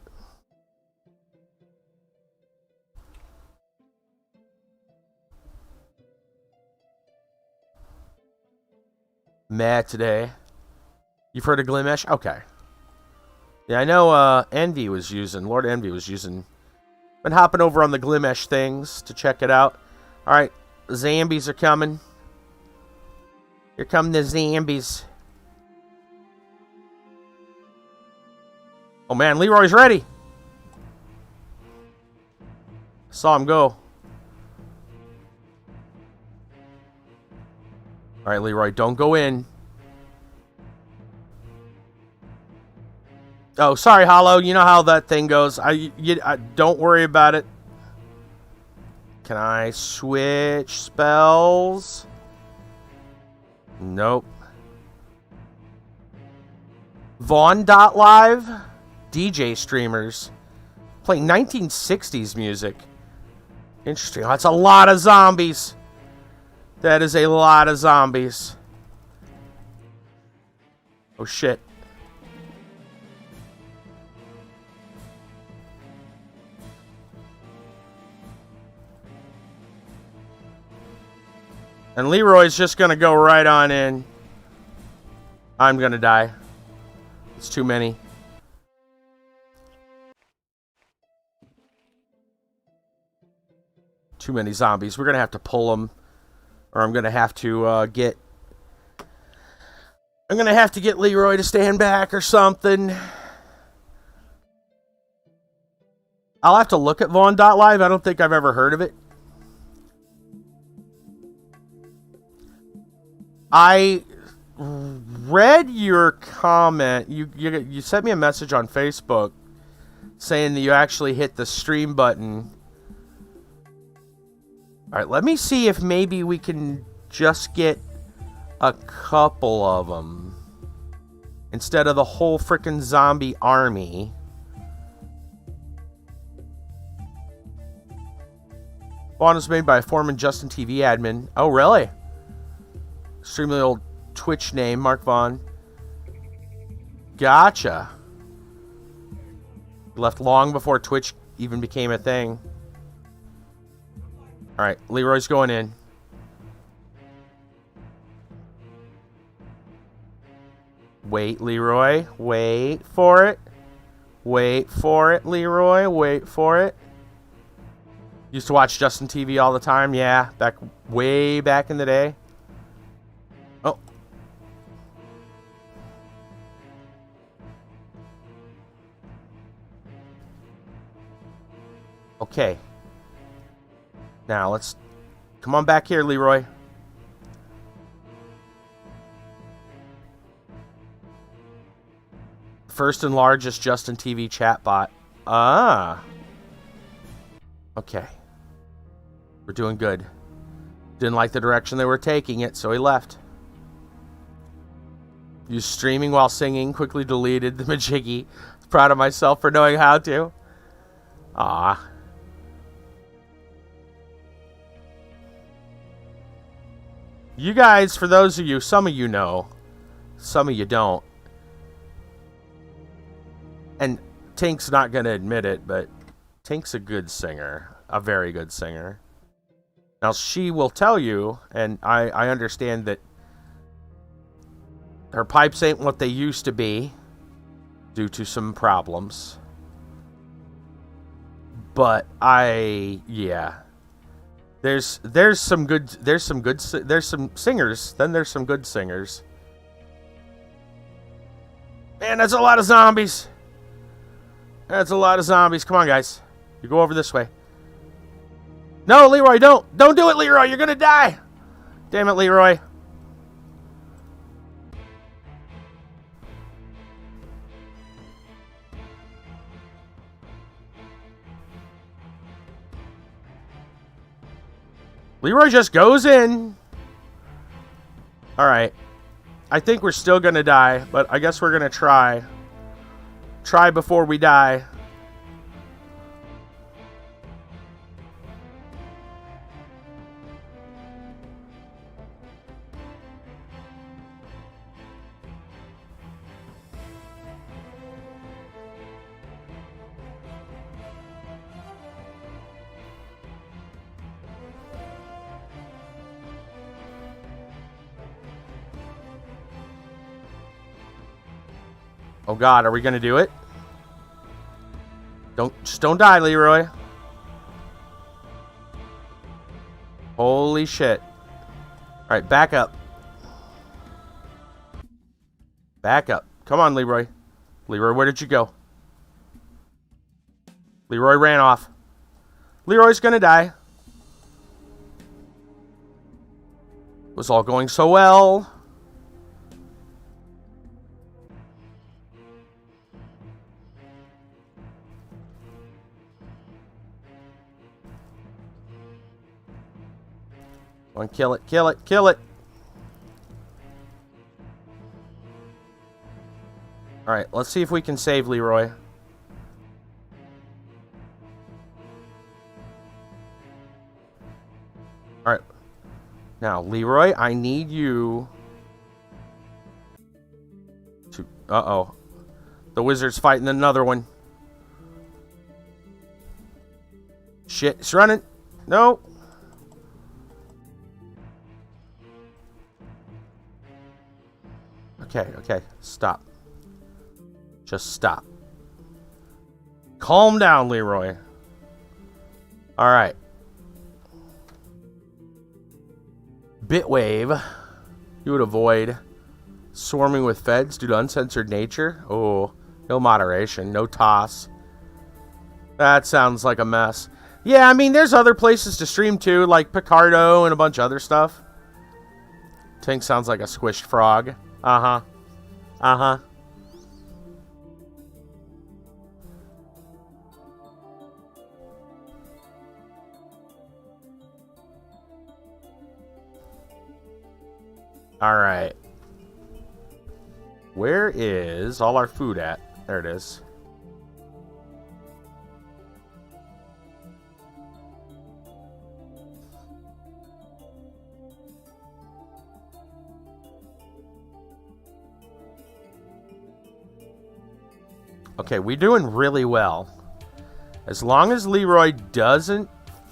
Mad today. You've heard of Glimesh? Okay. Yeah, I know Envy was using, Lord Envy was using. Been hopping over on the Glimesh things to check it out. Alright, zombies are coming. Here come the zombies. Oh man, Leroy's ready. Saw him go. Alright, Leroy, don't go in. Oh, sorry, Hollow. You know how that thing goes. I don't worry about it. Can I switch spells? Nope. Vaughn.live? DJ streamers. Playing 1960s music. Interesting. That's a lot of zombies. That is a lot of zombies. Oh, shit. And Leroy's just going to go right on in. I'm going to die. It's too many. Too many zombies. We're going to have to pull them. Or I'm going to have to get... I'm going to have to get Leroy to stand back or something. I'll have to look at Vaughn.live. I don't think I've ever heard of it. I read your comment. You sent me a message on Facebook saying that you actually hit the stream button. All right, let me see if maybe we can just get a couple of them instead of the whole frickin' zombie army. Spawn was made by a former Justin TV admin. Oh, really? Extremely old Twitch name, Mark Vaughn. Gotcha. Left long before Twitch even became a thing. Alright, Leroy's going in. Wait, Leroy. Wait for it. Wait for it, Leroy. Wait for it. Used to watch Justin TV all the time. Yeah, way back in the day. Oh. Okay. Now, let's... Come on back here, Leroy. First and largest Justin TV chatbot. Ah. Okay. We're doing good. Didn't like the direction they were taking it, so he left. Used streaming while singing. Quickly deleted the majiggy. Proud of myself for knowing how to. Ah. You guys, for those of you, some of you know. Some of you don't. And Tink's not going to admit it, but Tink's a good singer. A very good singer. Now, she will tell you, and I understand that her pipes ain't what they used to be due to some problems. But yeah. There's some singers, then there's some good singers. Man, that's a lot of zombies. That's a lot of zombies. Come on, guys. You go over this way. No, Leroy, don't. Don't do it, Leroy. You're going to die. Damn it, Leroy. Leroy just goes in. All right. I think we're still going to die, but I guess we're going to try. Try before we die. Oh God, are we gonna do it? Just don't die, Leroy. Holy shit. Alright, back up. Back up. Come on, Leroy. Leroy, where did you go? Leroy ran off. Leroy's gonna die. It was all going so well. Come on, kill it, kill it, kill it. Alright, let's see if we can save Leroy. Alright. Now, Leroy, I need you to... Uh-oh. The wizard's fighting another one. Shit, it's running. No. Okay, okay. Stop. Just stop. Calm down, Leroy. Alright. Bitwave. You would avoid swarming with feds due to uncensored nature. Oh, no moderation, no toss. That sounds like a mess. Yeah, I mean, there's other places to stream too, like Picardo and a bunch of other stuff. Thing sounds like a squished frog. Uh-huh. Uh-huh. Alright. Where is all our food at? There it is. Okay, we're doing really well. As long as Leroy doesn't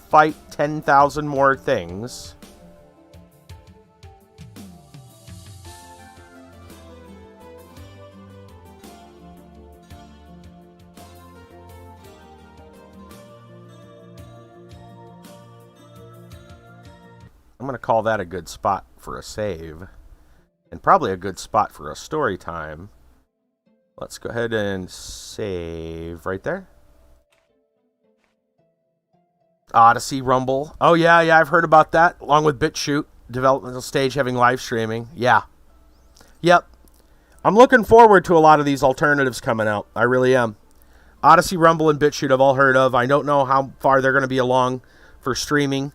fight 10,000 more things. I'm going to call that a good spot for a save. And probably a good spot for a story time. Let's go ahead and save right there. Odyssey Rumble. Oh, yeah, I've heard about that. Along with BitChute, developmental stage having live streaming. Yeah. Yep. I'm looking forward to a lot of these alternatives coming out. I really am. Odyssey Rumble and BitChute I've all heard of. I don't know how far they're going to be along for streaming.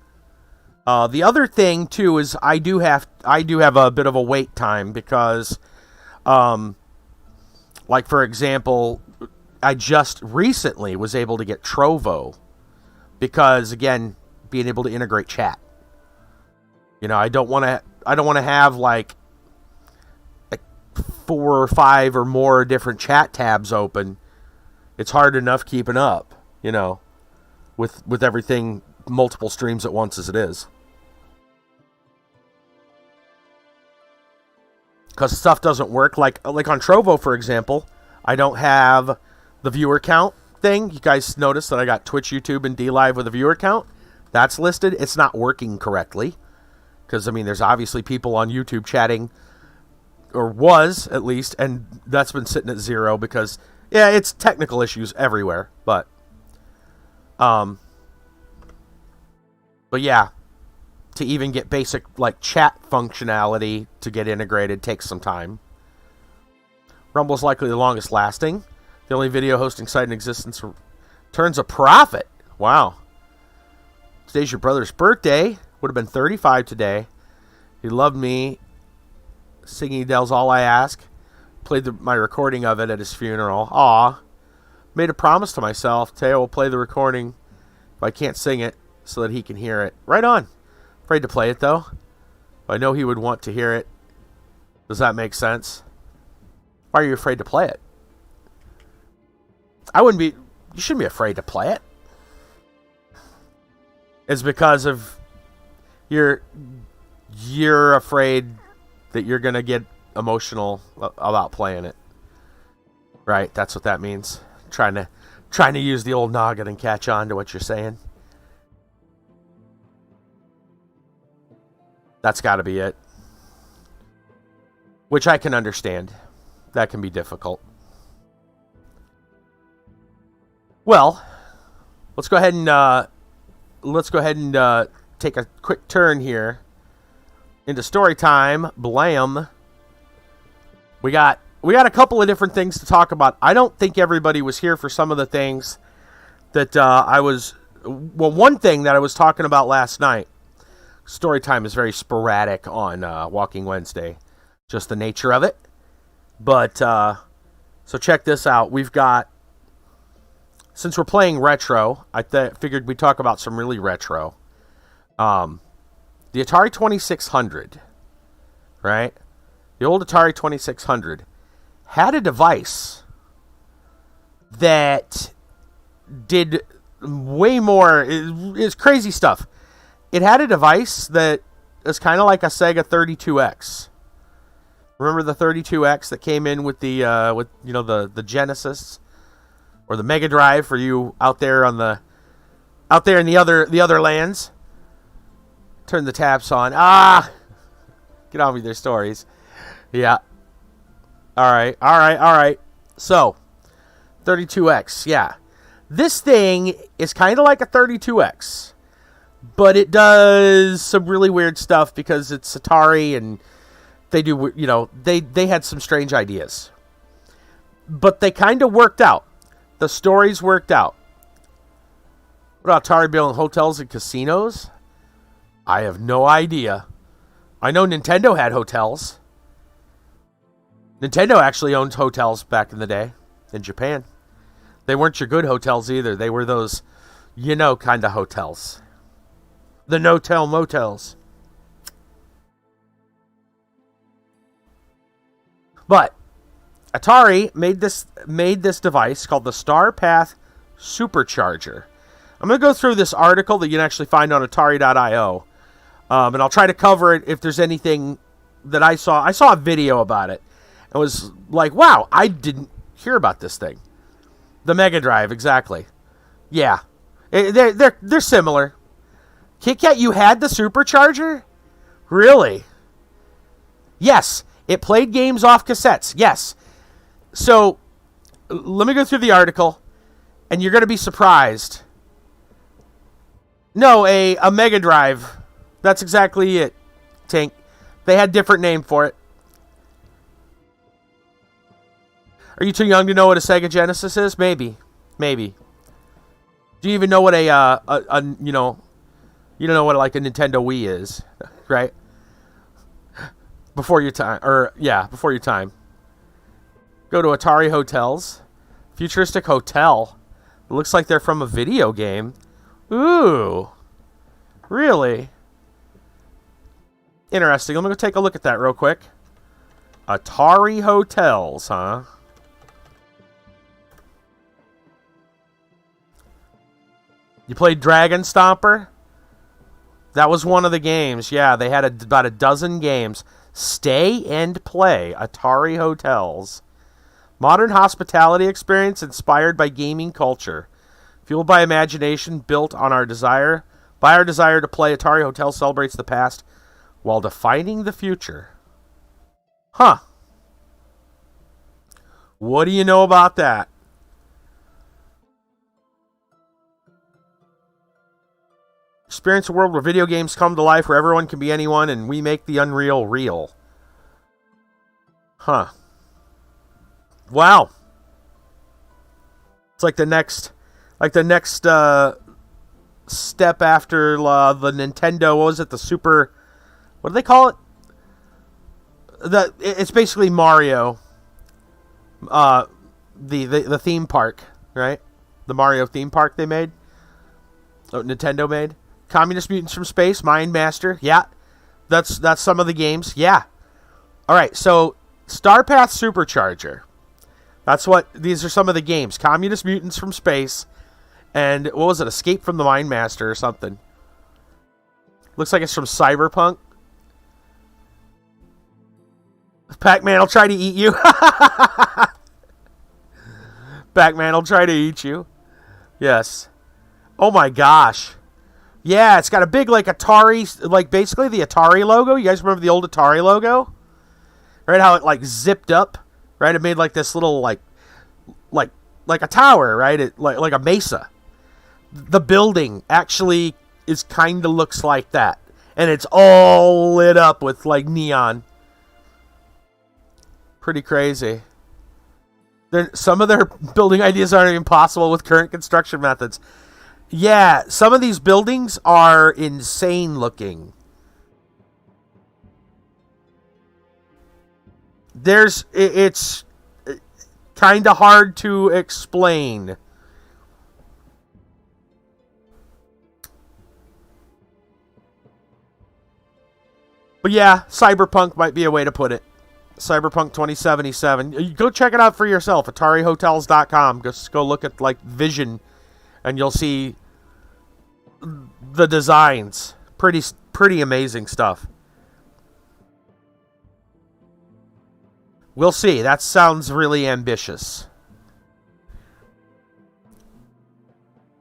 The other thing, too, is I do have a bit of a wait time because, like, for example, I just recently was able to get Trovo because, again, being able to integrate chat. You know, I don't want to have like 4 or 5 or more different chat tabs open. It's hard enough keeping up, you know, with everything, multiple streams at once as it is. Because stuff doesn't work. Like on Trovo, for example, I don't have the viewer count thing. You guys notice that I got Twitch, YouTube, and DLive with a viewer count. That's listed. It's not working correctly. Because, I mean, there's obviously people on YouTube chatting, or was, at least, and that's been sitting at 0 because, yeah, it's technical issues everywhere. But yeah, to even get basic, like, chat functionality to get integrated takes some time. Rumble's likely the longest lasting. The only video hosting site in existence turns a profit. Wow. Today's your brother's birthday. Would have been 35 today. He loved me. Singing Dell's All I Ask. Played my recording of it at his funeral. Aw. Made a promise to myself. Today I will play the recording if I can't sing it so that he can hear it. Right on. Afraid to play it, though. I know he would want to hear it. Does that make sense? Why are you afraid to play it? You shouldn't be afraid to play it. It's because of you're afraid that you're going to get emotional about playing it. Right? That's what that means. Trying to use the old noggin and catch on to what you're saying. That's got to be it. Which I can understand. That can be difficult. Well, let's go ahead and take a quick turn here into story time. Blam. We got a couple of different things to talk about. I don't think everybody was here for some of the things that one thing that I was talking about last night. Story time is very sporadic on Walking Wednesday. Just the nature of it. But, so check this out. We've got, since we're playing retro, I figured we'd talk about some really retro. The Atari 2600, right? The old Atari 2600 had a device that did way more, it's crazy stuff. It had a device that is kind of like a Sega 32X. Remember the 32X that came in with the the Genesis or the Mega Drive for you out there in the other lands? Turn the taps on. Get on with their stories. Yeah. All right. So, 32X, yeah. This thing is kind of like a 32X. But it does some really weird stuff because it's Atari and they do, you know, they had some strange ideas. But they kind of worked out. The stories worked out. What about Atari building hotels and casinos? I have no idea. I know Nintendo had hotels. Nintendo actually owned hotels back in the day in Japan. They weren't your good hotels either. They were those, you know, kind of hotels. The no-tell motels. But Atari made this device called the StarPath Supercharger. I'm going to go through this article that you can actually find on Atari.io. And I'll try to cover it if there's anything that I saw. I saw a video about it. It was like, wow, I didn't hear about this thing. The Mega Drive, exactly. Yeah. They're similar. Kit Kat, you had the Supercharger? Really? Yes. It played games off cassettes. Yes. So, let me go through the article, and you're going to be surprised. No, a Mega Drive. That's exactly it, Tink. They had a different name for it. Are you too young to know what a Sega Genesis is? Maybe. Maybe. Do you even know what you know, you don't know what like a Nintendo Wii is, right? Before your time, before your time. Go to Atari Hotels. Futuristic Hotel. It looks like they're from a video game. Ooh. Really? Interesting. Let me go take a look at that real quick. Atari Hotels, huh? You played Dragon Stomper? That was one of the games. Yeah, they had about a dozen games. Stay and play. Atari Hotels. Modern hospitality experience inspired by gaming culture. Fueled by imagination, built on our desire. By our desire to play, Atari Hotel celebrates the past while defining the future. Huh. What do you know about that? Experience a world where video games come to life, where everyone can be anyone, and we make the unreal real. Huh. Wow. It's like the next step after the Nintendo. What was it? The Super. What do they call it? It's basically Mario. The theme park, right? The Mario theme park they made. Oh, Nintendo made. Communist Mutants from Space, Mind Master. Yeah. That's some of the games. Yeah. All right, so StarPath Supercharger. These are some of the games. Communist Mutants from Space. And what was it? Escape from the Mind Master or something. Looks like it's from Cyberpunk. Pac-Man will try to eat you. Pac-Man will try to eat you. Yes. Oh my gosh. Yeah, it's got a big, like, Atari, like, basically the Atari logo. You guys remember the old Atari logo? Right, how it, like, zipped up? Right, it made, like, this little, like a tower, right? It like a mesa. The building actually kind of looks like that. And it's all lit up with, like, neon. Pretty crazy. Some of their building ideas aren't even possible with current construction methods. Yeah, some of these buildings are insane looking. It's kind of hard to explain. But yeah, Cyberpunk might be a way to put it. Cyberpunk 2077. Go check it out for yourself. AtariHotels.com. Just go look at, like, Vision, and you'll see the designs. Pretty amazing stuff. We'll see. That sounds really ambitious.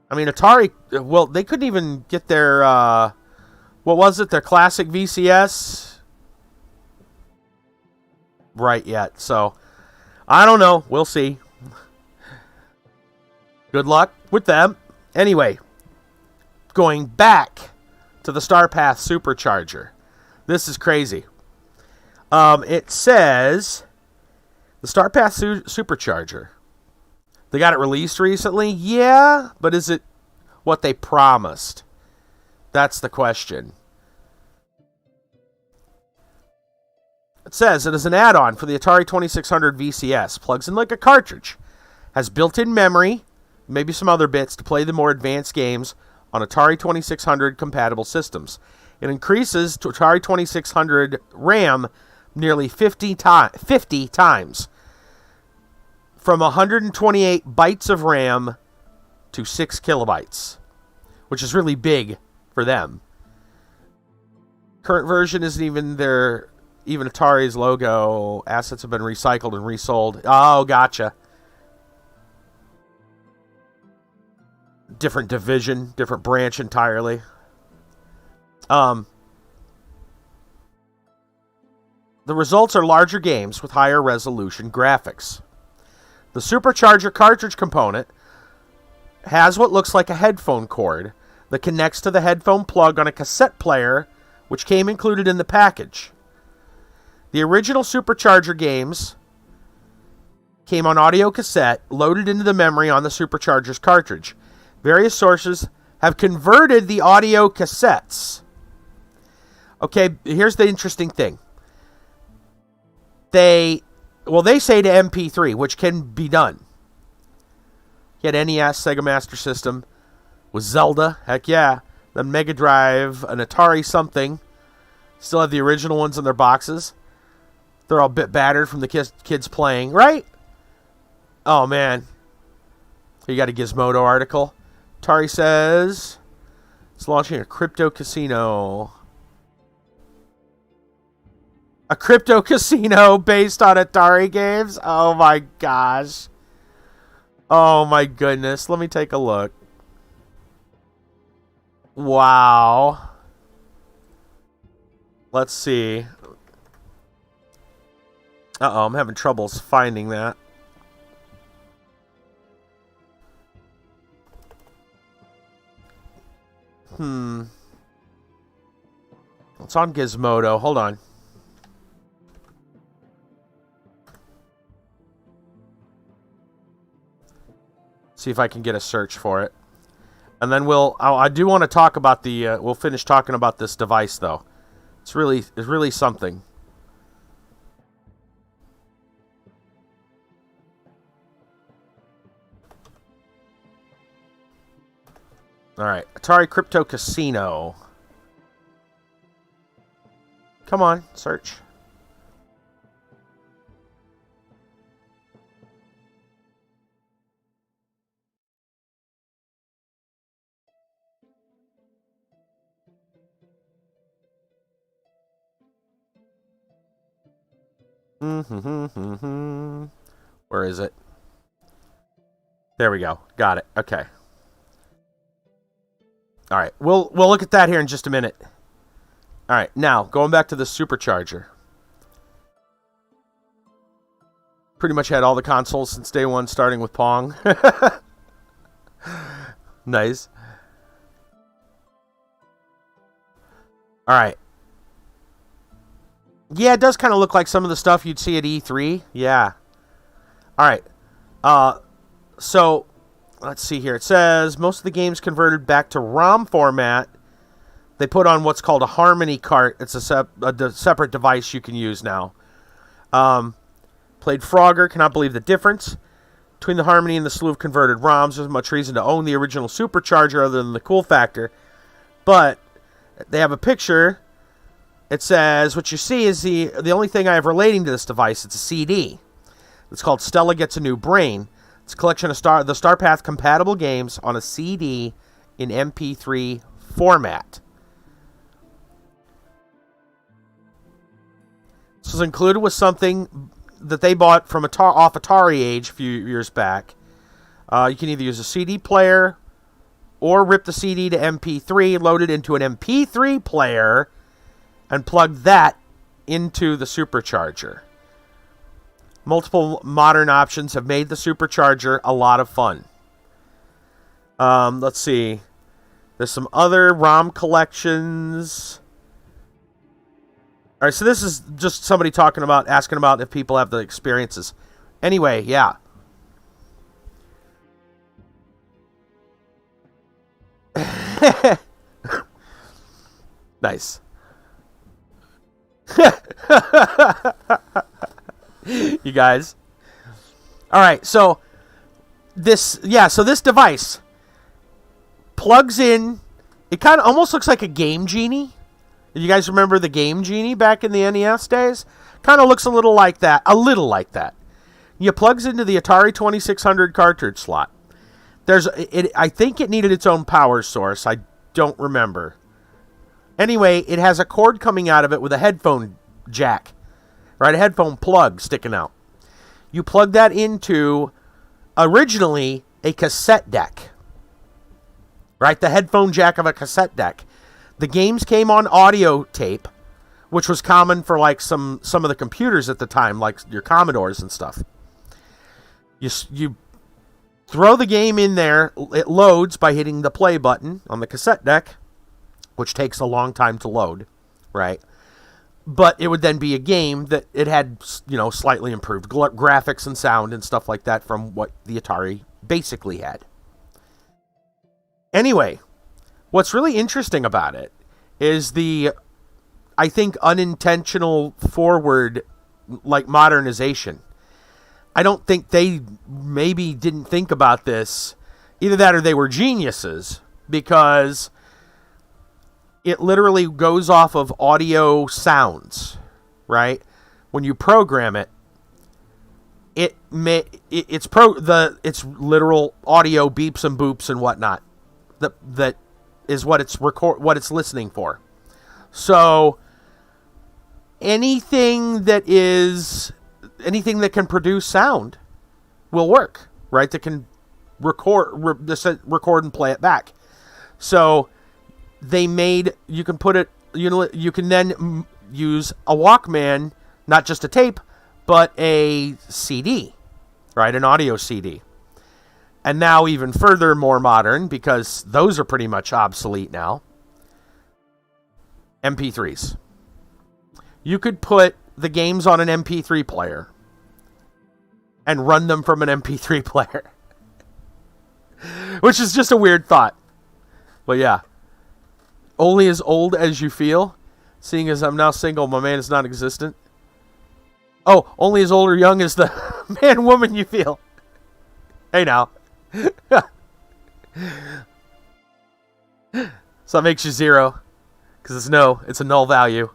I mean, Atari, well, they couldn't even get their, what was it? Their classic VCS right yet. So, I don't know. We'll see. Good luck with them. Anyway, going back to the StarPath Supercharger. This is crazy. It says the StarPath Supercharger. They got it released recently? Yeah, but is it what they promised? That's the question. It says it is an add-on for the Atari 2600 VCS. Plugs in like a cartridge. Has built-in memory, maybe some other bits to play the more advanced games on Atari 2600 compatible systems. It increases to Atari 2600 RAM nearly 50 times. From 128 bytes of RAM to 6 kilobytes, which is really big for them. Current version isn't even Atari's logo. Assets have been recycled and resold. Oh, gotcha. Different division, different branch entirely. The results are larger games with higher resolution graphics. The Supercharger cartridge component has what looks like a headphone cord that connects to the headphone plug on a cassette player, which came included in the package. The original Supercharger games came on audio cassette, loaded into the memory on the Supercharger's cartridge. Various sources have converted the audio cassettes. Okay, here's the interesting thing. They say to MP3, which can be done. You had NES, Sega Master System, with Zelda, heck yeah. Then Mega Drive, an Atari something. Still have the original ones in their boxes. They're all a bit battered from the kids playing, right? Oh, man. You got a Gizmodo article. Atari says it's launching a crypto casino. A crypto casino based on Atari games? Oh my gosh. Oh my goodness. Let me take a look. Wow. Let's see. Uh-oh, I'm having troubles finding that. It's on Gizmodo. Hold on. See if I can get a search for it. And then I do want to talk about we'll finish talking about this device though. It's really something. All right, Atari Crypto Casino. Come on, search. Where is it? There we go. Got it. Okay. All right. We'll look at that here in just a minute. All right. Now, going back to the Supercharger. Pretty much had all the consoles since day one, starting with Pong. Nice. All right. Yeah, it does kind of look like some of the stuff you'd see at E3. Yeah. All right. So, let's see here. It says, most of the games converted back to ROM format. They put on what's called a Harmony cart. It's a separate device you can use now. Played Frogger. Cannot believe the difference between the Harmony and the slew of converted ROMs. There's much reason to own the original Supercharger other than the cool factor. But they have a picture. It says, what you see is the only thing I have relating to this device. It's a CD. It's called Stella Gets a New Brain. It's a collection of the StarPath compatible games on a CD in MP3 format. This was included with something that they bought from off Atari Age a few years back. You can either use a CD player or rip the CD to MP3, load it into an MP3 player, and plug that into the Supercharger. Multiple modern options have made the Supercharger a lot of fun. Let's see. There's some other ROM collections. All right, so this is just somebody asking about if people have the experiences. Anyway, yeah. Nice. You guys. All right, so this device plugs in. It kind of almost looks like a Game Genie. You guys remember the Game Genie back in the NES days? Kind of looks a little like that. It plugs into the Atari 2600 cartridge slot. I think it needed its own power source. I don't remember. Anyway, it has a cord coming out of it with a headphone jack, right? A headphone plug sticking out. You plug that into, originally, a cassette deck, right? The headphone jack of a cassette deck. The games came on audio tape, which was common for like some of the computers at the time, like your Commodores and stuff. You throw the game in there, it loads by hitting the play button on the cassette deck, which takes a long time to load, right? But it would then be a game that it had, slightly improved graphics and sound and stuff like that from what the Atari basically had. Anyway, what's really interesting about it is I think, unintentional forward, like, modernization. I don't think they maybe didn't think about this. Either that or they were geniuses, because it literally goes off of audio sounds, right? When you program it, it's literal audio beeps and boops and whatnot. That is what it's listening for. So anything that can produce sound will work, right? That can record and play it back. So you can then use a Walkman, not just a tape, but a CD, right? An audio CD. And now even further, more modern, because those are pretty much obsolete now, MP3s. You could put the games on an MP3 player and run them from an MP3 player. Which is just a weird thought. But yeah. Only as old as you feel. Seeing as I'm now single, my man is non-existent. Oh, only as old or young as the man, woman you feel. Hey now. So that makes you 0. Because it's a null value.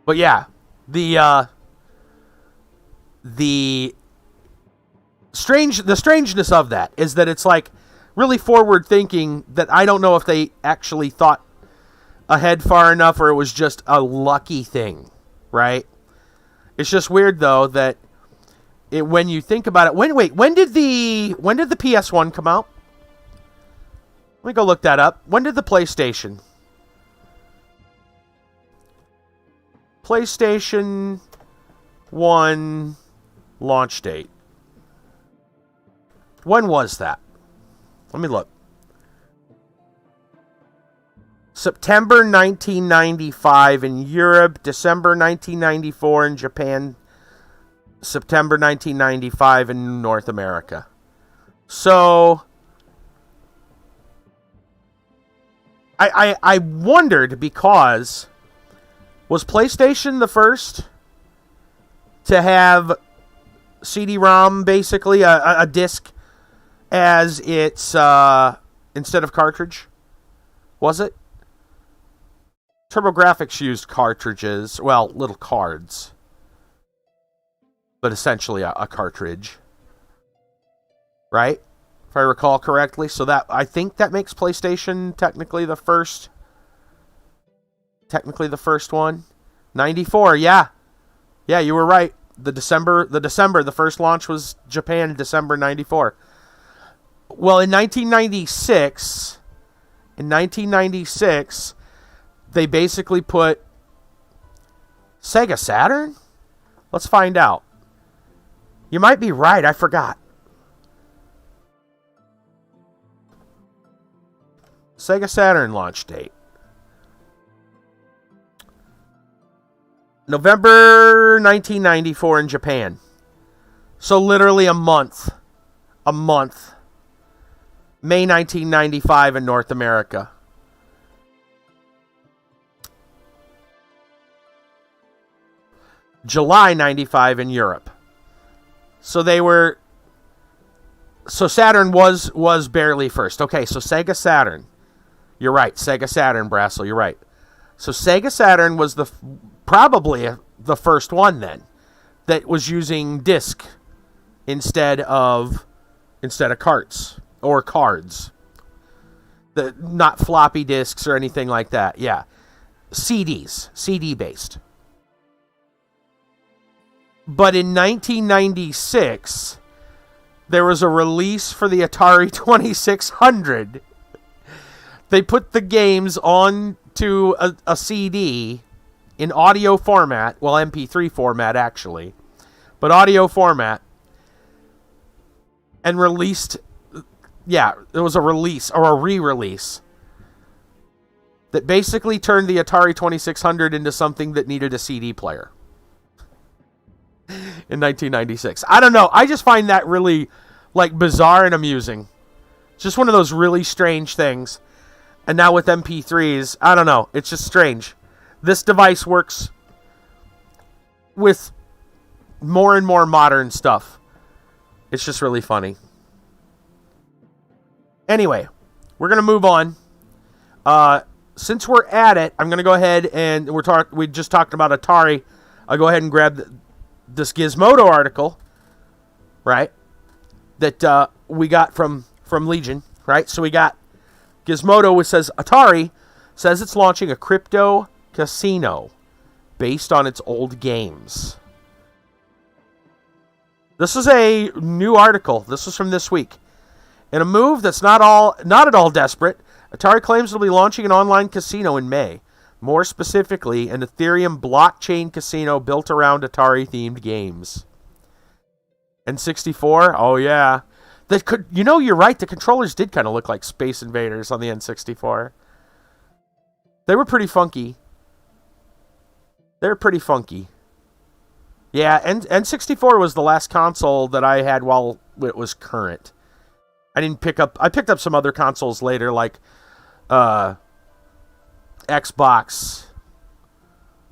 But yeah, the strangeness of that is that it's like really forward thinking, that I don't know if they actually thought ahead far enough, or it was just a lucky thing, right? It's just weird though that when you think about it, when did the PS1 come out? Let me go look that up. When did the PlayStation 1 launch date? When was that? Let me look. September 1995 in Europe, December 1994 in Japan, September 1995 in North America. So I wondered, because was PlayStation the first to have CD-ROM, basically a disc, as its instead of cartridge? Was it? TurboGrafx used cartridges, well, little cards, but essentially a cartridge, right? If I recall correctly. So that, I think that makes PlayStation technically the first one. 94, yeah. Yeah, you were right. The first launch was Japan, December 94. Well, in 1996, they basically put Sega Saturn? Let's find out. You might be right, I forgot. Sega Saturn launch date. November 1994 in Japan. So literally a month. A month. May 1995 in North America. July 95 in Europe. So they were... So Saturn was barely first. Okay, so Sega Saturn. You're right. Sega Saturn, Brassel. You're right. So Sega Saturn was probably the first one then that was using disc instead of carts or cards. Not floppy disks or anything like that. Yeah. CDs. CD based. But in 1996, there was a release for the Atari 2600. They put the games onto a CD in audio format. Well, MP3 format, actually. But audio format. And released... Yeah, it was a release, or a re-release, that basically turned the Atari 2600 into something that needed a CD player. In 1996. I don't know. I just find that really, bizarre and amusing. It's just one of those really strange things. And now with MP3s, I don't know. It's just strange. This device works with more and more modern stuff. It's just really funny. Anyway, we're going to move on. Since we're at it, I'm going to go ahead and we just talked about Atari. I'll go ahead and grab this Gizmodo article, right, that we got from Legion, right? So we got Gizmodo, which says Atari says it's launching a crypto casino based on its old games. This is a new article. This is from this week. In a move that's not at all desperate, Atari claims it'll be launching an online casino in May. More specifically, an Ethereum blockchain casino built around Atari-themed games. N64? Oh, yeah. You're right, the controllers did kind of look like Space Invaders on the N64. They were pretty funky. Yeah, N64 was the last console that I had while it was current. I picked up some other consoles later, like Xbox,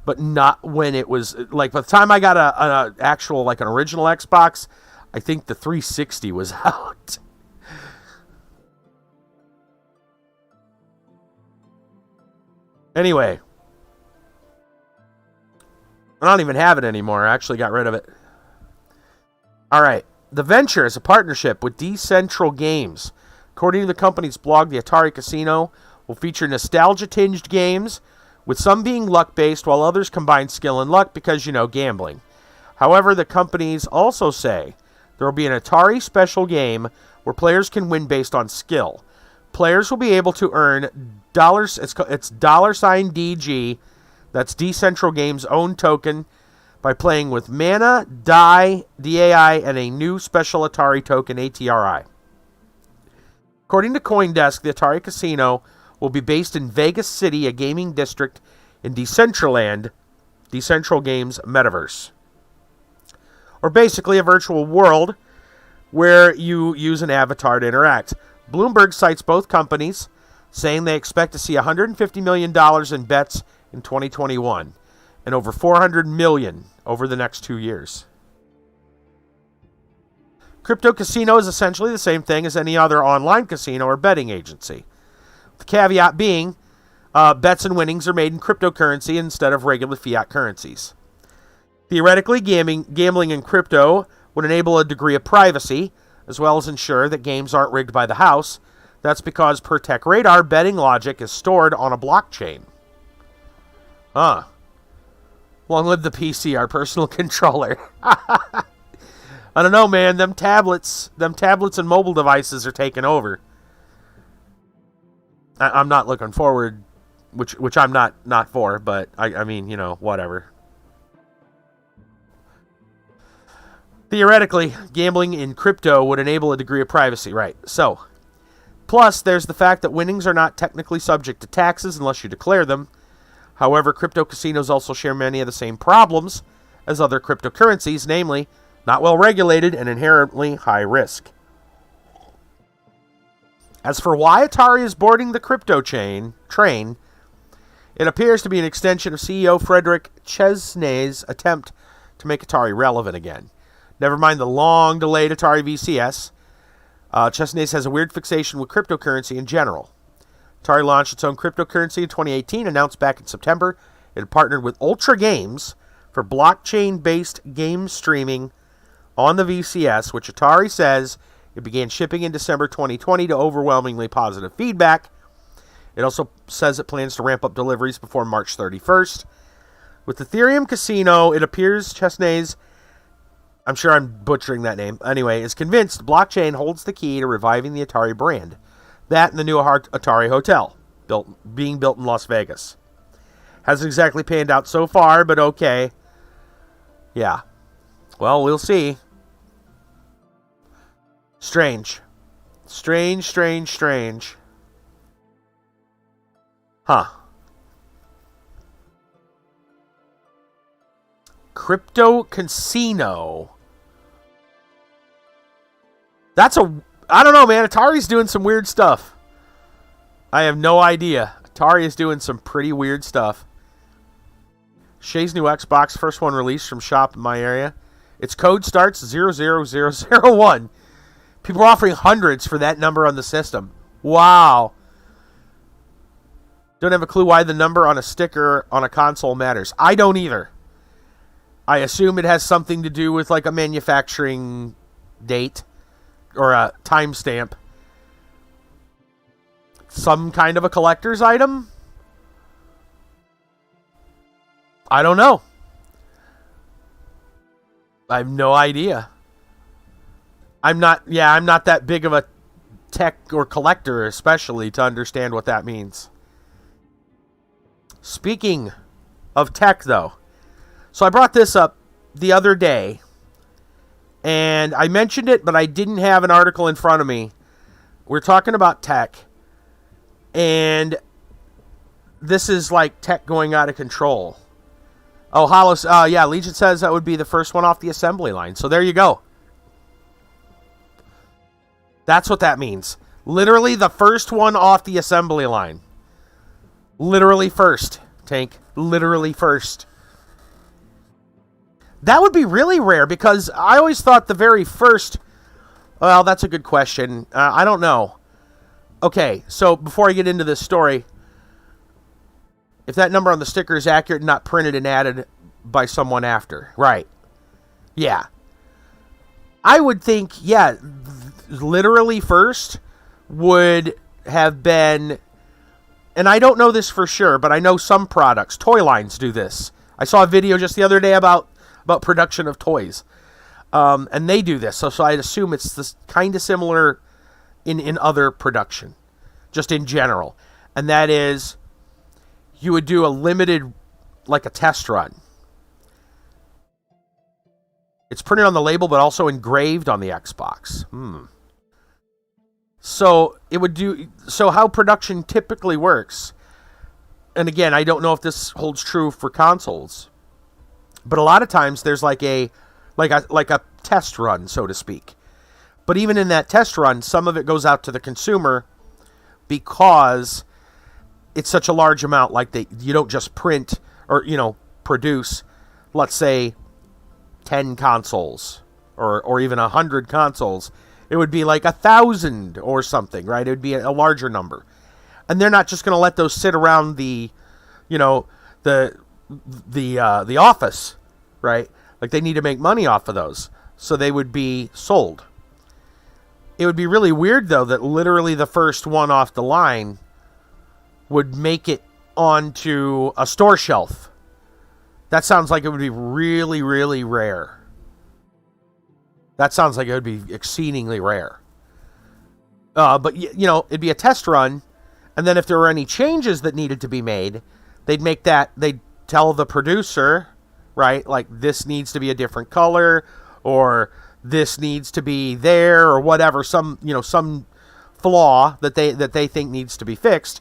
but not when it was, by the time I got an actual, an original Xbox, I think the 360 was out. Anyway, I don't even have it anymore. I actually got rid of it. All right. The venture is a partnership with Decentral Games. According to the company's blog, the Atari Casino will feature nostalgia-tinged games, with some being luck-based, while others combine skill and luck because, gambling. However, the companies also say there will be an Atari special game where players can win based on skill. Players will be able to earn dollars. It's $DG. That's Decentral Games' own token, by playing with mana, DAI, and a new special Atari token, ATRI. According to CoinDesk, the Atari Casino will be based in Vegas City, a gaming district in Decentraland, Decentral Games Metaverse. Or basically a virtual world where you use an avatar to interact. Bloomberg cites both companies, saying they expect to see $150 million in bets in 2021. And over $400 million over the next 2 years. Crypto casino is essentially the same thing as any other online casino or betting agency. The caveat being, bets and winnings are made in cryptocurrency instead of regular fiat currencies. Theoretically, gambling in crypto would enable a degree of privacy, as well as ensure that games aren't rigged by the house. That's because, per Tech Radar, betting logic is stored on a blockchain. Long live the PC, our personal controller. I don't know, man. Them tablets and mobile devices are taking over. I'm not looking forward, which I'm not for, but I mean, whatever. Theoretically, gambling in crypto would enable a degree of privacy, right? So, plus there's the fact that winnings are not technically subject to taxes unless you declare them. However, crypto casinos also share many of the same problems as other cryptocurrencies, namely, not well regulated and inherently high risk. As for why Atari is boarding the crypto train, it appears to be an extension of CEO Frederick Chesney's attempt to make Atari relevant again. Never mind the long-delayed Atari VCS, Chesney's has a weird fixation with cryptocurrency in general. Atari launched its own cryptocurrency in 2018, announced back in September. It had partnered with Ultra Games for blockchain-based game streaming on the VCS, which Atari says it began shipping in December 2020 to overwhelmingly positive feedback. It also says it plans to ramp up deliveries before March 31st. With Ethereum Casino, it appears Chesney's, I'm sure I'm butchering that name, anyway, is convinced blockchain holds the key to reviving the Atari brand. That and the new Atari Hotel, being built in Las Vegas. Hasn't exactly panned out so far, but okay. Yeah. Well, we'll see. Strange. Strange. Huh. Crypto Casino. I don't know, man. Atari's doing some weird stuff. I have no idea. Atari is doing some pretty weird stuff. Shay's new Xbox, first one released from shop in my area. Its code starts 00001. People are offering hundreds for that number on the system. Wow. Don't have a clue why the number on a sticker on a console matters. I don't either. I assume it has something to do with like a manufacturing date or a timestamp. Some kind of a collector's item? I don't know. I have no idea. I'm not that big of a tech or collector, especially, to understand what that means. Speaking of tech, though, so I brought this up the other day, and I mentioned it, but I didn't have an article in front of me. We're talking about tech, and this is like tech going out of control. Oh, Hollis, yeah, Legion says that would be the first one off the assembly line. So there you go. That's what that means. Literally the first one off the assembly line. Literally first, Tank. Literally first. That would be really rare because I always thought the very first... Well, that's a good question. I don't know. Okay, so before I get into this story, if that number on the sticker is accurate and not printed and added by someone after. Right. Yeah. I would think, yeah, literally first would have been... And I don't know this for sure, but I know some products, toy lines do this. I saw a video just the other day about production of toys. And they do this. So I'd assume it's this kind of similar in other production, just in general. And that is, you would do a limited, like a test run. It's printed on the label, but also engraved on the Xbox. So it would do. So how production typically works, and again, I don't know if this holds true for consoles, but a lot of times there's like a test run, so to speak. But even in that test run, some of it goes out to the consumer because it's such a large amount. Like you don't just print or produce, let's say, 10 consoles or even 100 consoles. It would be like 1,000 or something, right? It would be a larger number. And they're not just going to let those sit around the office, right? Like they need to make money off of those. So they would be sold. It would be really weird, though, that literally the first one off the line would make it onto a store shelf. That sounds like it would be really, really rare. That sounds like it would be exceedingly rare. But, it'd be a test run. And then if there were any changes that needed to be made, they'd tell the producer, right? Like, this needs to be a different color, or this needs to be there, or whatever. Some flaw that they think needs to be fixed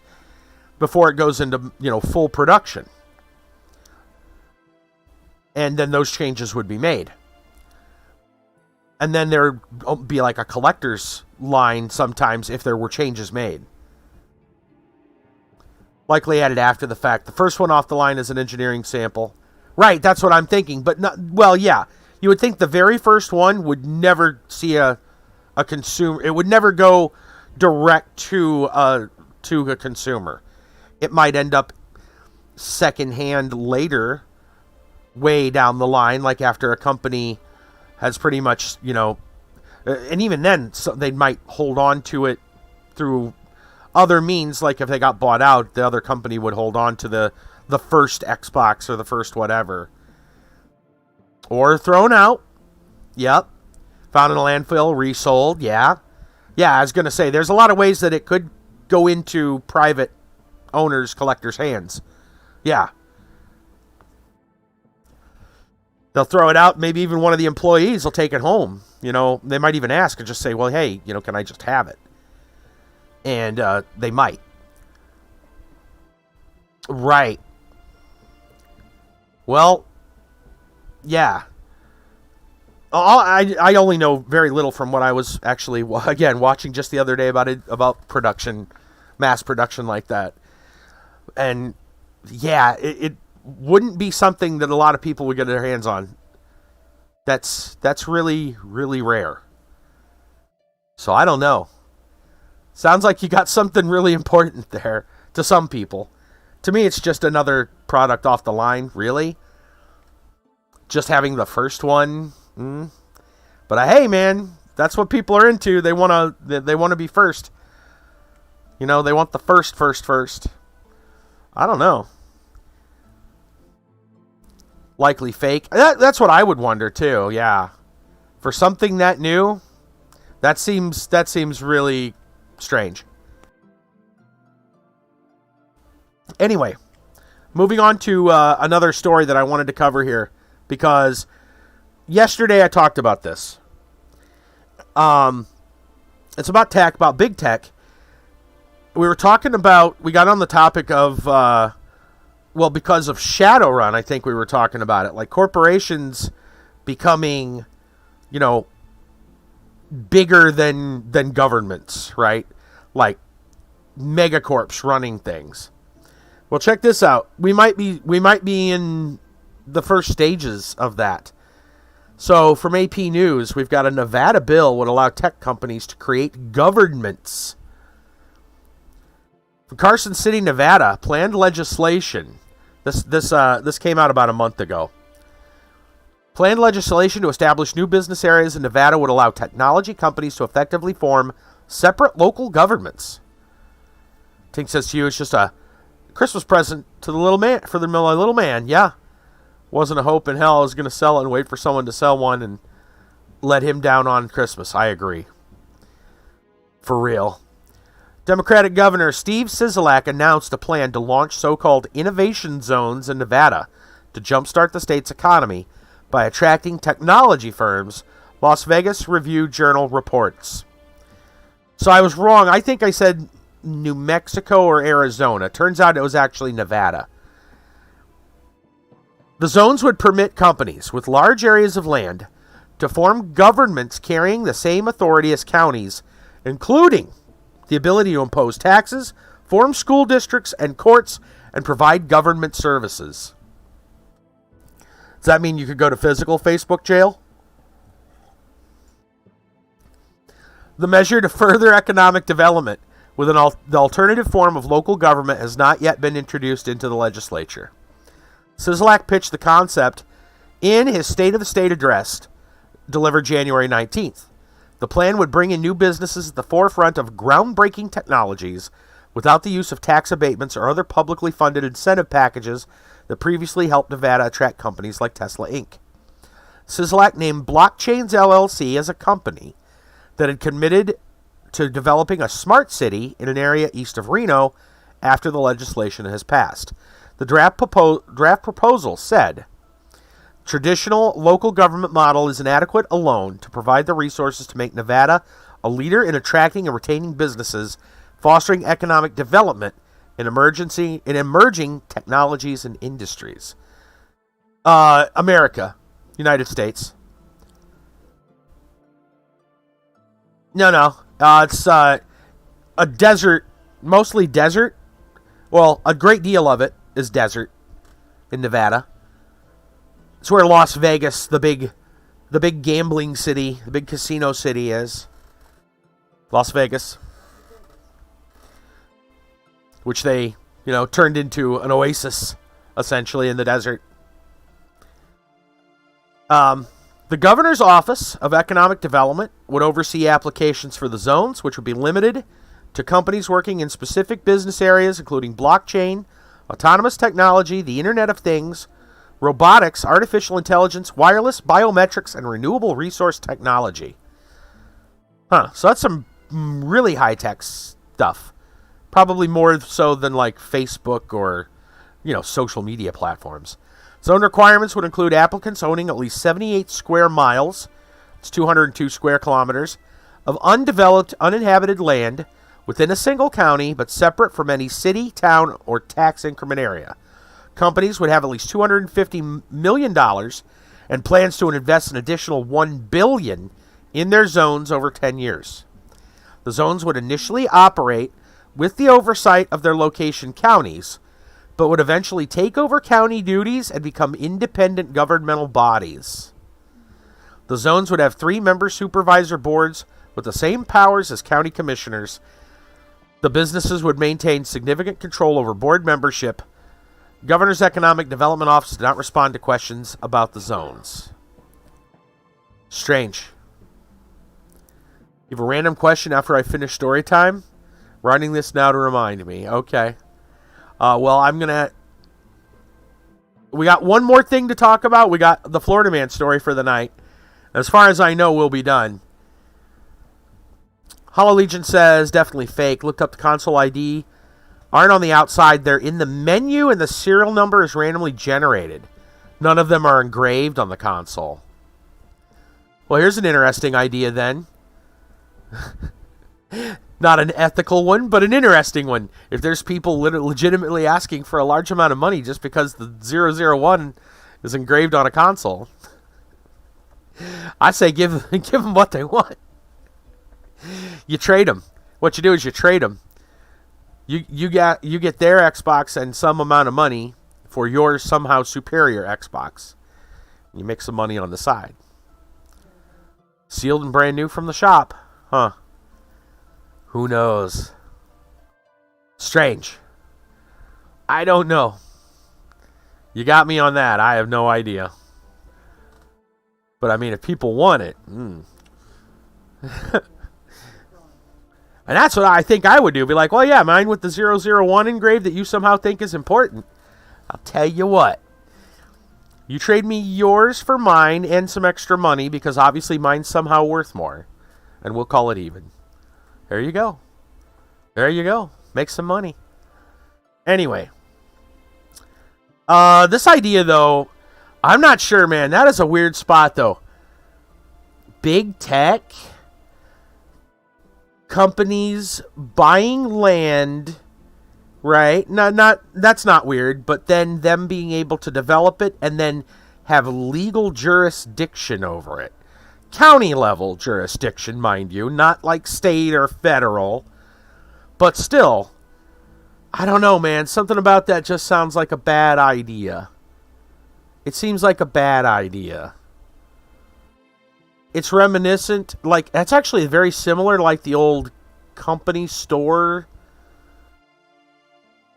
before it goes into, full production. And then those changes would be made. And then there would be like a collector's line sometimes if there were changes made. Likely added after the fact. The first one off the line is an engineering sample. Right, that's what I'm thinking. But, not, well, yeah. You would think the very first one would never see a consumer. It would never go direct to a consumer. It might end up secondhand later, way down the line, like after a company has pretty much, and even then, they might hold on to it through other means. Like if they got bought out, the other company would hold on to the first Xbox or the first whatever. Or thrown out. Yep. Found in a landfill, resold. Yeah. Yeah, I was going to say, there's a lot of ways that it could go into private owners, collectors' hands. Yeah. They'll throw it out. Maybe even one of the employees will take it home. They might even ask and just say, well, hey, can I just have it? And they might. Right. Well, yeah. I only know very little from what I was actually, again, watching just the other day about production, mass production like that. And yeah, it wouldn't be something that a lot of people would get their hands on. That's really, really rare. So I don't know. Sounds like you got something really important there to some people. To me, it's just another product off the line, really. Just having the first one. But hey, man, that's what people are into. They want to be first. They want the first. I don't know. Likely fake. That's what I would wonder too. Yeah, for something that new, that seems really strange. Anyway, moving on to another story that I wanted to cover here, because yesterday I talked about this. It's about tech, about big tech. We got on the topic of, because of Shadowrun, I think we were talking about it. Like corporations becoming, bigger than governments, right? Like megacorps running things. Well, check this out. We might be in the first stages of that. So, from AP News, we've got a Nevada bill would allow tech companies to create governments. From Carson City, Nevada, planned legislation. This came out about a month ago. Planned legislation to establish new business areas in Nevada would allow technology companies to effectively form separate local governments. Tink says to you, it's just a Christmas present to the little man, for the little man. Yeah. Wasn't a hope in hell I was going to sell it and wait for someone to sell one and let him down on Christmas. I agree. For real. Democratic Governor Steve Sisolak announced a plan to launch so-called innovation zones in Nevada to jumpstart the state's economy by attracting technology firms, Las Vegas Review-Journal reports. So I was wrong. I think I said New Mexico or Arizona. Turns out it was actually Nevada. The zones would permit companies with large areas of land to form governments carrying the same authority as counties, including the ability to impose taxes, form school districts and courts, and provide government services. Does that mean you could go to physical Facebook jail? The measure to further economic development with the alternative form of local government has not yet been introduced into the legislature. Sisolak pitched the concept in his State of the State address delivered January 19th. The plan would bring in new businesses at the forefront of groundbreaking technologies without the use of tax abatements or other publicly funded incentive packages that previously helped Nevada attract companies like Tesla Inc. Sisolak named Blockchains LLC as a company that had committed to developing a smart city in an area east of Reno after the legislation has passed. The draft proposal said, traditional local government model is inadequate alone to provide the resources to make Nevada a leader in attracting and retaining businesses, fostering economic development in emerging technologies and industries. America. United States. No. It's a desert, mostly desert. Well, a great deal of it is desert in Nevada. It's where Las Vegas, the big gambling city, the big casino city is. Las Vegas. Which they, turned into an oasis, essentially, in the desert. The Governor's Office of Economic Development would oversee applications for the zones, which would be limited to companies working in specific business areas, including blockchain, autonomous technology, the Internet of Things, robotics, artificial intelligence, wireless, biometrics, and renewable resource technology. So that's some really high-tech stuff. Probably more so than like Facebook or, social media platforms. Zone requirements would include applicants owning at least 78 square miles, it's 202 square kilometers, of undeveloped, uninhabited land within a single county, but separate from any city, town, or tax increment area. Companies would have at least $250 million and plans to invest an additional $1 billion in their zones over 10 years. The zones would initially operate with the oversight of their location counties, but would eventually take over county duties and become independent governmental bodies. The zones would have 3-member supervisor boards with the same powers as county commissioners. The businesses would maintain significant control over board membership. Governor's Economic Development Office did not respond to questions about the zones. Strange. You have a random question after I finish story time? Writing this now to remind me. Okay. We got one more thing to talk about. We got the Florida Man story for the night. As far as I know, we'll be done. Hollow Legion says, definitely fake. Looked up the console ID. Aren't on the outside. They're in the menu and the serial number is randomly generated. None of them are engraved on the console. Well, here's an interesting idea then. Not an ethical one, but an interesting one. If there's people legitimately asking for a large amount of money just because the 001 is engraved on a console, I say give them what they want. You trade them. What you do is you trade them. You get their Xbox and some amount of money for your somehow superior Xbox. You make some money on the side. Sealed and brand new from the shop. Huh. Who knows? Strange. I don't know. You got me on that. I have no idea. But I mean, if people want it. And that's what I think I would do. Be like, well, yeah, mine with the 001 engraved that you somehow think is important. I'll tell you what. You trade me yours for mine and some extra money because obviously mine's somehow worth more. And we'll call it even. There you go. There you go. Make some money. Anyway. This idea, though, I'm not sure, man. That is a weird spot, though. Big tech. Companies buying land. Right? That's not weird. But then them being able to develop it and then have legal jurisdiction over it. County level jurisdiction, mind you, not like state or federal, but still, I don't know, man. Something about that just sounds like a bad idea. It seems like a bad idea. It's reminiscent, like, that's actually very similar, like the old company store.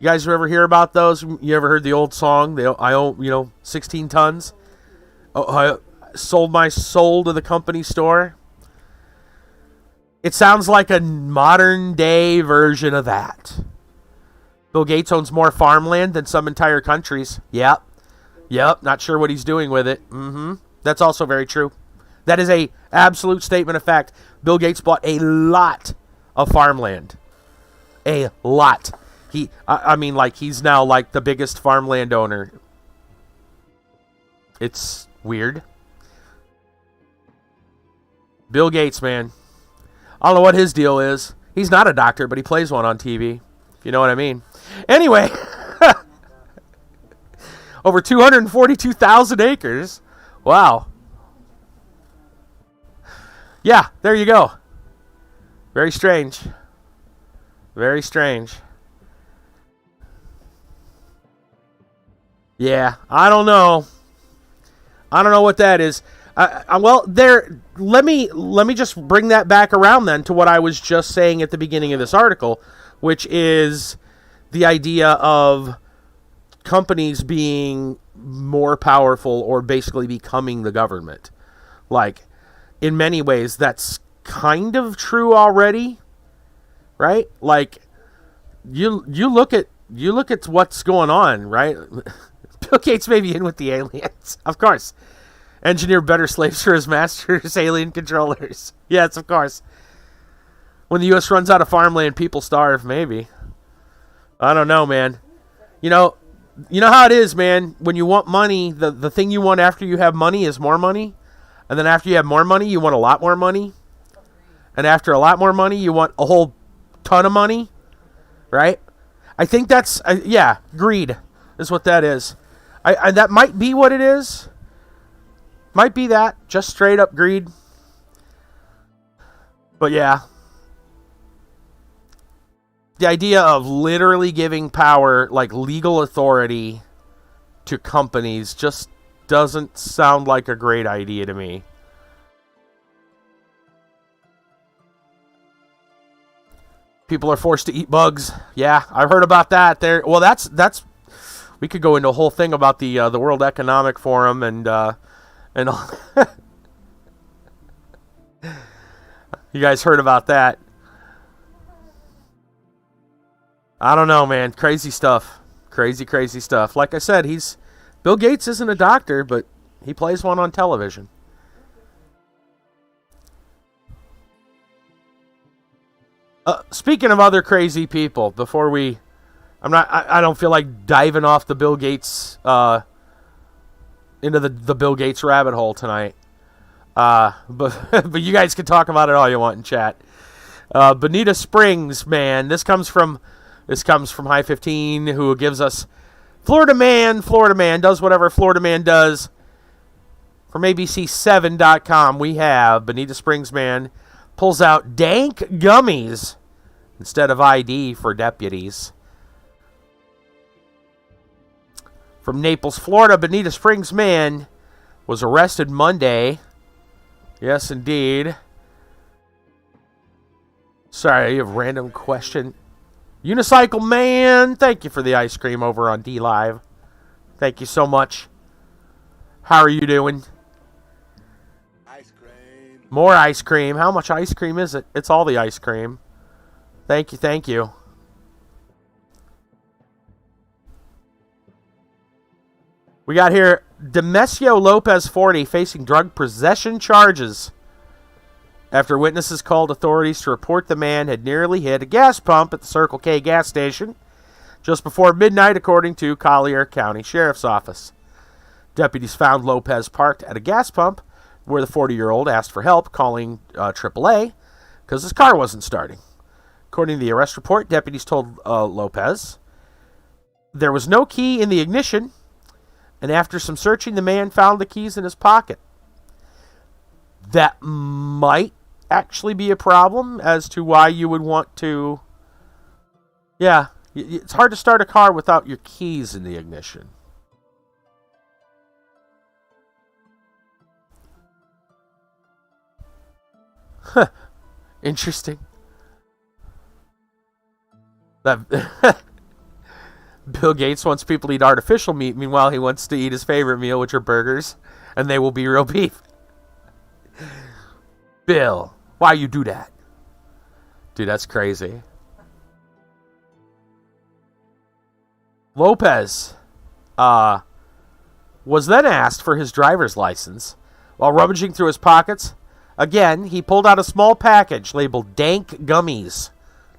You guys ever hear about those? You ever heard the old song? I own, 16 tons. I sold my soul to the company store. It sounds like a modern day version of that. Bill Gates owns more farmland than some entire countries. Yep. Not sure what he's doing with it. That's also very true. That is a absolute statement of fact. Bill Gates bought a lot of farmland. A lot. He's now like the biggest farmland owner. It's weird. Bill Gates, man. I don't know what his deal is. He's not a doctor, but he plays one on TV. If you know what I mean. Anyway. Over 242,000 acres. Wow. Yeah, there you go. Very strange. Very strange. Yeah, I don't know. I don't know what that is. Well, there. Let me just bring that back around then to what I was just saying at the beginning of this article, which is the idea of companies being more powerful or basically becoming the government. Like, in many ways, that's kind of true already, right? Like, you look at what's going on, right? Bill Gates may be in with the aliens, of course. Engineer better slaves for his masters, alien controllers. Yes, of course. When the U.S. runs out of farmland, people starve, maybe. I don't know, man. You know how it is, man. When you want money, the thing you want after you have money is more money. And then after you have more money, you want a lot more money. And after a lot more money, you want a whole ton of money. Right? I think that's, greed is what that is. I that might be what it is. Might be that. Just straight up greed. But yeah. The idea of literally giving power, like legal authority, to companies just doesn't sound like a great idea to me. People are forced to eat bugs. Yeah, I've heard about that. Well, that's we could go into a whole thing about the World Economic Forum and all. You guys heard about that? I don't know, man. Crazy stuff. Crazy stuff. Like I said, Bill Gates isn't a doctor, but he plays one on television. Speaking of other crazy people, before I don't feel like diving off the Bill Gates into the Bill Gates rabbit hole tonight. But you guys can talk about it all you want in chat. Bonita Springs, man. This comes from High 15, who gives us Florida Man does whatever Florida Man does. From ABC7.com, we have Bonita Springs man pulls out dank gummies instead of ID for deputies. From Naples, Florida, Bonita Springs man was arrested Monday. Yes, indeed. Sorry, you have a random question. Unicycle Man, thank you for the ice cream over on D-Live. Thank you so much. How are you doing? Ice cream. More ice cream. How much ice cream is it? It's all the ice cream. Thank you. We got here Demesio Lopez, 40, facing drug possession charges after witnesses called authorities to report the man had nearly hit a gas pump at the Circle K gas station just before midnight, according to Collier County Sheriff's Office. Deputies found Lopez parked at a gas pump where the 40-year-old asked for help, calling AAA because his car wasn't starting. According to the arrest report, deputies told Lopez there was no key in the ignition, and after some searching, the man found the keys in his pocket. That might actually be a problem as to why you would want to... Yeah, it's hard to start a car without your keys in the ignition. Huh. Interesting. That Bill Gates wants people to eat artificial meat. Meanwhile, he wants to eat his favorite meal, which are burgers, and they will be real beef. Bill, why you do that? Dude, that's crazy. Lopez was then asked for his driver's license. While rummaging through his pockets, again, he pulled out a small package labeled dank gummies,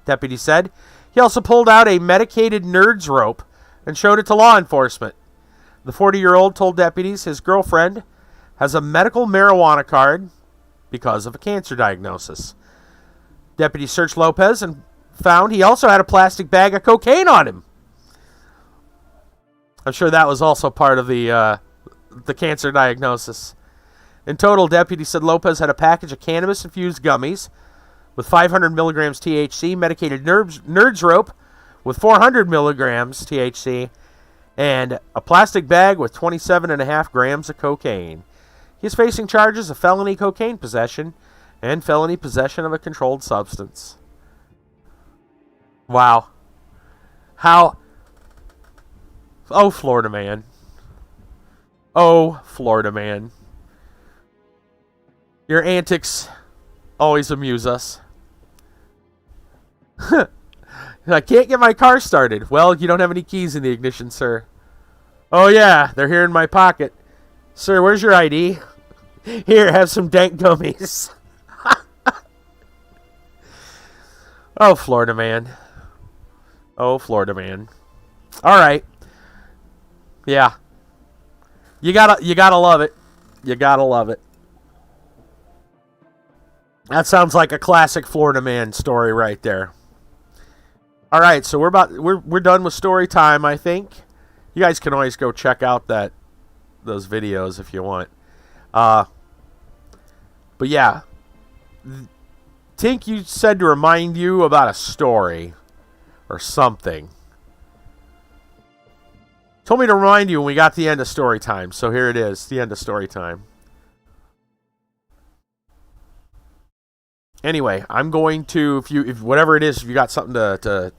deputy said. He also pulled out a medicated nerd's rope and showed it to law enforcement. The 40-year-old told deputies his girlfriend has a medical marijuana card because of a cancer diagnosis. Deputies searched Lopez and found he also had a plastic bag of cocaine on him. I'm sure that was also part of the cancer diagnosis. In total, deputies said Lopez had a package of cannabis-infused gummies with 500 milligrams THC, medicated nerds rope with 400 milligrams THC, and a plastic bag with 27.5 grams of cocaine. He is facing charges of felony cocaine possession and felony possession of a controlled substance. Wow. How? Oh, Florida man. Oh, Florida man. Your antics always amuse us. I can't get my car started. Well, you don't have any keys in the ignition, sir. Oh, yeah, they're here in my pocket. Sir, where's your ID? Here, have some dank gummies. Oh, Florida man. Oh, Florida man. All right. Yeah. You gotta love it. You gotta love it. That sounds like a classic Florida man story right there. All right, so we're done with story time, I think. You guys can always go check out those videos if you want. But yeah, Tink, you said to remind you about a story or something. Told me to remind you when we got to the end of story time, so here it is, the end of story time. Anyway, I'm going to, if whatever it is, if you got something to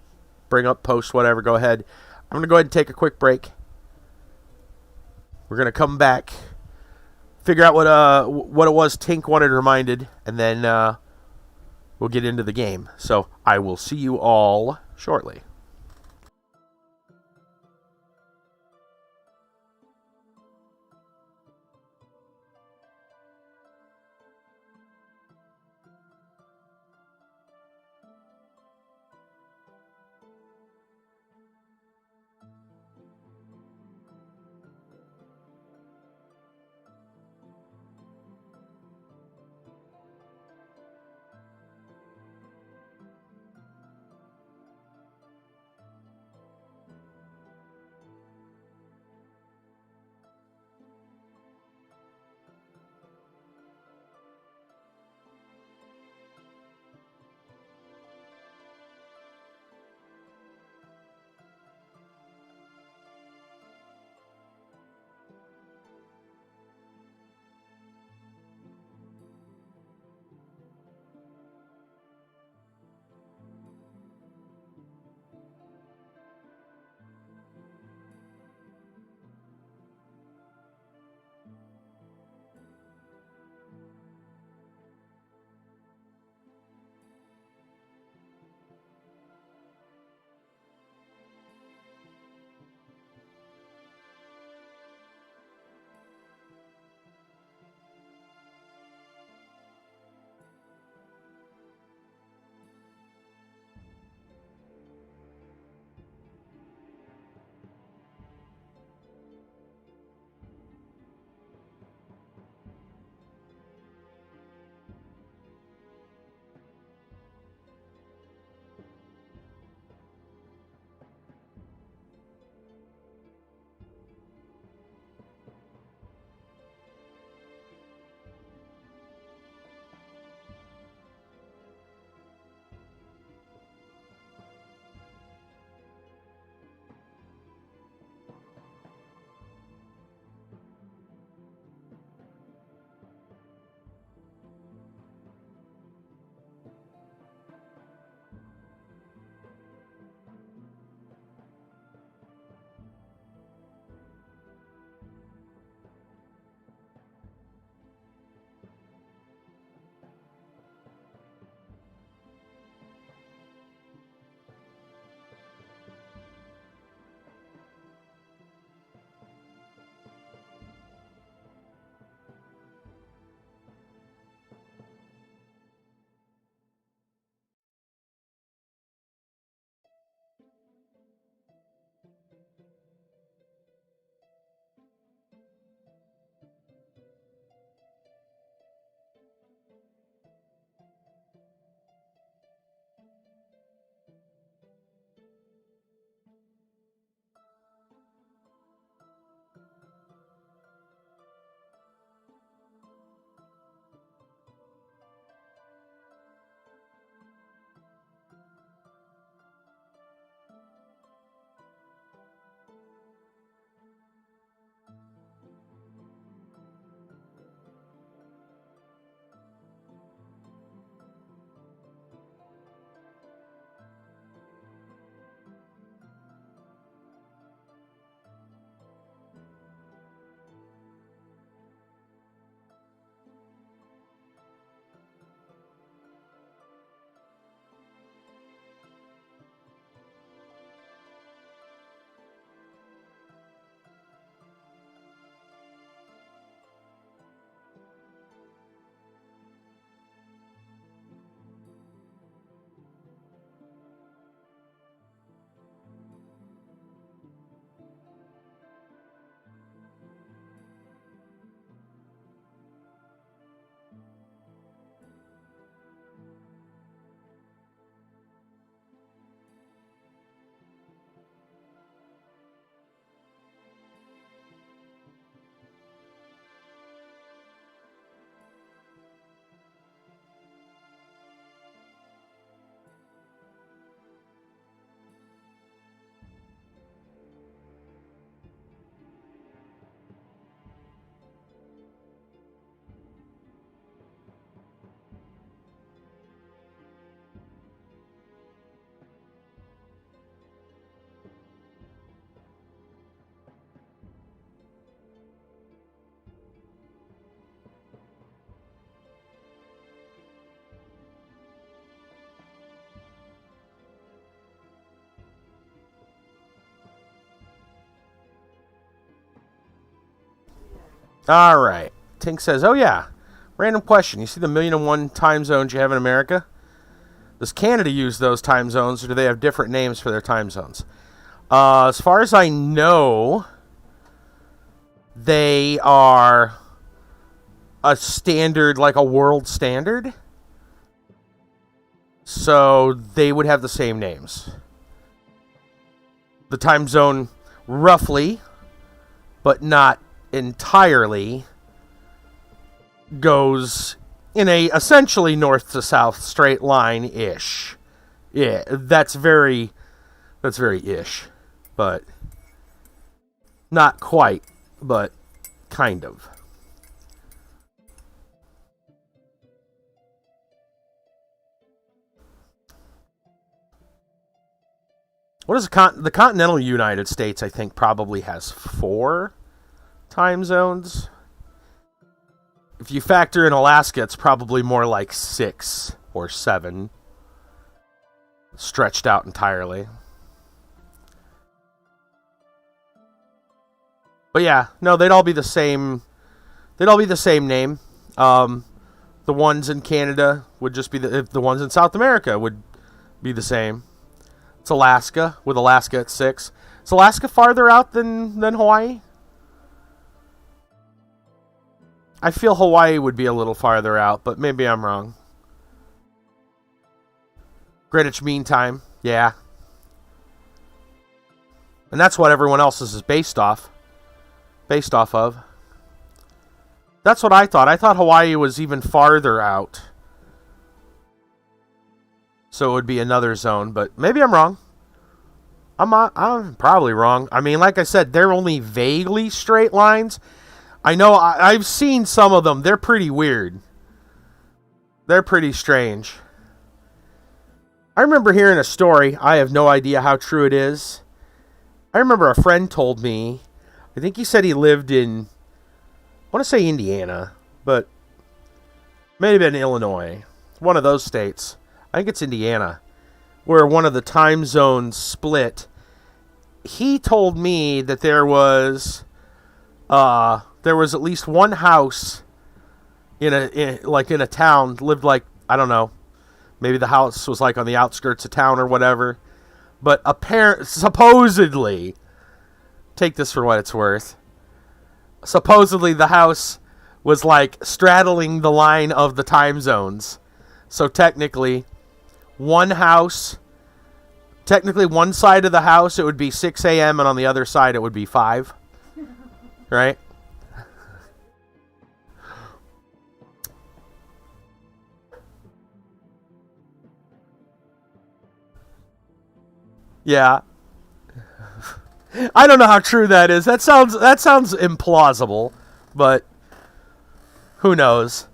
bring up, post, whatever, go ahead. I'm going to go ahead and take a quick break. We're going to come back, figure out what it was Tink wanted reminded, and then we'll get into the game. So I will see you all shortly. All right. Tink says, oh, yeah. Random question. You see the 1,000,001 time zones you have in America? Does Canada use those time zones, or do they have different names for their time zones? As far as I know, they are a standard, like a world standard. So they would have the same names. The time zone, roughly, but not entirely, goes in a essentially north to south straight line ish. Yeah, that's very ish, but not quite, but kind of. What is the continental United States? I think probably has 4 time zones. If you factor in Alaska, it's probably more like 6 or 7, stretched out entirely. But yeah, no, they'd all be the same. They'd all be the same name. The ones in Canada would just be the ones in South America would be the same. It's Alaska, with Alaska at 6. Is Alaska farther out than Hawaii? I feel Hawaii would be a little farther out, but maybe I'm wrong. Greenwich Mean Time, yeah. And that's what everyone else's is based off of. That's what I thought. I thought Hawaii was even farther out. So it would be another zone, but maybe I'm wrong. I'm probably wrong. I mean, like I said, they're only vaguely straight lines. I know I've seen some of them. They're pretty weird. They're pretty strange. I remember hearing a story. I have no idea how true it is. I remember a friend told me, I think he said he lived in, I want to say Indiana, but maybe in Illinois. One of those states. I think it's Indiana, where one of the time zones split. He told me that there was at least one house in a town, lived like, I don't know, maybe the house was like on the outskirts of town or whatever, but supposedly, take this for what it's worth, supposedly the house was like straddling the line of the time zones. So technically, one side of the house, it would be 6 a.m., and on the other side, it would be 5. Right? Yeah. I don't know how true that is. That sounds implausible, but who knows?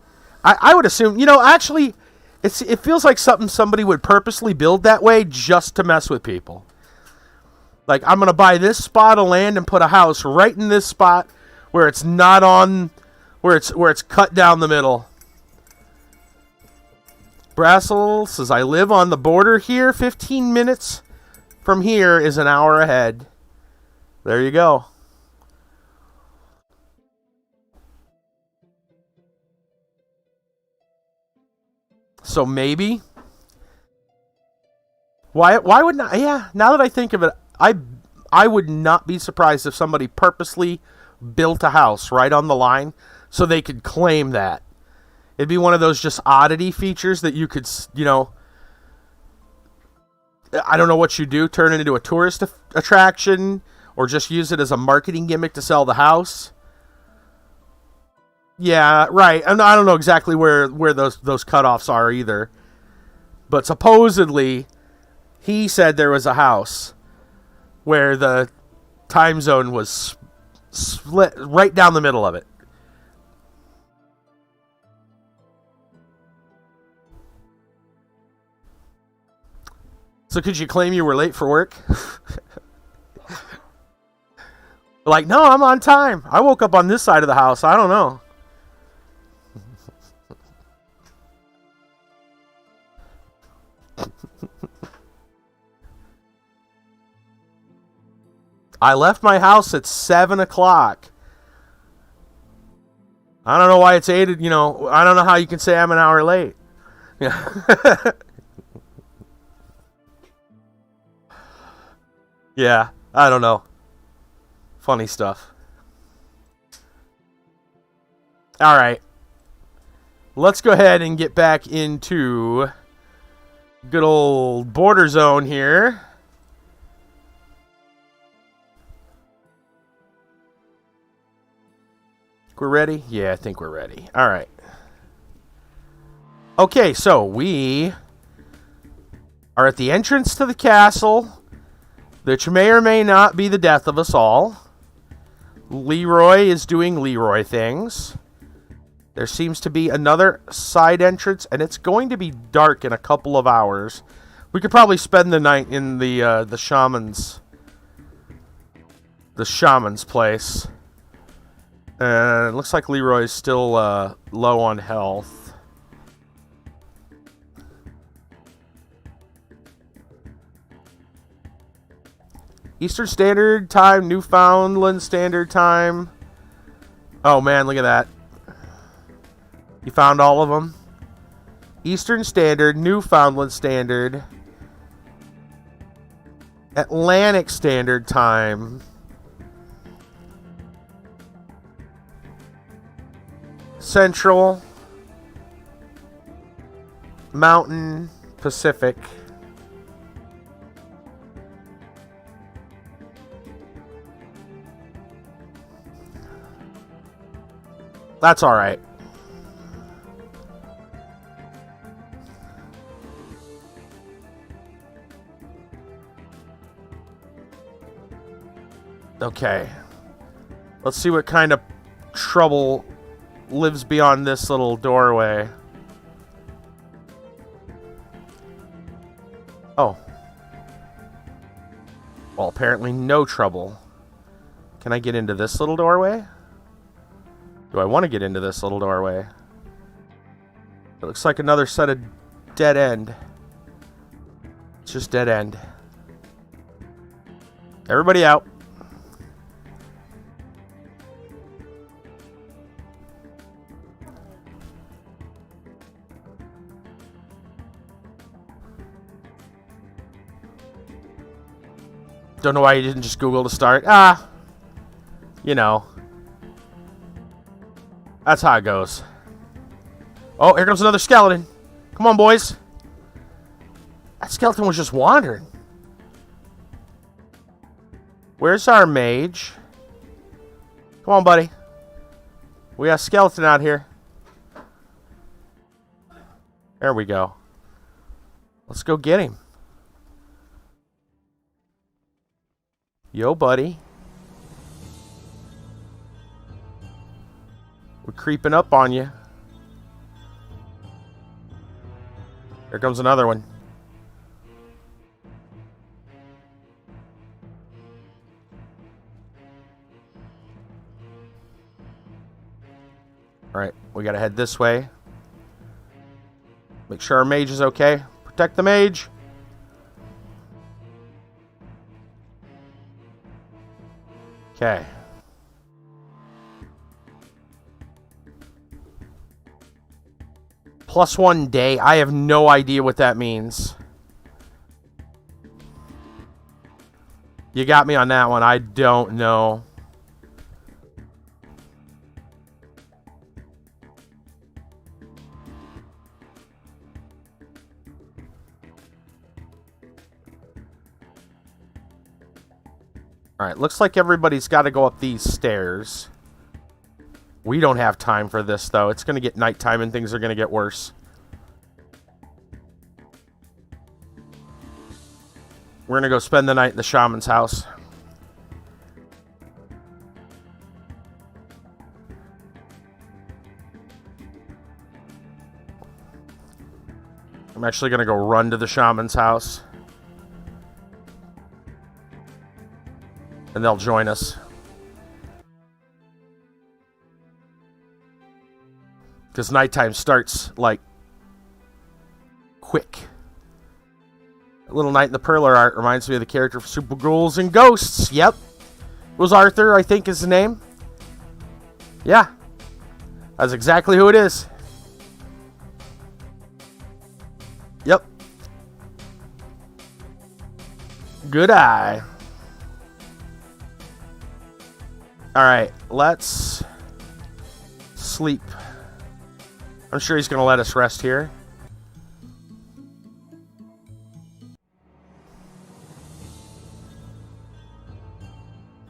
I would assume, actually, it feels like something somebody would purposely build that way just to mess with people. Like, I'm going to buy this spot of land and put a house right in this spot where it's not on, where it's cut down the middle. Brassel says, I live on the border here. 15 minutes from here is an hour ahead. There you go. So maybe. Why would not? Yeah, now that I think of it, I would not be surprised if somebody purposely built a house right on the line so they could claim that. It'd be one of those just oddity features that you could, I don't know what you do, turn it into a tourist attraction or just use it as a marketing gimmick to sell the house. Yeah, right. And I don't know exactly where those cutoffs are either. But supposedly, he said there was a house where the time zone was split right down the middle of it. So could you claim you were late for work? Like, no, I'm on time. I woke up on this side of the house. I don't know. I left my house at 7 o'clock. I don't know why it's 8, you know, I don't know how you can say I'm an hour late. Yeah. Yeah, I don't know. Funny stuff. Alright. Let's go ahead and get back into good old BorderZone here. We're ready? Yeah, I think we're ready. Alright. Okay, so we are at the entrance to the castle, which may or may not be the death of us all. Leroy is doing Leroy things. There seems to be another side entrance, and it's going to be dark in a couple of hours. We could probably spend the night in the shaman's place. And it looks like Leroy's still low on health. Eastern Standard Time, Newfoundland Standard Time. Oh man, look at that. You found all of them? Eastern Standard, Newfoundland Standard, Atlantic Standard Time, Central, Mountain, Pacific. That's all right. Okay. Let's see what kind of trouble lives beyond this little doorway. Oh. Well, apparently no trouble. Can I get into this little doorway? Do I want to get into this little doorway? It looks like another set of dead end. It's just dead end. Everybody out. Don't know why you didn't just Google to start. You know. That's how it goes. Oh, here comes another skeleton. Come on, boys. That skeleton was just wandering. Where's our mage? Come on, buddy. We got a skeleton out here. There we go. Let's go get him. Yo, buddy. We're creeping up on you. Here comes another one. Alright, we gotta head this way. Make sure our mage is okay. Protect the mage. Okay. +1 day. I have no idea what that means. You got me on that one. I don't know. Alright, looks like everybody's got to go up these stairs. We don't have time for this, though. It's going to get nighttime and things are going to get worse. We're going to go spend the night in the shaman's house. I'm actually going to go run to the shaman's house. And they'll join us. Because nighttime starts, like, quick. A Little Night in the Perler art reminds me of the character for Super Ghouls and Ghosts. Yep. It was Arthur, I think is the name. Yeah. That's exactly who it is. Yep. Good eye. Alright, let's sleep. I'm sure he's going to let us rest here.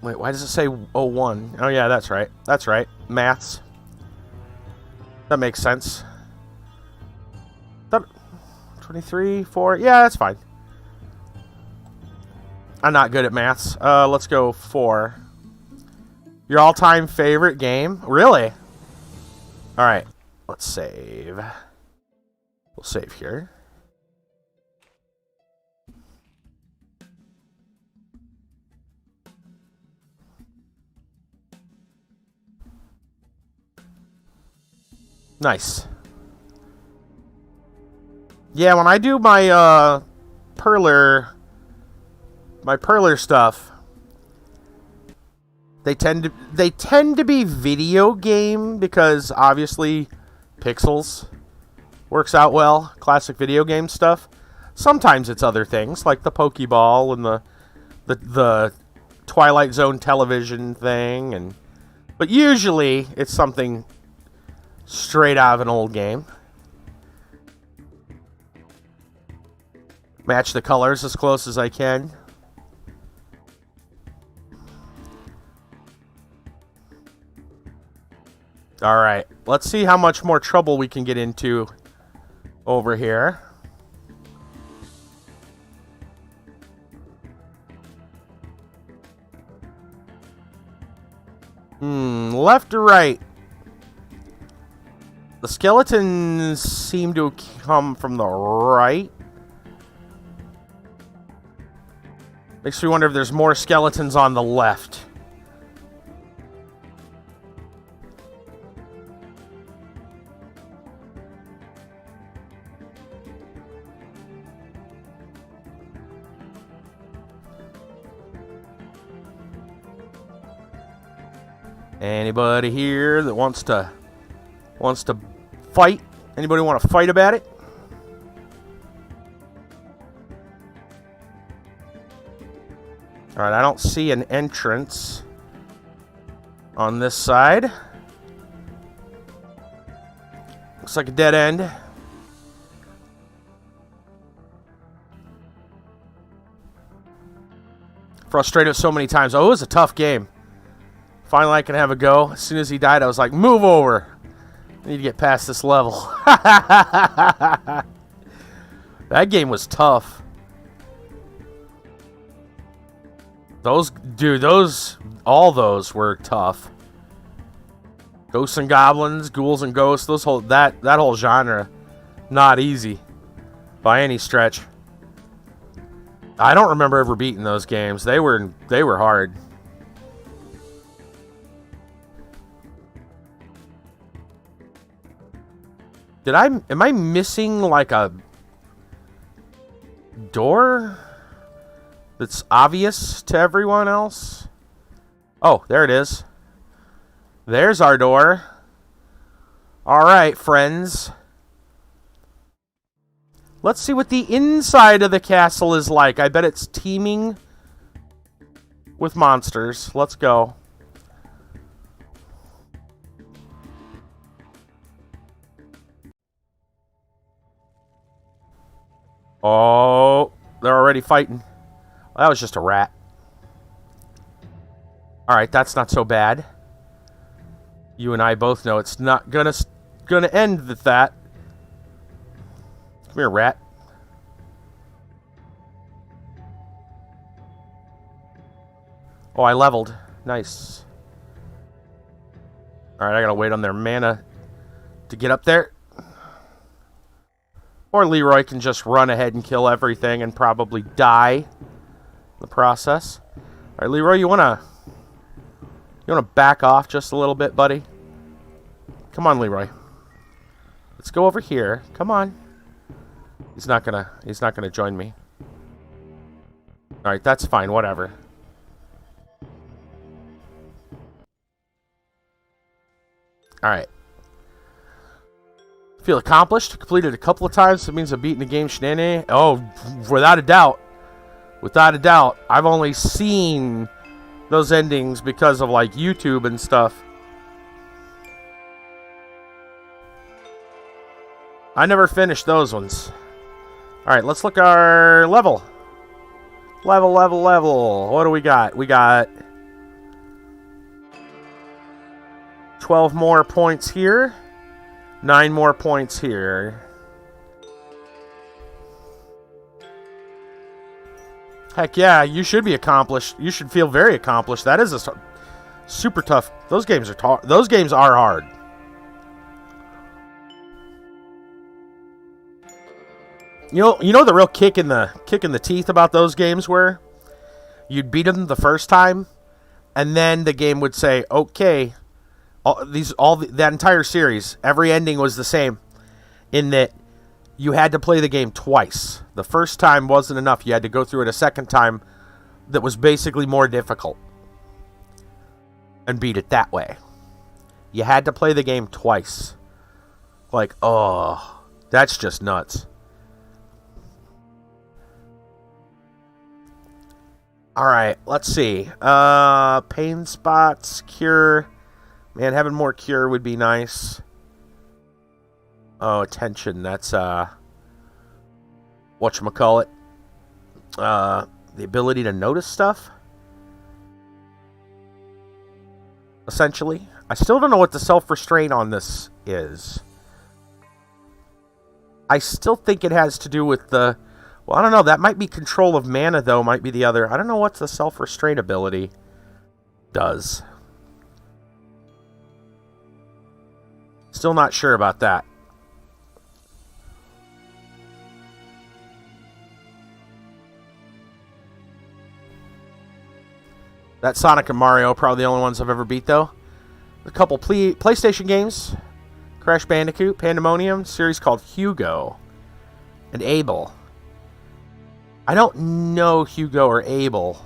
Wait, why does it say 01? Oh, yeah, that's right. That's right. Maths. That makes sense. 23, 4. Yeah, that's fine. I'm not good at maths. Let's go 4. Your all-time favorite game? Really? Alright. Let's save. We'll save here. Nice. Yeah, when I do my perler stuff, they tend to be video game because obviously pixels works out well, classic video game stuff. Sometimes it's other things like the Pokeball and the Twilight Zone television thing, but usually it's something straight out of an old game. Match the colors as close as I can. Alright, let's see how much more trouble we can get into over here. Left or right? The skeletons seem to come from the right. Makes me wonder if there's more skeletons on the left. Anybody here that wants to fight? Anybody want to fight about it? Alright, I don't see an entrance on this side. Looks like a dead end. Frustrated so many times. Oh, it was a tough game. Finally, I can have a go. As soon as he died, I was like, move over. I need to get past this level. That game was tough. All those were tough. Ghosts and goblins, ghouls and ghosts, that whole genre, not easy by any stretch. I don't remember ever beating those games. They were hard. Am I missing like a door that's obvious to everyone else? Oh, there it is. There's our door. All right, friends. Let's see what the inside of the castle is like. I bet it's teeming with monsters. Let's go. Oh, they're already fighting. Well, that was just a rat. Alright, that's not so bad. You and I both know it's not gonna end with that. Come here, rat. Oh, I leveled. Nice. Alright, I gotta wait on their mana to get up there. Or Leroy can just run ahead and kill everything and probably die in the process. Alright, Leroy, you wanna back off just a little bit, buddy? Come on, Leroy. Let's go over here. Come on. He's not gonna join me. Alright, that's fine, whatever. Alright. Feel accomplished. Completed a couple of times. That means I've beaten the game shenanigans. Oh, without a doubt. Without a doubt. I've only seen those endings because of like YouTube and stuff. I never finished those ones. Alright, let's look our level. Level. What do we got? We got 12 more points here. 9 more points here. Heck yeah, you should be accomplished. You should feel very accomplished. That is a super tough. Those games are those games are hard. You know the real kick in the teeth about those games were you'd beat them the first time, and then the game would say, "Okay, that entire series, every ending was the same, in that you had to play the game twice. The first time wasn't enough; you had to go through it a second time, that was basically more difficult, and beat it that way. You had to play the game twice. Like, oh, that's just nuts." Alright, let's see. Pain spots, cure. Man, having more cure would be nice. Oh, attention. That's, whatchamacallit. The ability to notice stuff. Essentially. I still don't know what the self-restraint on this is. I still think it has to do with the... Well, I don't know. That might be control of mana, though. Might be the other. I don't know what the self-restraint ability does. Still not sure about that. That Sonic and Mario, probably the only ones I've ever beat, though. A couple PlayStation games. Crash Bandicoot, Pandemonium, series called Hugo and Abel. I don't know Hugo or Abel.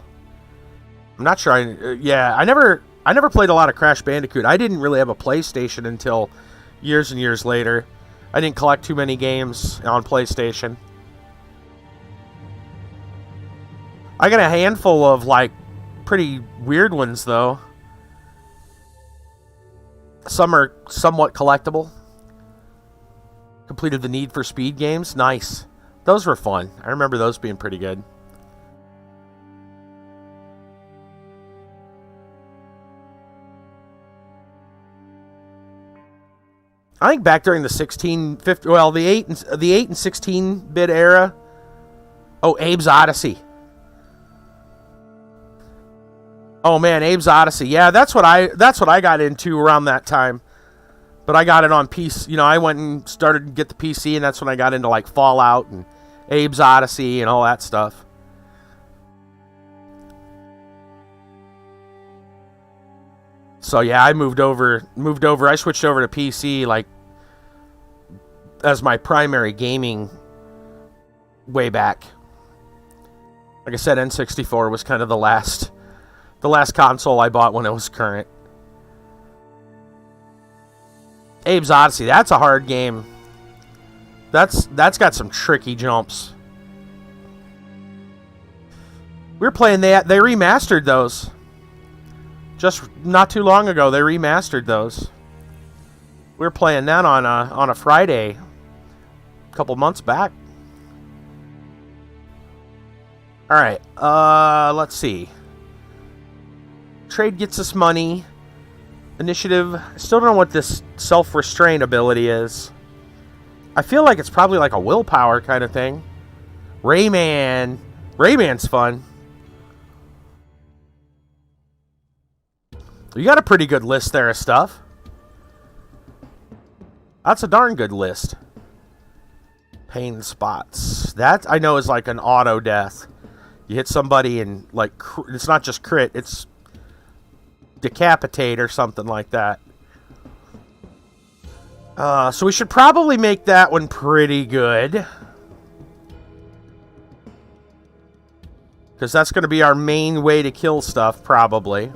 I'm not sure. I never played a lot of Crash Bandicoot. I didn't really have a PlayStation until years and years later. I didn't collect too many games on PlayStation. I got a handful of like pretty weird ones though. Some are somewhat collectible. Completed the Need for Speed games. Nice. Those were fun. I remember those being pretty good. I think back during the 8 and 16-bit era. Oh, Abe's Odyssey. Oh man, Abe's Odyssey. Yeah, that's what I got into around that time. But I got it on PC. You know, I went and started to get the PC, and that's when I got into like Fallout and Abe's Odyssey and all that stuff. So yeah, I moved over. I switched over to PC like as my primary gaming way back. Like I said, N64 was kind of the last console I bought when it was current. Abe's Odyssey, that's a hard game. That's got some tricky jumps. We were playing that. They remastered those. Just not too long ago, they remastered those. We were playing that on a Friday a couple months back. Alright, let's see. Trade gets us money. Initiative. I still don't know what this self-restraint ability is. I feel like it's probably like a willpower kind of thing. Rayman. Rayman's fun. You got a pretty good list there of stuff. That's a darn good list. Pain spots. That I know is like an auto death. You hit somebody and like it's not just crit, it's decapitate or something like that. So we should probably make that one pretty good. Because that's going to be our main way to kill stuff, probably.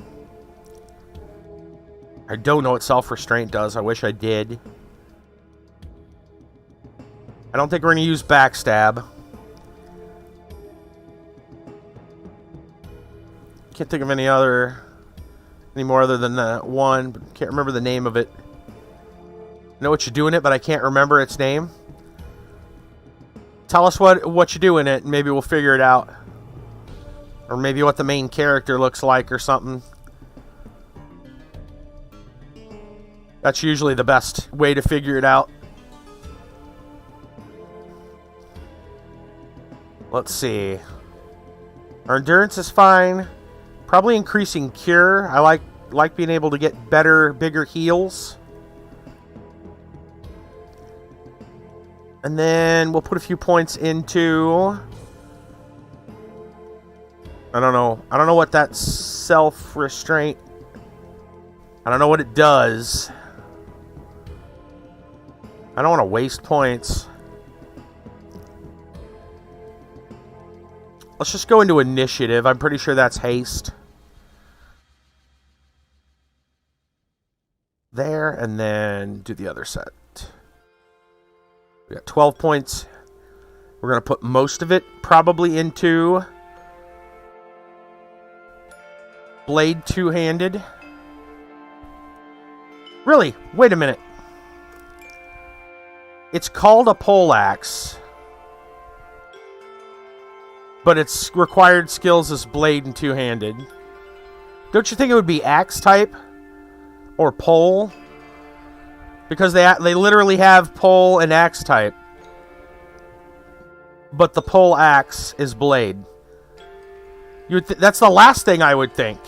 I don't know what self-restraint does. I wish I did. I don't think we're going to use backstab. Can't think of any more other than that one. But can't remember the name of it. I know what you do in it, but I can't remember its name. Tell us what you do in it, and maybe we'll figure it out. Or maybe what the main character looks like or something. That's usually the best way to figure it out. Let's see. Our endurance is fine. Probably increasing cure. I like being able to get better, bigger heals. And then we'll put a few points into... I don't know what that self-restraint... I don't know what it does. I don't want to waste points. Let's just go into initiative. I'm pretty sure that's haste. There, and then do the other set. We got 12 points. We're going to put most of it probably into Blade two-handed. Really? Wait a minute. It's called a poleaxe, but its required skills is blade and two-handed. Don't you think it would be axe type or pole? Because they literally have pole and axe type, but the pole axe is blade. That's the last thing I would think.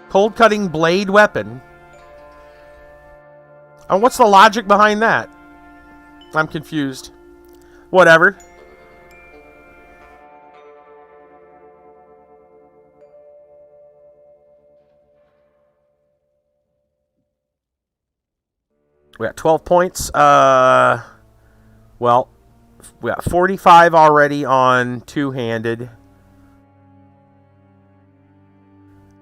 Cold cutting blade weapon. And what's the logic behind that? I'm confused. Whatever. We got 12 points. Well, we got 45 already on two-handed.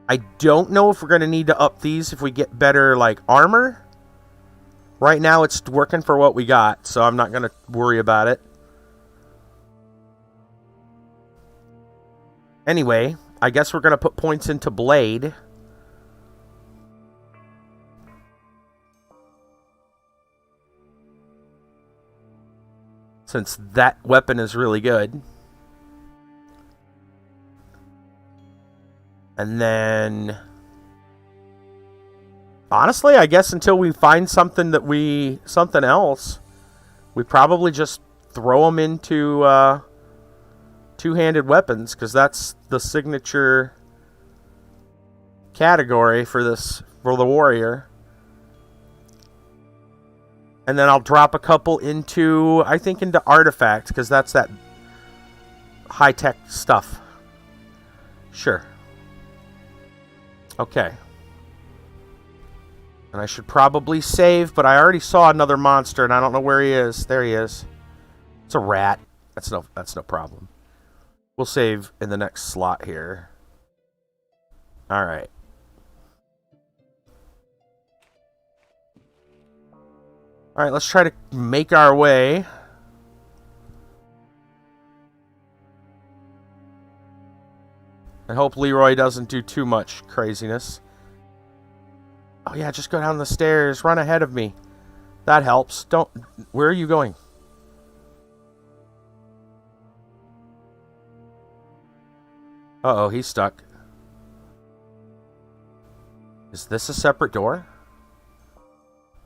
I don't know if we're going to need to up these if we get better, like, armor. Right now, it's working for what we got, so I'm not going to worry about it. Anyway, I guess we're going to put points into blade. Since that weapon is really good. And then... honestly, I guess until we find something else, we probably just throw them into two-handed weapons, because that's the signature category for the warrior. And then I'll drop a couple into artifact, because that's that high-tech stuff. Sure. Okay. And I should probably save, but I already saw another monster, and I don't know where he is. There he is. It's a rat. That's no problem. We'll save in the next slot here. All right. All right, let's try to make our way. I hope Leroy doesn't do too much craziness. Oh yeah, just go down the stairs. Run ahead of me. That helps. Don't... where are you going? Uh-oh, he's stuck. Is this a separate door?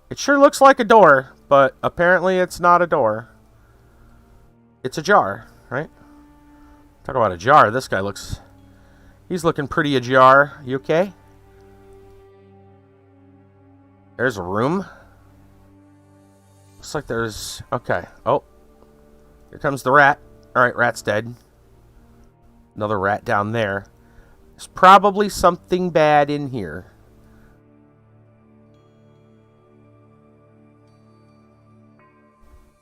It sure looks like a door, but apparently it's not a door. It's a jar, right? Talk about a jar. This guy looks... he's looking pretty ajar. You okay? There's a room. Looks like there's... okay. Oh. Here comes the rat. Alright, rat's dead. Another rat down there. There's probably something bad in here.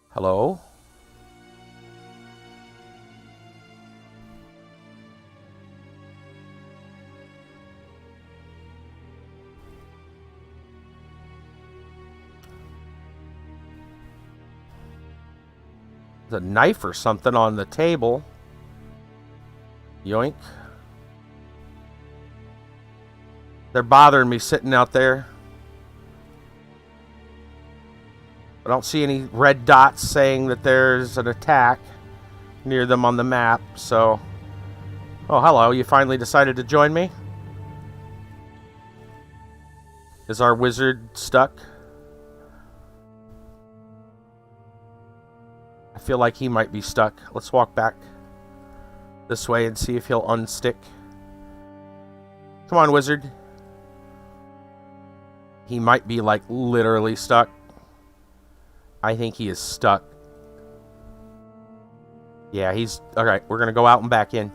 Hello? There's a knife or something on the table. Yoink. They're bothering me sitting out there. I don't see any red dots saying that there's an attack near them on the map, so... Oh, hello. You finally decided to join me? Is our wizard stuck? I feel like he might be stuck. Let's walk back this way and see if he'll unstick. Come on, wizard. He might be, like, literally stuck. I think he is stuck. Yeah, he's... Alright, we're gonna go out and back in.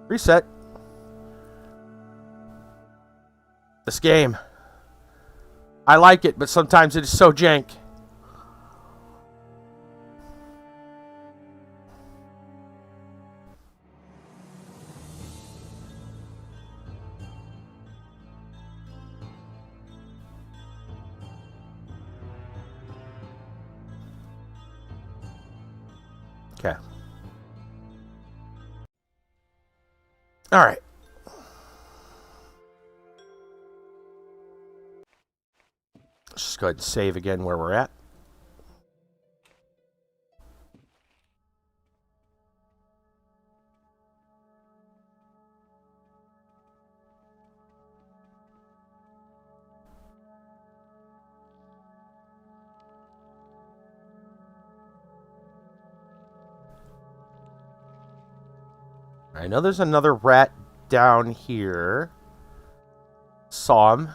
Reset. This game. I like it, but sometimes it is so jank. Okay. All right. Let's just go ahead and save again where we're at. I know there's another rat down here. Saw him.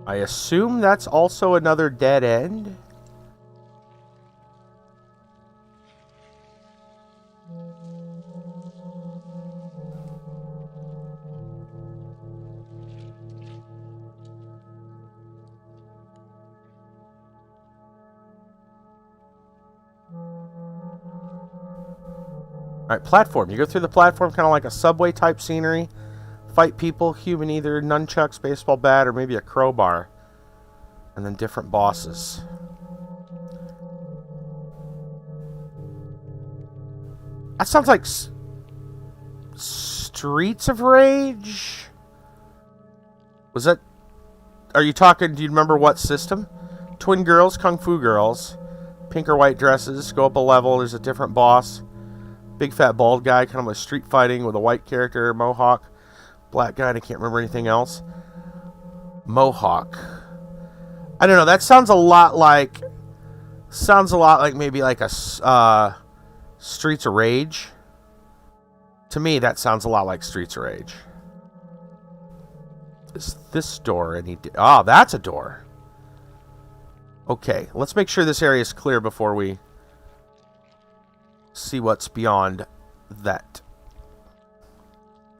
I assume that's also another dead end. Alright, platform. You go through the platform kind of like a subway type scenery. Fight people, human either, nunchucks, baseball bat, or maybe a crowbar. And then different bosses. That sounds like Streets of Rage? Was that... Are you talking... Do you remember what system? Twin girls, kung fu girls. Pink or white dresses. Go up a level. There's a different boss. Big fat bald guy, kind of like street fighting with a white character, mohawk. Black guy, and I can't remember anything else. Mohawk. I don't know, that sounds a lot like... Sounds a lot like maybe like a... Streets of Rage. To me, that sounds a lot like Streets of Rage. Is this door any... Oh, that's a door. Okay, let's make sure this area is clear before we... see what's beyond that.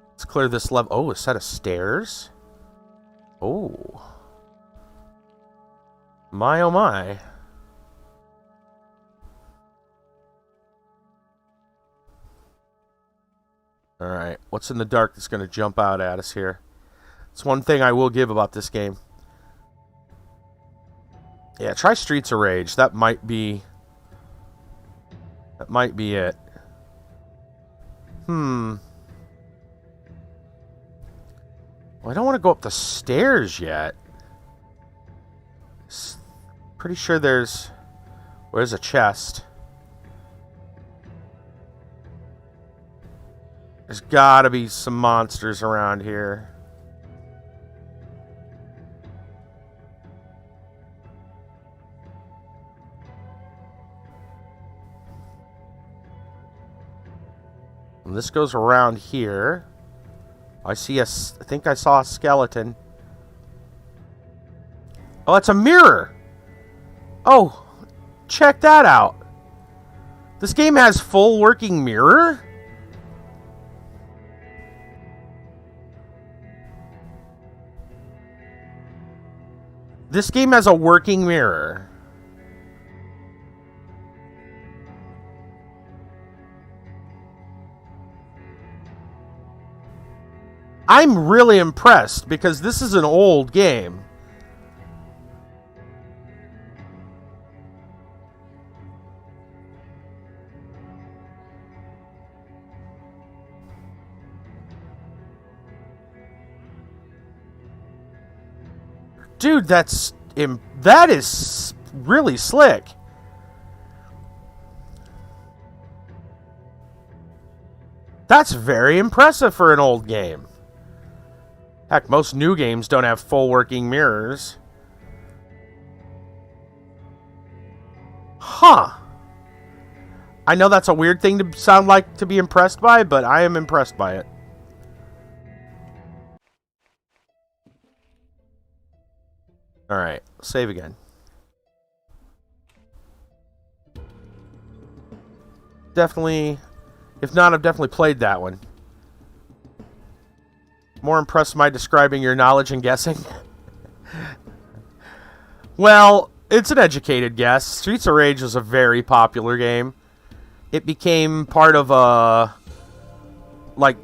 Let's clear this level. Oh, a set of stairs. Oh. My, oh my. Alright, what's in the dark that's going to jump out at us here? It's one thing I will give about this game. Yeah, try Streets of Rage. That might be... That might be it. Well, I don't want to go up the stairs yet. Pretty sure there's... Where's a chest? There's gotta be some monsters around here. And this goes around here. I think I saw a skeleton. Oh, it's a mirror. Oh, check that out. This game has full working mirror? This game has a working mirror. I'm really impressed because this is an old game. Dude, that is really slick. That's very impressive for an old game. Heck, most new games don't have full working mirrors. Huh. I know that's a weird thing to sound like to be impressed by, but I am impressed by it. Alright, save again. Definitely, if not, I've definitely played that one. More impressed by describing your knowledge and guessing? Well, it's an educated guess. Streets of Rage was a very popular game. It became part of a... like,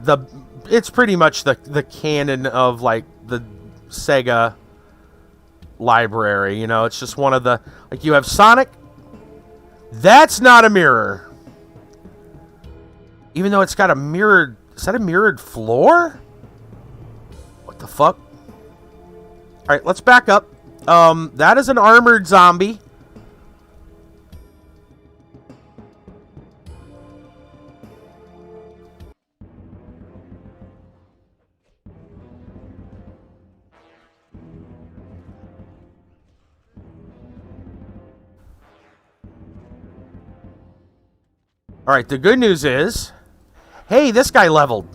it's pretty much the canon of, like, the Sega library, you know? It's just one of the... like, you have Sonic. That's not a mirror. Even though it's got a mirrored... is that a mirrored floor? What the fuck? Alright, let's back up. That is an armored zombie. Alright, the good news is... hey, this guy leveled.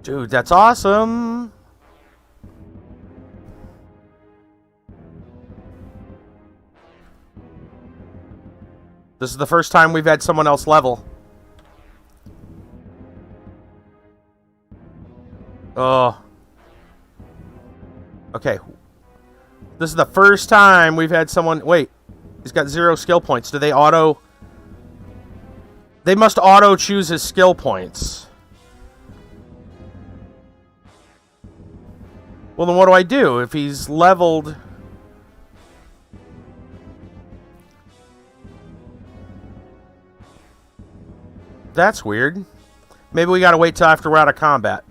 Dude, that's awesome. This is the first time we've had someone else level. Oh. Okay. This is the first time we've had someone... wait. He's got 0 skill points. Do they auto... they must auto choose his skill points. Well, then what do I do if he's leveled? That's weird. Maybe we gotta wait till after we're out of combat.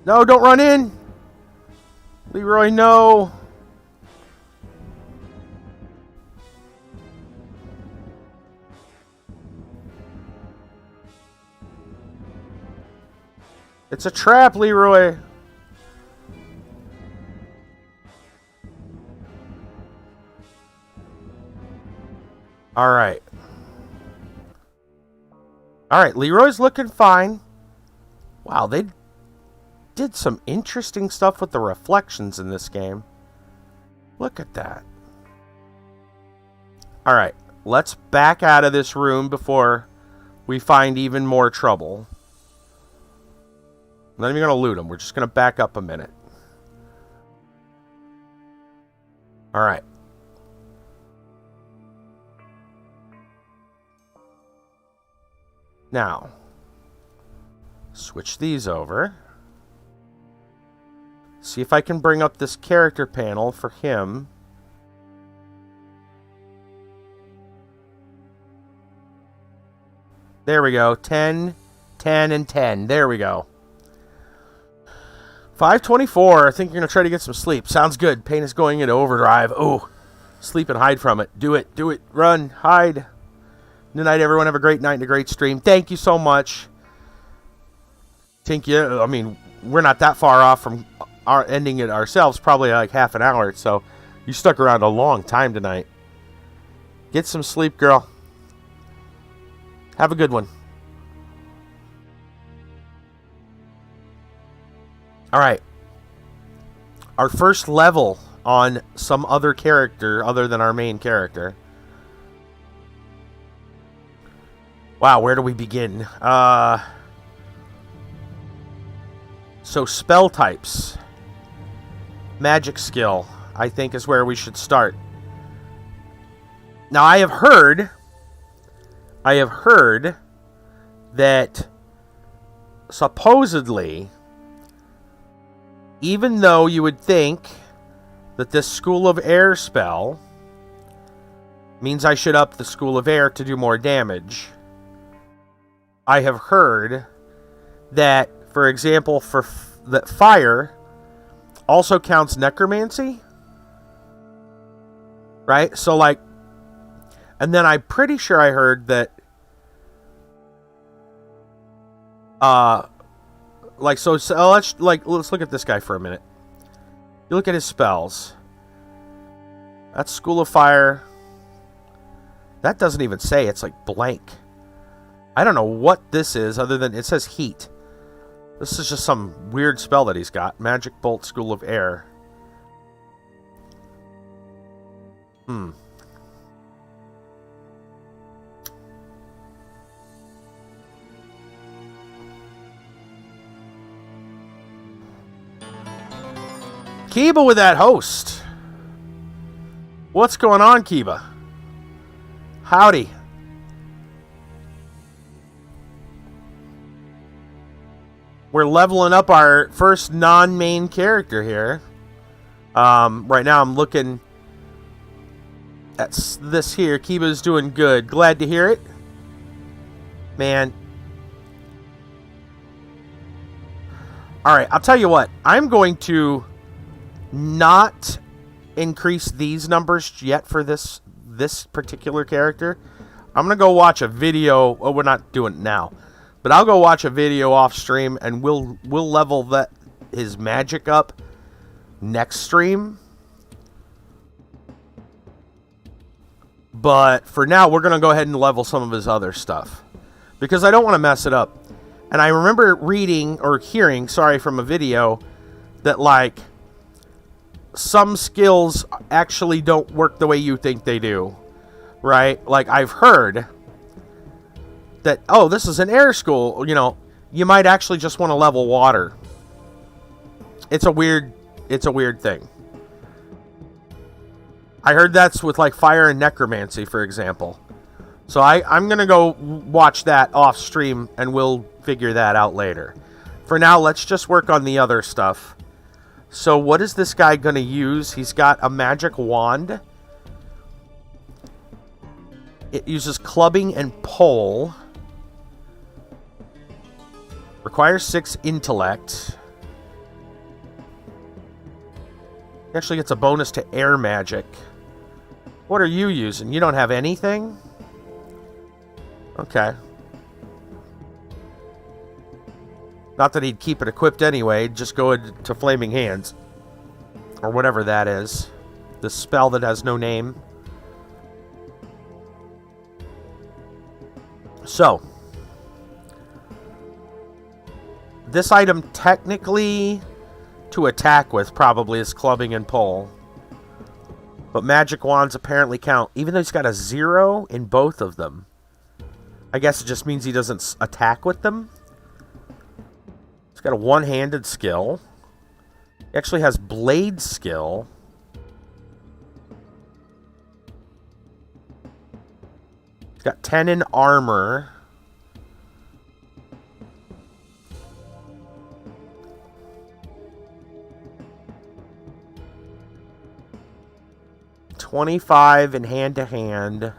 No, don't run in! Leroy, no! It's a trap, Leroy. Alright. Alright, Leroy's looking fine. Wow, they did some interesting stuff with the reflections in this game. Look at that. Alright, let's back out of this room before we find even more trouble. I'm not even going to loot them. We're just going to back up a minute. Alright. Now, switch these over. See if I can bring up this character panel for him. There we go. 10, 10, and 10. There we go. 5:24. I think you're going to try to get some sleep. Sounds good. Pain is going into overdrive. Oh, sleep and hide from it. Do it. Do it. Run. Hide. Good night, everyone. Have a great night and a great stream. Thank you so much. I mean, we're not that far off from our ending it ourselves. Probably like half an hour. So you stuck around a long time tonight. Get some sleep, girl. Have a good one. Alright. Our first level on some other character other than our main character. Wow, where do we begin? So spell types. Magic skill, I think, is where we should start. Now, I have heard I have heard that supposedly, even though you would think that this School of Air spell means I should up the School of Air to do more damage, I have heard that, for example, that fire also counts necromancy, right? So, like, and then I'm pretty sure I heard that, let's look at this guy for a minute. You look at his spells. That's School of Fire. That doesn't even say, it's like blank. I don't know what this is other than it says heat. This is just some weird spell that he's got. Magic Bolt, School of Air. Kiba with that host. What's going on, Kiba? Howdy. We're leveling up our first non-main character here. Right now I'm looking at this here. Kiba's doing good. Glad to hear it. Man. Alright, I'll tell you what. I'm going to not increase these numbers yet for this particular character. I'm going to go watch a video. Oh, we're not doing it now. But I'll go watch a video off stream, and we'll level his magic up next stream. But for now, we're going to go ahead and level some of his other stuff, because I don't want to mess it up. And I remember reading or hearing, from a video that, like, some skills actually don't work the way you think they do, right? Like, I've heard that, oh, this is an air school, you might actually just want to level water. It's a weird thing. I heard that's with, like, fire and necromancy, for example. So I'm going to go watch that off stream, and we'll figure that out later. For now, let's just work on the other stuff. So what is this guy going to use? He's got a magic wand. It uses clubbing and pole. Requires 6 intellect. He actually gets a bonus to air magic. What are you using? You don't have anything? Okay. Not that he'd keep it equipped anyway. Just go into Flaming Hands. Or whatever that is. The spell that has no name. So. This item technically to attack with probably is clubbing and pole. But magic wands apparently count. Even though he's got a 0 in both of them. I guess it just means he doesn't attack with them. He's got a one-handed skill. He actually has blade skill. He's got 10 in armor. $25 in hand-to-hand.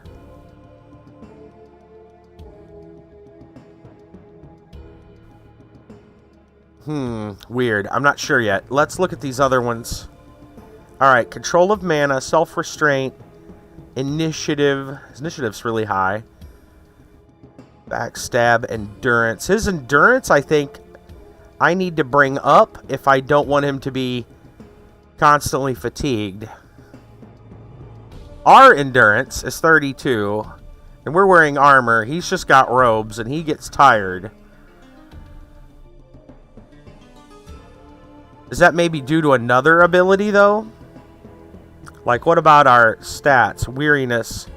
Weird. I'm not sure yet. Let's look at these other ones. Alright, control of mana, self-restraint, initiative. His initiative's really high. Backstab, endurance. His endurance, I think, I need to bring up if I don't want him to be constantly fatigued. Our endurance is 32, and we're wearing armor. He's just got robes, and he gets tired. Is that maybe due to another ability, though? Like, what about our stats? Weariness.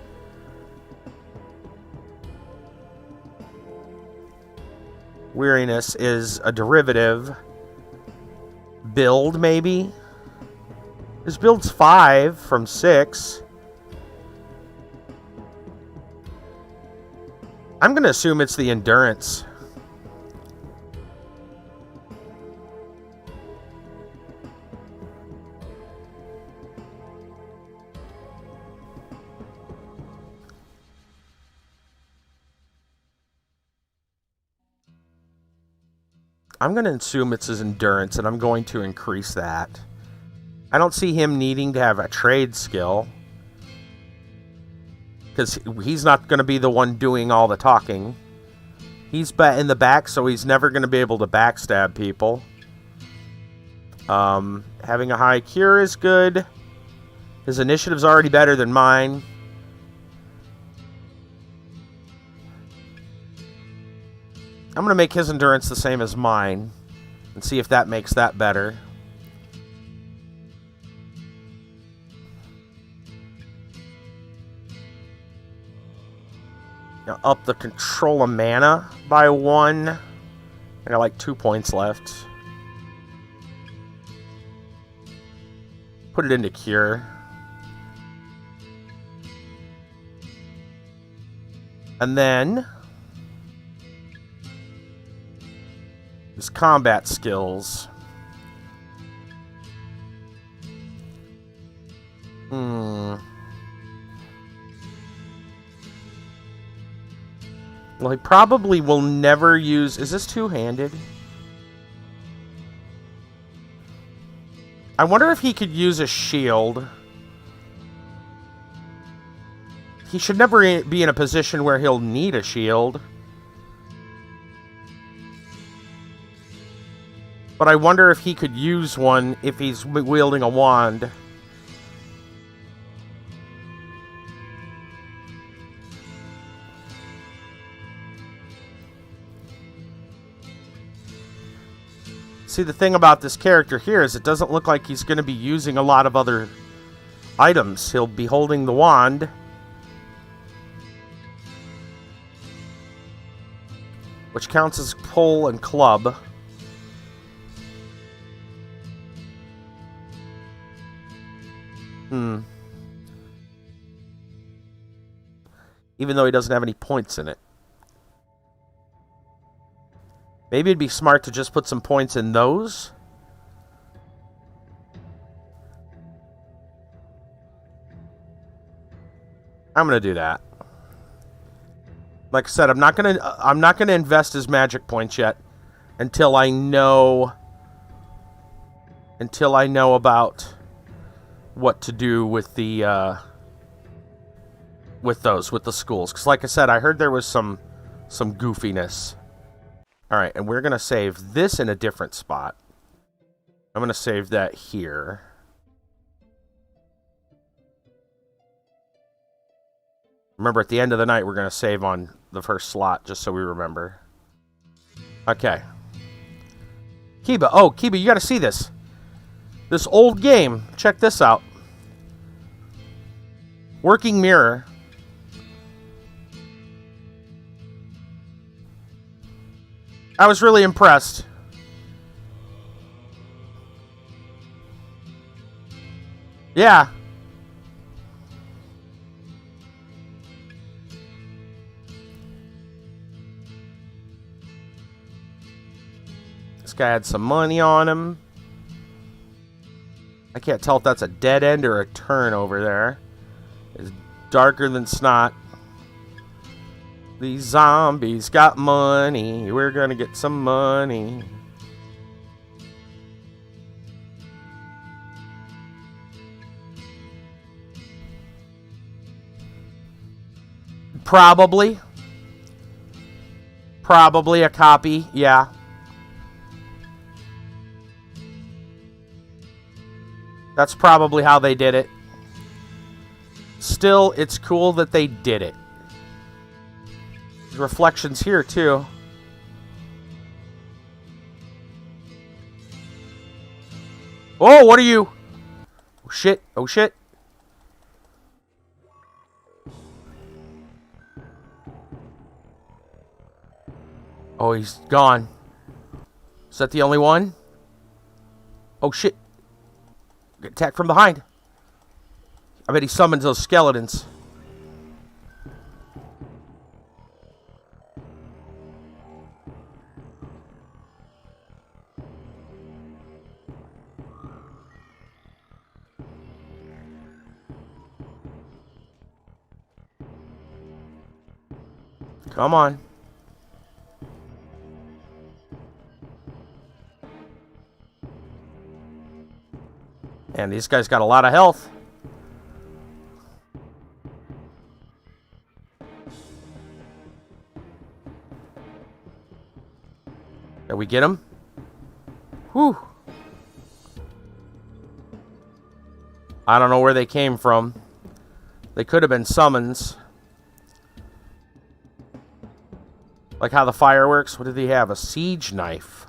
Weariness is a derivative. Build, maybe? His build's 5 from 6. I'm going to assume it's the endurance. I'm going to assume it's his endurance, and I'm going to increase that. I don't see him needing to have a trade skill, because he's not going to be the one doing all the talking. He's in the back, so he's never going to be able to backstab people. Having a high cure is good. His initiative's already better than mine. I'm going to make his endurance the same as mine and see if that makes that better. Now up the control of mana by 1. I got like 2 points left. Put it into cure. And then his combat skills. Well, he probably will never use... Is this two-handed? I wonder if he could use a shield. He should never be in a position where he'll need a shield. But I wonder if he could use one if he's wielding a wand. See, the thing about this character here is it doesn't look like he's going to be using a lot of other items. He'll be holding the wand. Which counts as pull and club. Even though he doesn't have any points in it. Maybe it'd be smart to just put some points in those. I'm going to do that. Like I said, I'm not going to invest his magic points yet until I know about what to do with the with the schools, because like I said, I heard there was some goofiness. All right, and we're going to save this in a different spot. I'm going to save that here. Remember, at the end of the night, we're going to save on the first slot, just so we remember. Okay. Kiba. Oh, Kiba, you got to see this. This old game. Check this out. Working mirror. I was really impressed. Yeah. This guy had some money on him. I can't tell if that's a dead end or a turn over there. It's darker than snot. These zombies got money. We're gonna get some money. Probably a copy, yeah. That's probably how they did it. Still, it's cool that they did it. There's reflections here, too. Oh, what are you? Oh, shit. Oh, shit. Oh, he's gone. Is that the only one? Oh, shit. Get attacked from behind. I bet he summons those skeletons. Come on. And these guys got a lot of health. Did we get him? Whew. I don't know where they came from. They could have been summons. Like how the fireworks. What did he have? A siege knife.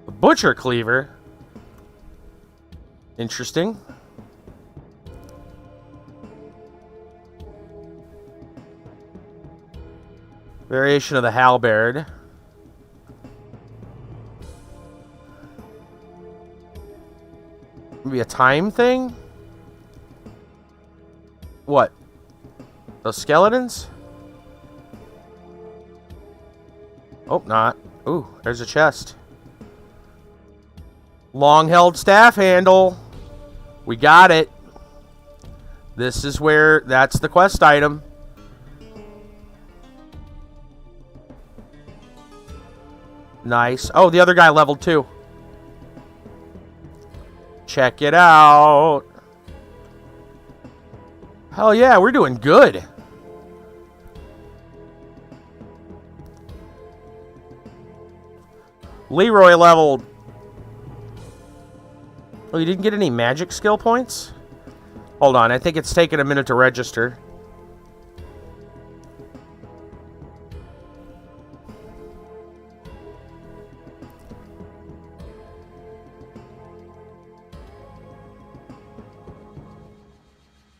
A butcher cleaver. Interesting. Variation of the halberd. Maybe a time thing? What? Those skeletons? Oh, not. Ooh, there's a chest. Long-held staff handle. We got it. This is where... That's the quest item. Nice. Oh, the other guy leveled too. Check it out. Hell yeah, we're doing good. Leroy leveled. Oh, you didn't get any magic skill points? Hold on, I think it's taking a minute to register.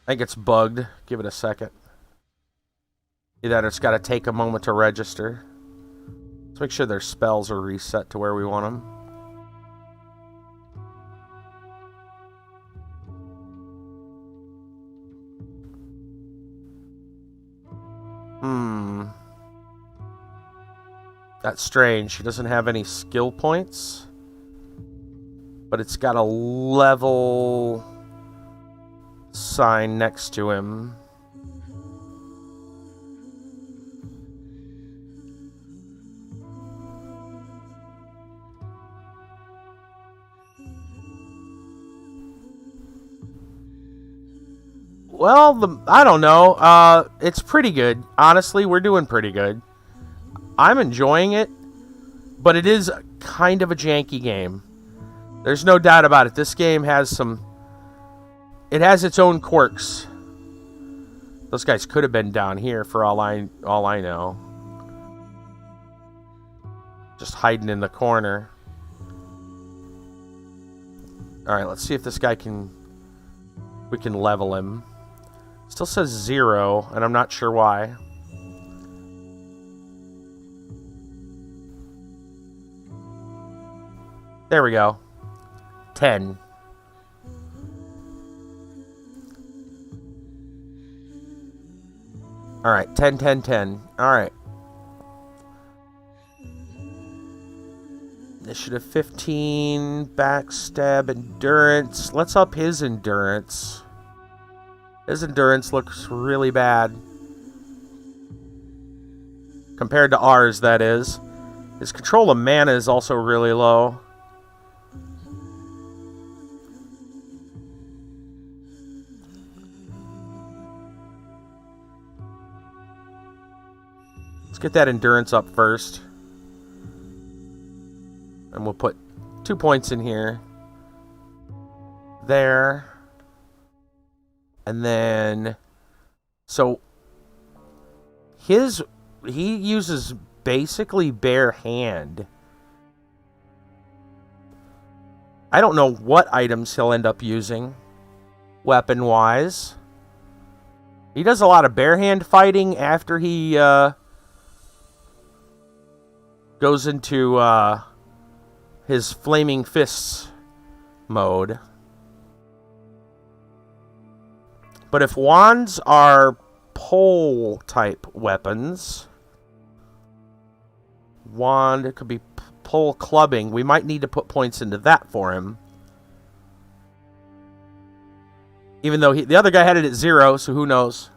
I think it's bugged. Give it a second. Either it's got to take a moment to register. Let's make sure their spells are reset to where we want them. That's strange. He doesn't have any skill points. But it's got a level sign next to him. Well, I don't know. It's pretty good. Honestly, we're doing pretty good. I'm enjoying it, but it is kind of a janky game. There's no doubt about it. This game has some... It has its own quirks. Those guys could have been down here for all I know. Just hiding in the corner. Alright, let's see if this guy can... We can level him. Still says 0, and I'm not sure why. There we go. 10. Alright, 10, 10, 10. Alright. Initiative 15. Backstab endurance. Let's up his endurance. His endurance looks really bad. Compared to ours, that is. His control of mana is also really low. Let's get that endurance up first. And we'll put 2 points in here. There. And then... So... He uses basically bare hand. I don't know what items he'll end up using. Weapon-wise. He does a lot of bare hand fighting after he... goes into his Flaming Fists mode. But if wands are pole type weapons, wand, it could be pull clubbing. We might need to put points into that for him. Even though the other guy had it at 0, so who knows?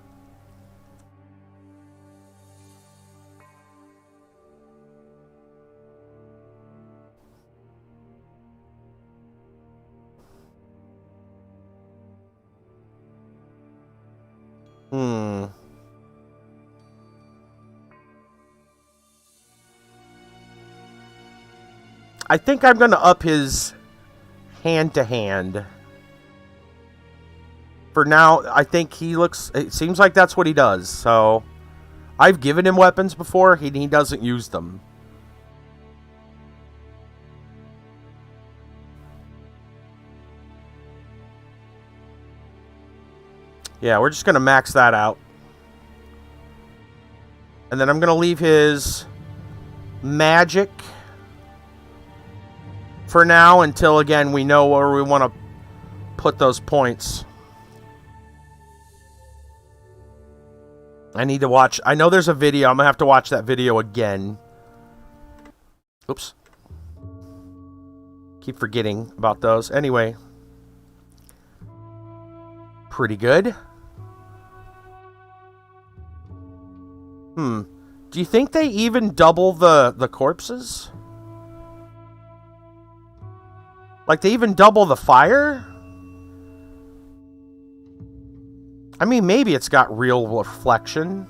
I think I'm going to up his hand-to-hand. For now, I think he looks... It seems like that's what he does, so... I've given him weapons before. He doesn't use them. Yeah, we're just going to max that out. And then I'm going to leave his magic for now until, again, we know where we want to put those points. I need to watch... I know there's a video. I'm going to have to watch that video again. Oops. Keep forgetting about those. Anyway. Pretty good. Do you think they even double the corpses? Like, they even double the fire? I mean, maybe it's got real reflection.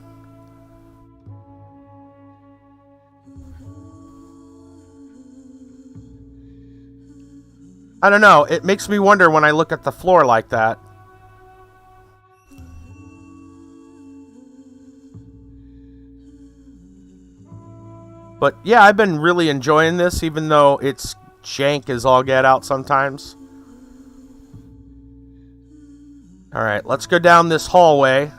I don't know. It makes me wonder when I look at the floor like that. But yeah, I've been really enjoying this, even though it's jank as all get out sometimes. Alright, let's go down this hallway.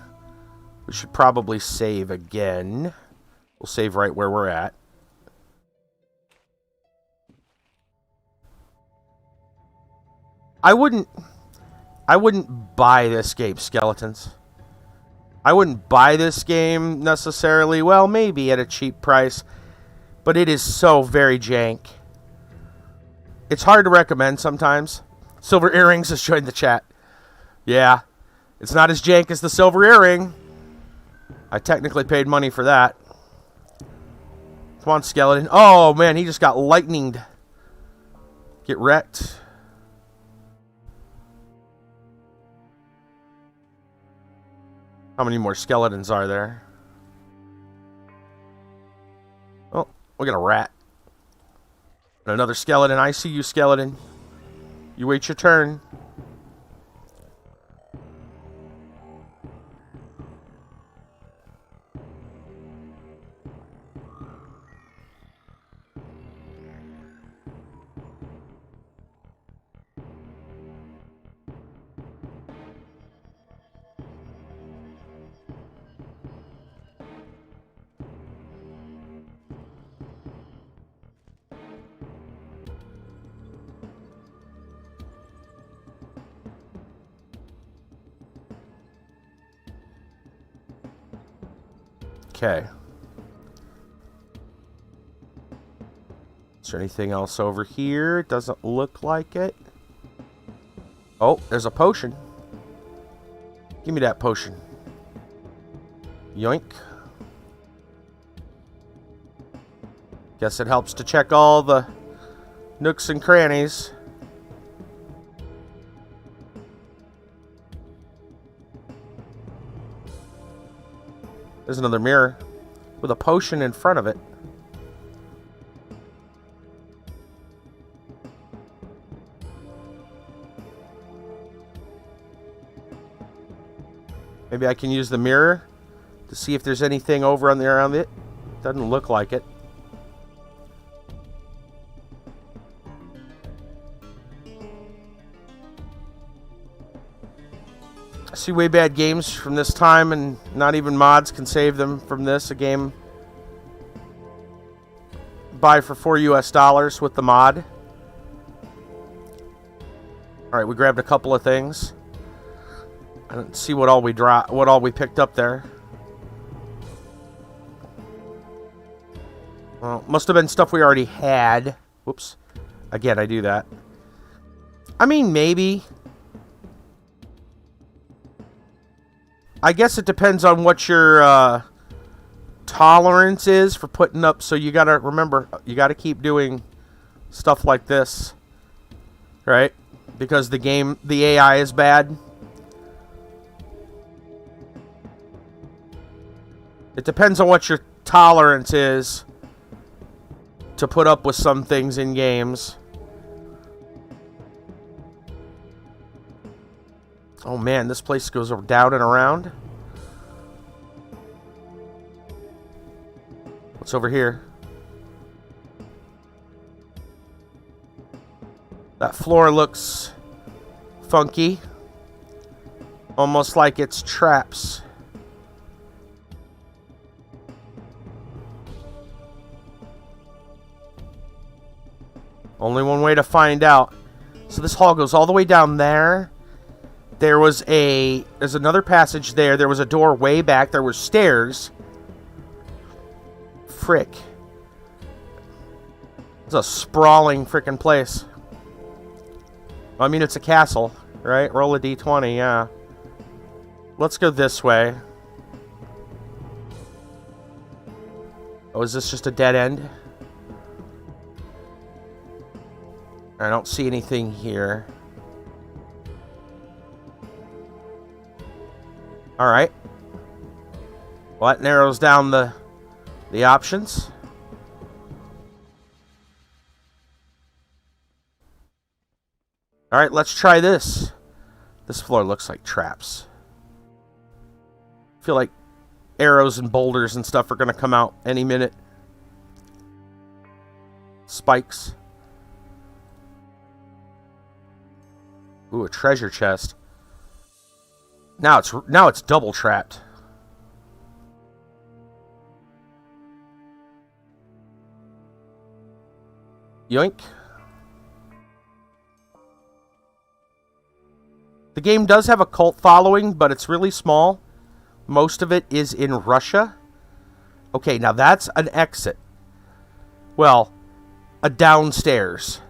We should probably save again. We'll save right where we're at. I wouldn't buy this game, Skeletons. I wouldn't buy this game necessarily. Well, maybe at a cheap price. But it is so very jank. It's hard to recommend sometimes. Silver Earrings has joined the chat. Yeah. It's not as jank as the Silver Earring. I technically paid money for that. Come on, Skeleton. Oh, man, he just got lightninged. Get wrecked. How many more skeletons are there? Oh, we got a rat. And another skeleton. I see you, skeleton. You wait your turn. Okay. Is there anything else over here? It doesn't look like it. Oh, there's a potion. Give me that potion. Yoink. Guess it helps to check all the nooks and crannies. There's another mirror with a potion in front of it. Maybe I can use the mirror to see if there's anything over on there around it. Doesn't look like it. I see way bad games from this time, and not even mods can save them from this. A game buy for $4 US with the mod. All right, we grabbed a couple of things. I don't see what all we picked up there. Well, must have been stuff we already had. Whoops. Again, I do that. I mean, maybe. I guess it depends on what your tolerance is for putting up. So you gotta remember, you gotta keep doing stuff like this, right? Because the AI is bad. It depends on what your tolerance is to put up with some things in games. Oh man, this place goes down and around. What's over here? That floor looks funky. Almost like it's traps. Only one way to find out. So this hall goes all the way down there. There's another passage there. There was a door way back. There were stairs. Frick. It's a sprawling frickin' place. I mean, it's a castle, right? Roll a d20, yeah. Let's go this way. Oh, is this just a dead end? I don't see anything here. Alright. Well, that narrows down the options. Alright, let's try this. This floor looks like traps. I feel like arrows and boulders and stuff are going to come out any minute. Spikes. Ooh, a treasure chest. Now it's double trapped. Yoink. The game does have a cult following, but it's really small. Most of it is in Russia. Okay, now that's an exit. Well, a downstairs.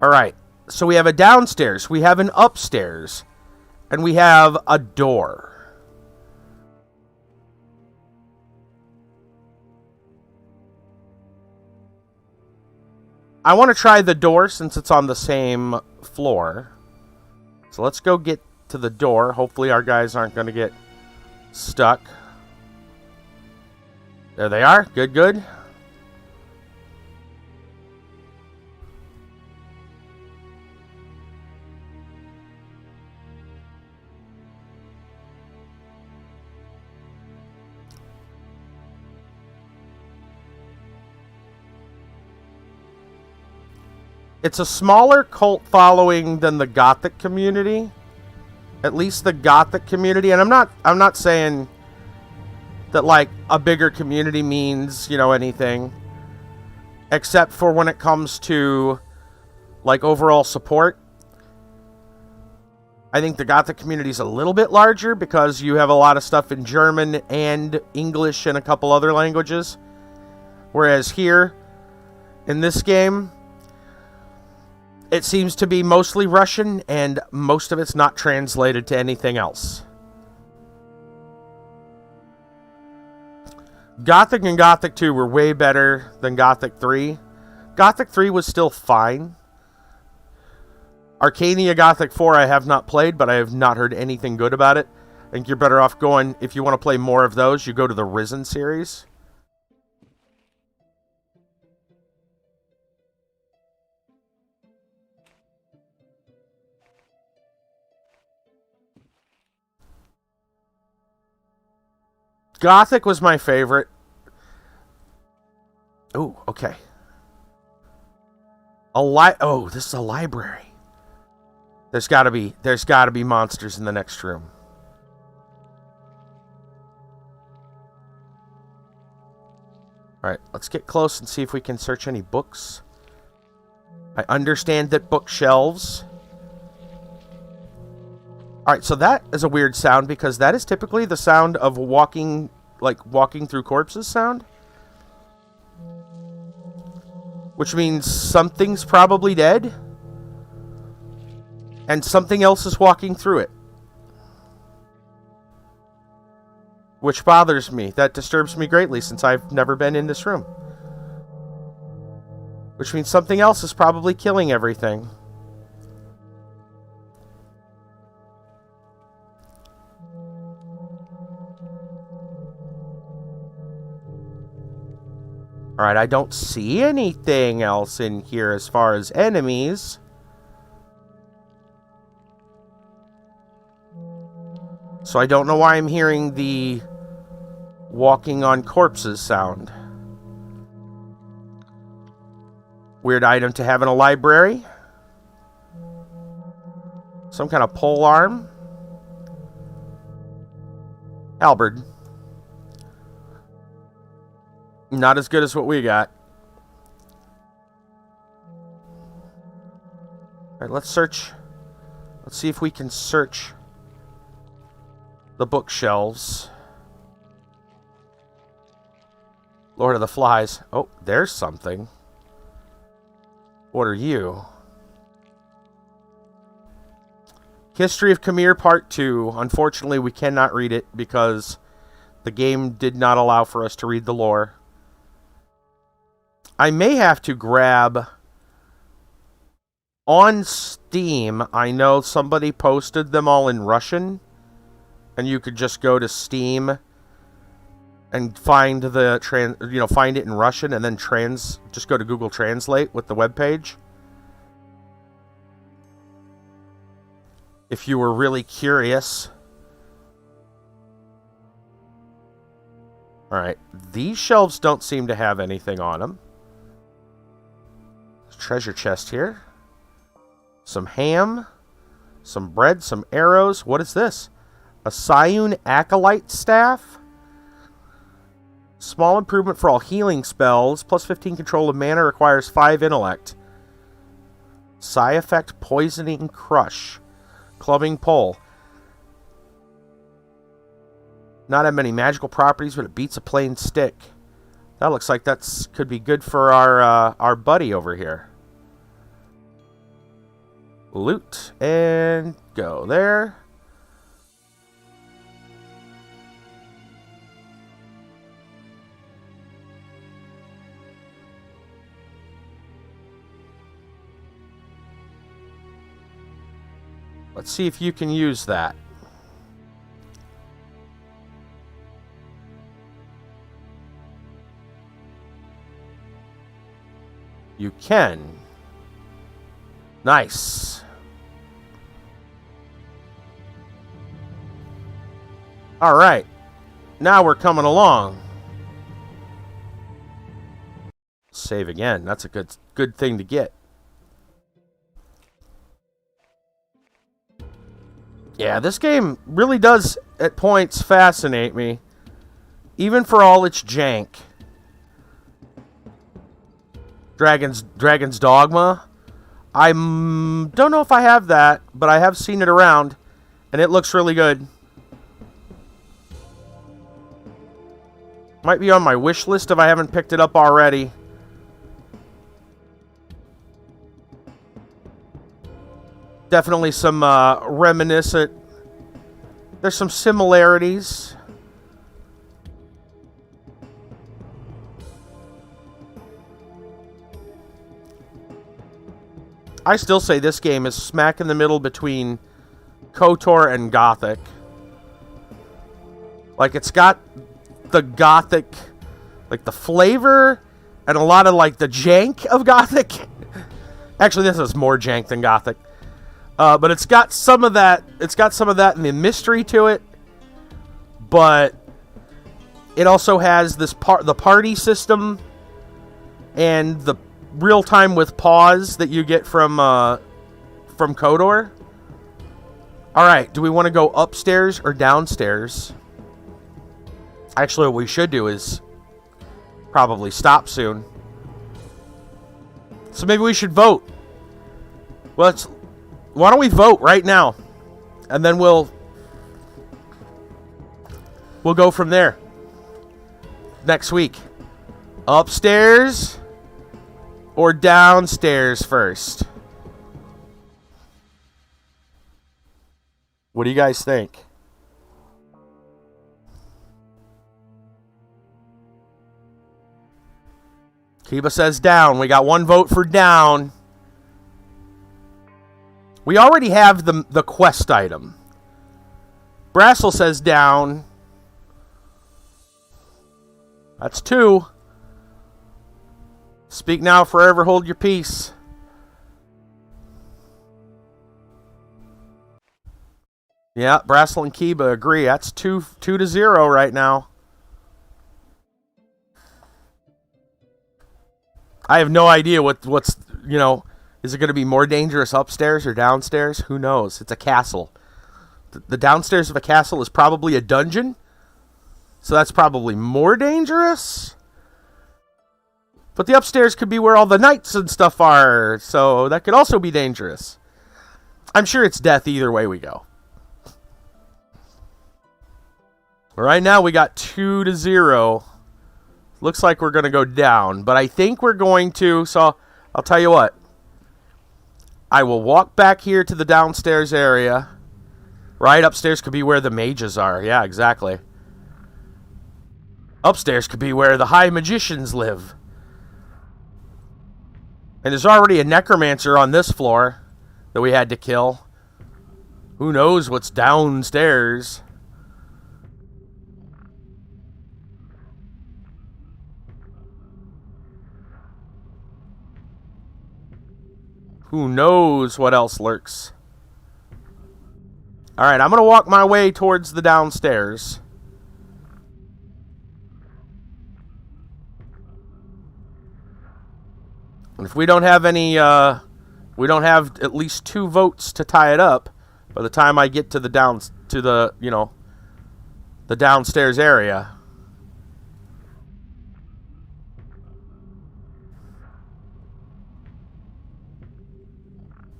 Alright, so we have a downstairs, we have an upstairs, and we have a door. I want to try the door since it's on the same floor. So let's go get to the door. Hopefully our guys aren't going to get stuck. There they are. Good, good. It's a smaller cult following than the Gothic community. At least the Gothic community. And I'm not saying that like a bigger community means, you know, anything. Except for when it comes to like overall support. I think the Gothic community is a little bit larger because you have a lot of stuff in German and English and a couple other languages. Whereas here, in this game, it seems to be mostly Russian, and most of it's not translated to anything else. Gothic and Gothic 2 were way better than Gothic 3. Gothic 3 was still fine. Arcania Gothic 4 I have not played, but I have not heard anything good about it. I think you're better off going, if you want to play more of those, you go to the Risen series. Gothic was my favorite. Oh, okay. Oh, this is a library. There's got to be monsters in the next room. All right, let's get close and see if we can search any books. I understand that bookshelves. All right, so that is a weird sound because that is typically the sound of walking through corpses sound. Which means something's probably dead. And something else is walking through it. Which bothers me. That disturbs me greatly since I've never been in this room. Which means something else is probably killing everything. Alright, I don't see anything else in here as far as enemies. So I don't know why I'm hearing the walking on corpses sound. Weird item to have in a library. Some kind of pole arm. Halberd. Not as good as what we got. Alright, let's search. Let's see if we can search the bookshelves. Lord of the Flies. Oh, there's something. What are you? History of Umir Part 2. Unfortunately, we cannot read it because the game did not allow for us to read the lore. I may have to grab... On Steam, I know somebody posted them all in Russian. And you could just go to Steam and find the find it in Russian and then just go to Google Translate with the webpage. If you were really curious. Alright, these shelves don't seem to have anything on them. There's a treasure chest here. Some ham. Some bread, some arrows. What is this? A Scion Acolyte Staff. Small improvement for all healing spells. Plus 15 control of mana, requires 5 intellect. Psi effect, poisoning crush. Clubbing pole. Not have many magical properties, but it beats a plain stick. That looks like that's could be good for our buddy over here. Loot and go there. Let's see if you can use that. You can. Nice. All right. Now we're coming along. Save again. That's a good thing to get. Yeah, this game really does, at points, fascinate me. Even for all its jank. Dragon's Dogma. I don't know if I have that, but I have seen it around, and it looks really good. Might be on my wish list if I haven't picked it up already. Definitely some reminiscent. There's some similarities. I still say this game is smack in the middle between KOTOR and Gothic. Like, it's got the Gothic, like the flavor and a lot of like the jank of Gothic. Actually, this is more jank than Gothic. But it's got some of that. It's got some of that and the mystery to it. But it also has this the party system and the real time with pause that you get from KOTOR. All right, do we want to go upstairs or downstairs? Actually, what we should do is probably stop soon. So maybe we should vote. Well, why don't we vote right now? And then we'll go from there. Next week. Upstairs or downstairs first? What do you guys think? Kiba says down. We got one vote for down. We already have the quest item. Brassel says down. That's 2. Speak now, forever hold your peace. Yeah, Brassel and Kiba agree. That's 2-0 right now. I have no idea what's, you know, is it going to be more dangerous upstairs or downstairs? Who knows? It's a castle. The downstairs of a castle is probably a dungeon. So that's probably more dangerous. But the upstairs could be where all the knights and stuff are. So that could also be dangerous. I'm sure it's death either way we go. Right now we got 2-0. Looks like we're going to go down. But I think we're going to... So I'll tell you what. I will walk back here to the downstairs area. Right upstairs could be where the mages are. Yeah, exactly. Upstairs could be where the high magicians live. And there's already a necromancer on this floor that we had to kill. Who knows what's downstairs? Who knows what else lurks? Alright, I'm going to walk my way towards the downstairs. And if we don't have any, we don't have at least 2 votes to tie it up by the time I get to the the downstairs area.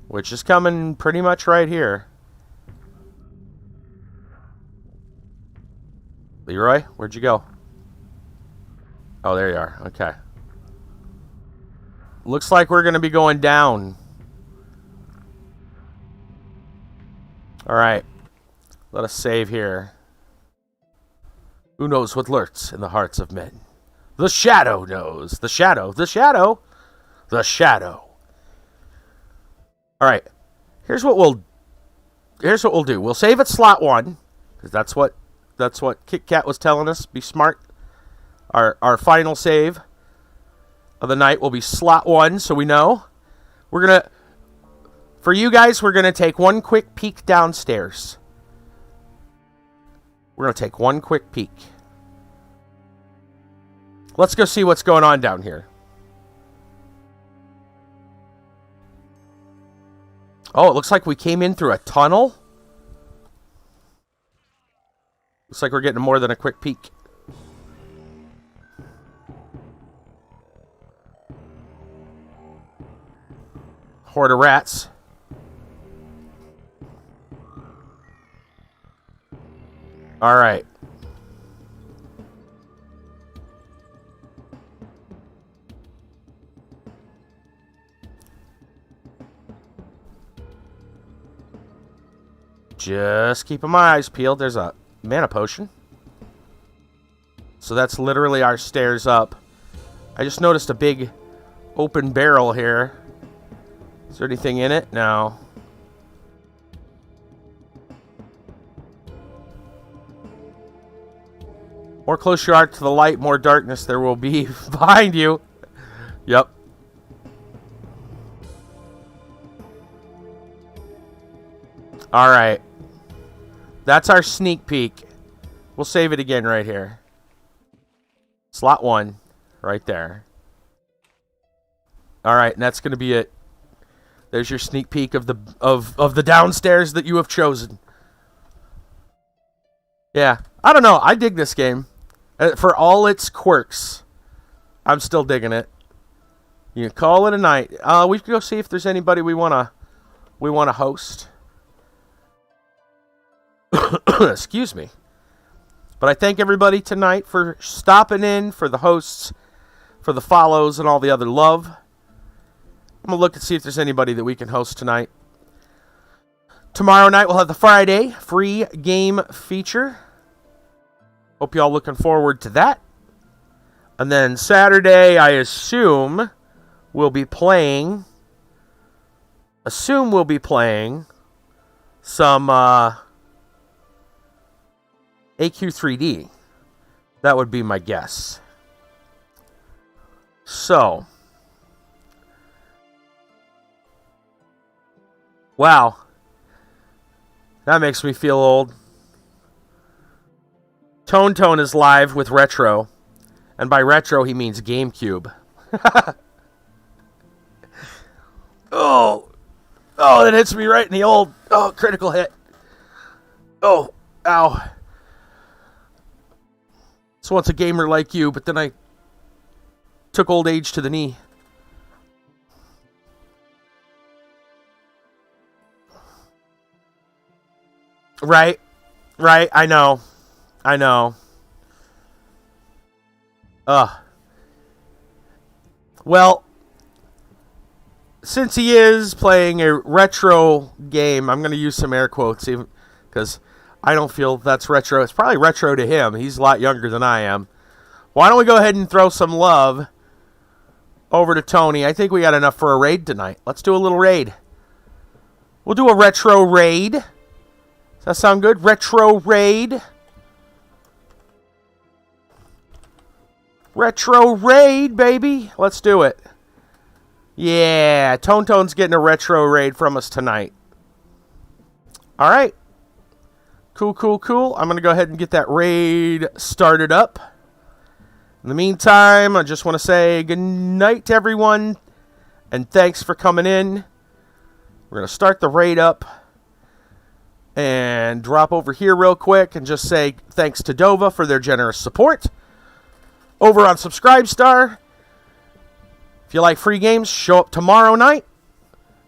Which is coming pretty much right here. Leroy, where'd you go? Oh, there you are. Okay. Looks like we're going to be going down. Alright. Let us save here. Who knows what lurks in the hearts of men? The shadow knows. The shadow. The shadow. The shadow. Alright. Here's what we'll do. We'll save at slot 1. Because that's what Kit Kat was telling us. Be smart. Our final save of the night will be slot 1, so we know. For you guys, we're going to take one quick peek downstairs. We're going to take one quick peek. Let's go see what's going on down here. Oh, it looks like we came in through a tunnel. Looks like we're getting more than a quick peek. Horde of rats. All right. Just keeping my eyes peeled. There's a mana potion. So that's literally our stairs up. I just noticed a big open barrel here. Is there anything in it? No. More close you are to the light, more darkness there will be behind you. Yep. Alright. That's our sneak peek. We'll save it again right here. Slot 1. Right there. Alright, and that's going to be it. There's your sneak peek of the downstairs that you have chosen. Yeah. I don't know. I dig this game. For all its quirks, I'm still digging it. You can call it a night. We can go see if there's anybody we wanna host. Excuse me. But I thank everybody tonight for stopping in, for the hosts, for the follows, and all the other love. I'm going to look and see if there's anybody that we can host tonight. Tomorrow night we'll have the Friday free game feature. Hope y'all looking forward to that. And then Saturday, I assume we'll be playing some AQ3D. That would be my guess. So, wow. That makes me feel old. Tone is live with Retro. And by Retro, he means GameCube. Oh, that hits me right in the old... Oh, critical hit. Oh, ow. So once a gamer like you, but then I took old age to the knee. Right, I know. Well, since he is playing a retro game, I'm going to use some air quotes, even because I don't feel that's retro. It's probably retro to him. He's a lot younger than I am. Why don't we go ahead and throw some love over to Tony? I think we got enough for a raid tonight. Let's do a little raid. We'll do a retro raid. Does that sound good? Retro raid. Retro raid, baby. Let's do it. Yeah, Tone's getting a retro raid from us tonight. All right. Cool. I'm going to go ahead and get that raid started up. In the meantime, I just want to say good night to everyone, and thanks for coming in. We're going to start the raid up and drop over here real quick and just say thanks to Dova for their generous support. Over on Subscribestar, if you like free games, show up tomorrow night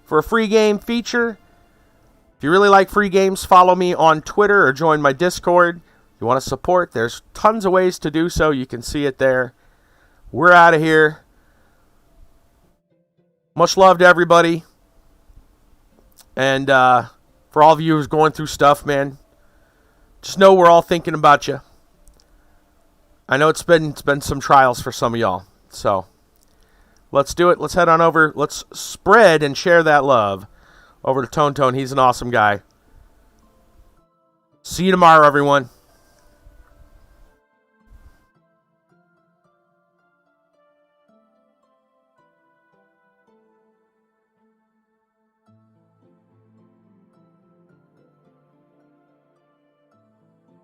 for a free game feature. If you really like free games, follow me on Twitter or join my Discord. If you want to support, there's tons of ways to do so. You can see it there. We're out of here. Much love to everybody. And for all of you who's going through stuff, man, just know we're all thinking about you. I know it's been some trials for some of y'all. So let's do it. Let's head on over. Let's spread and share that love over to Tone. He's an awesome guy. See you tomorrow, everyone.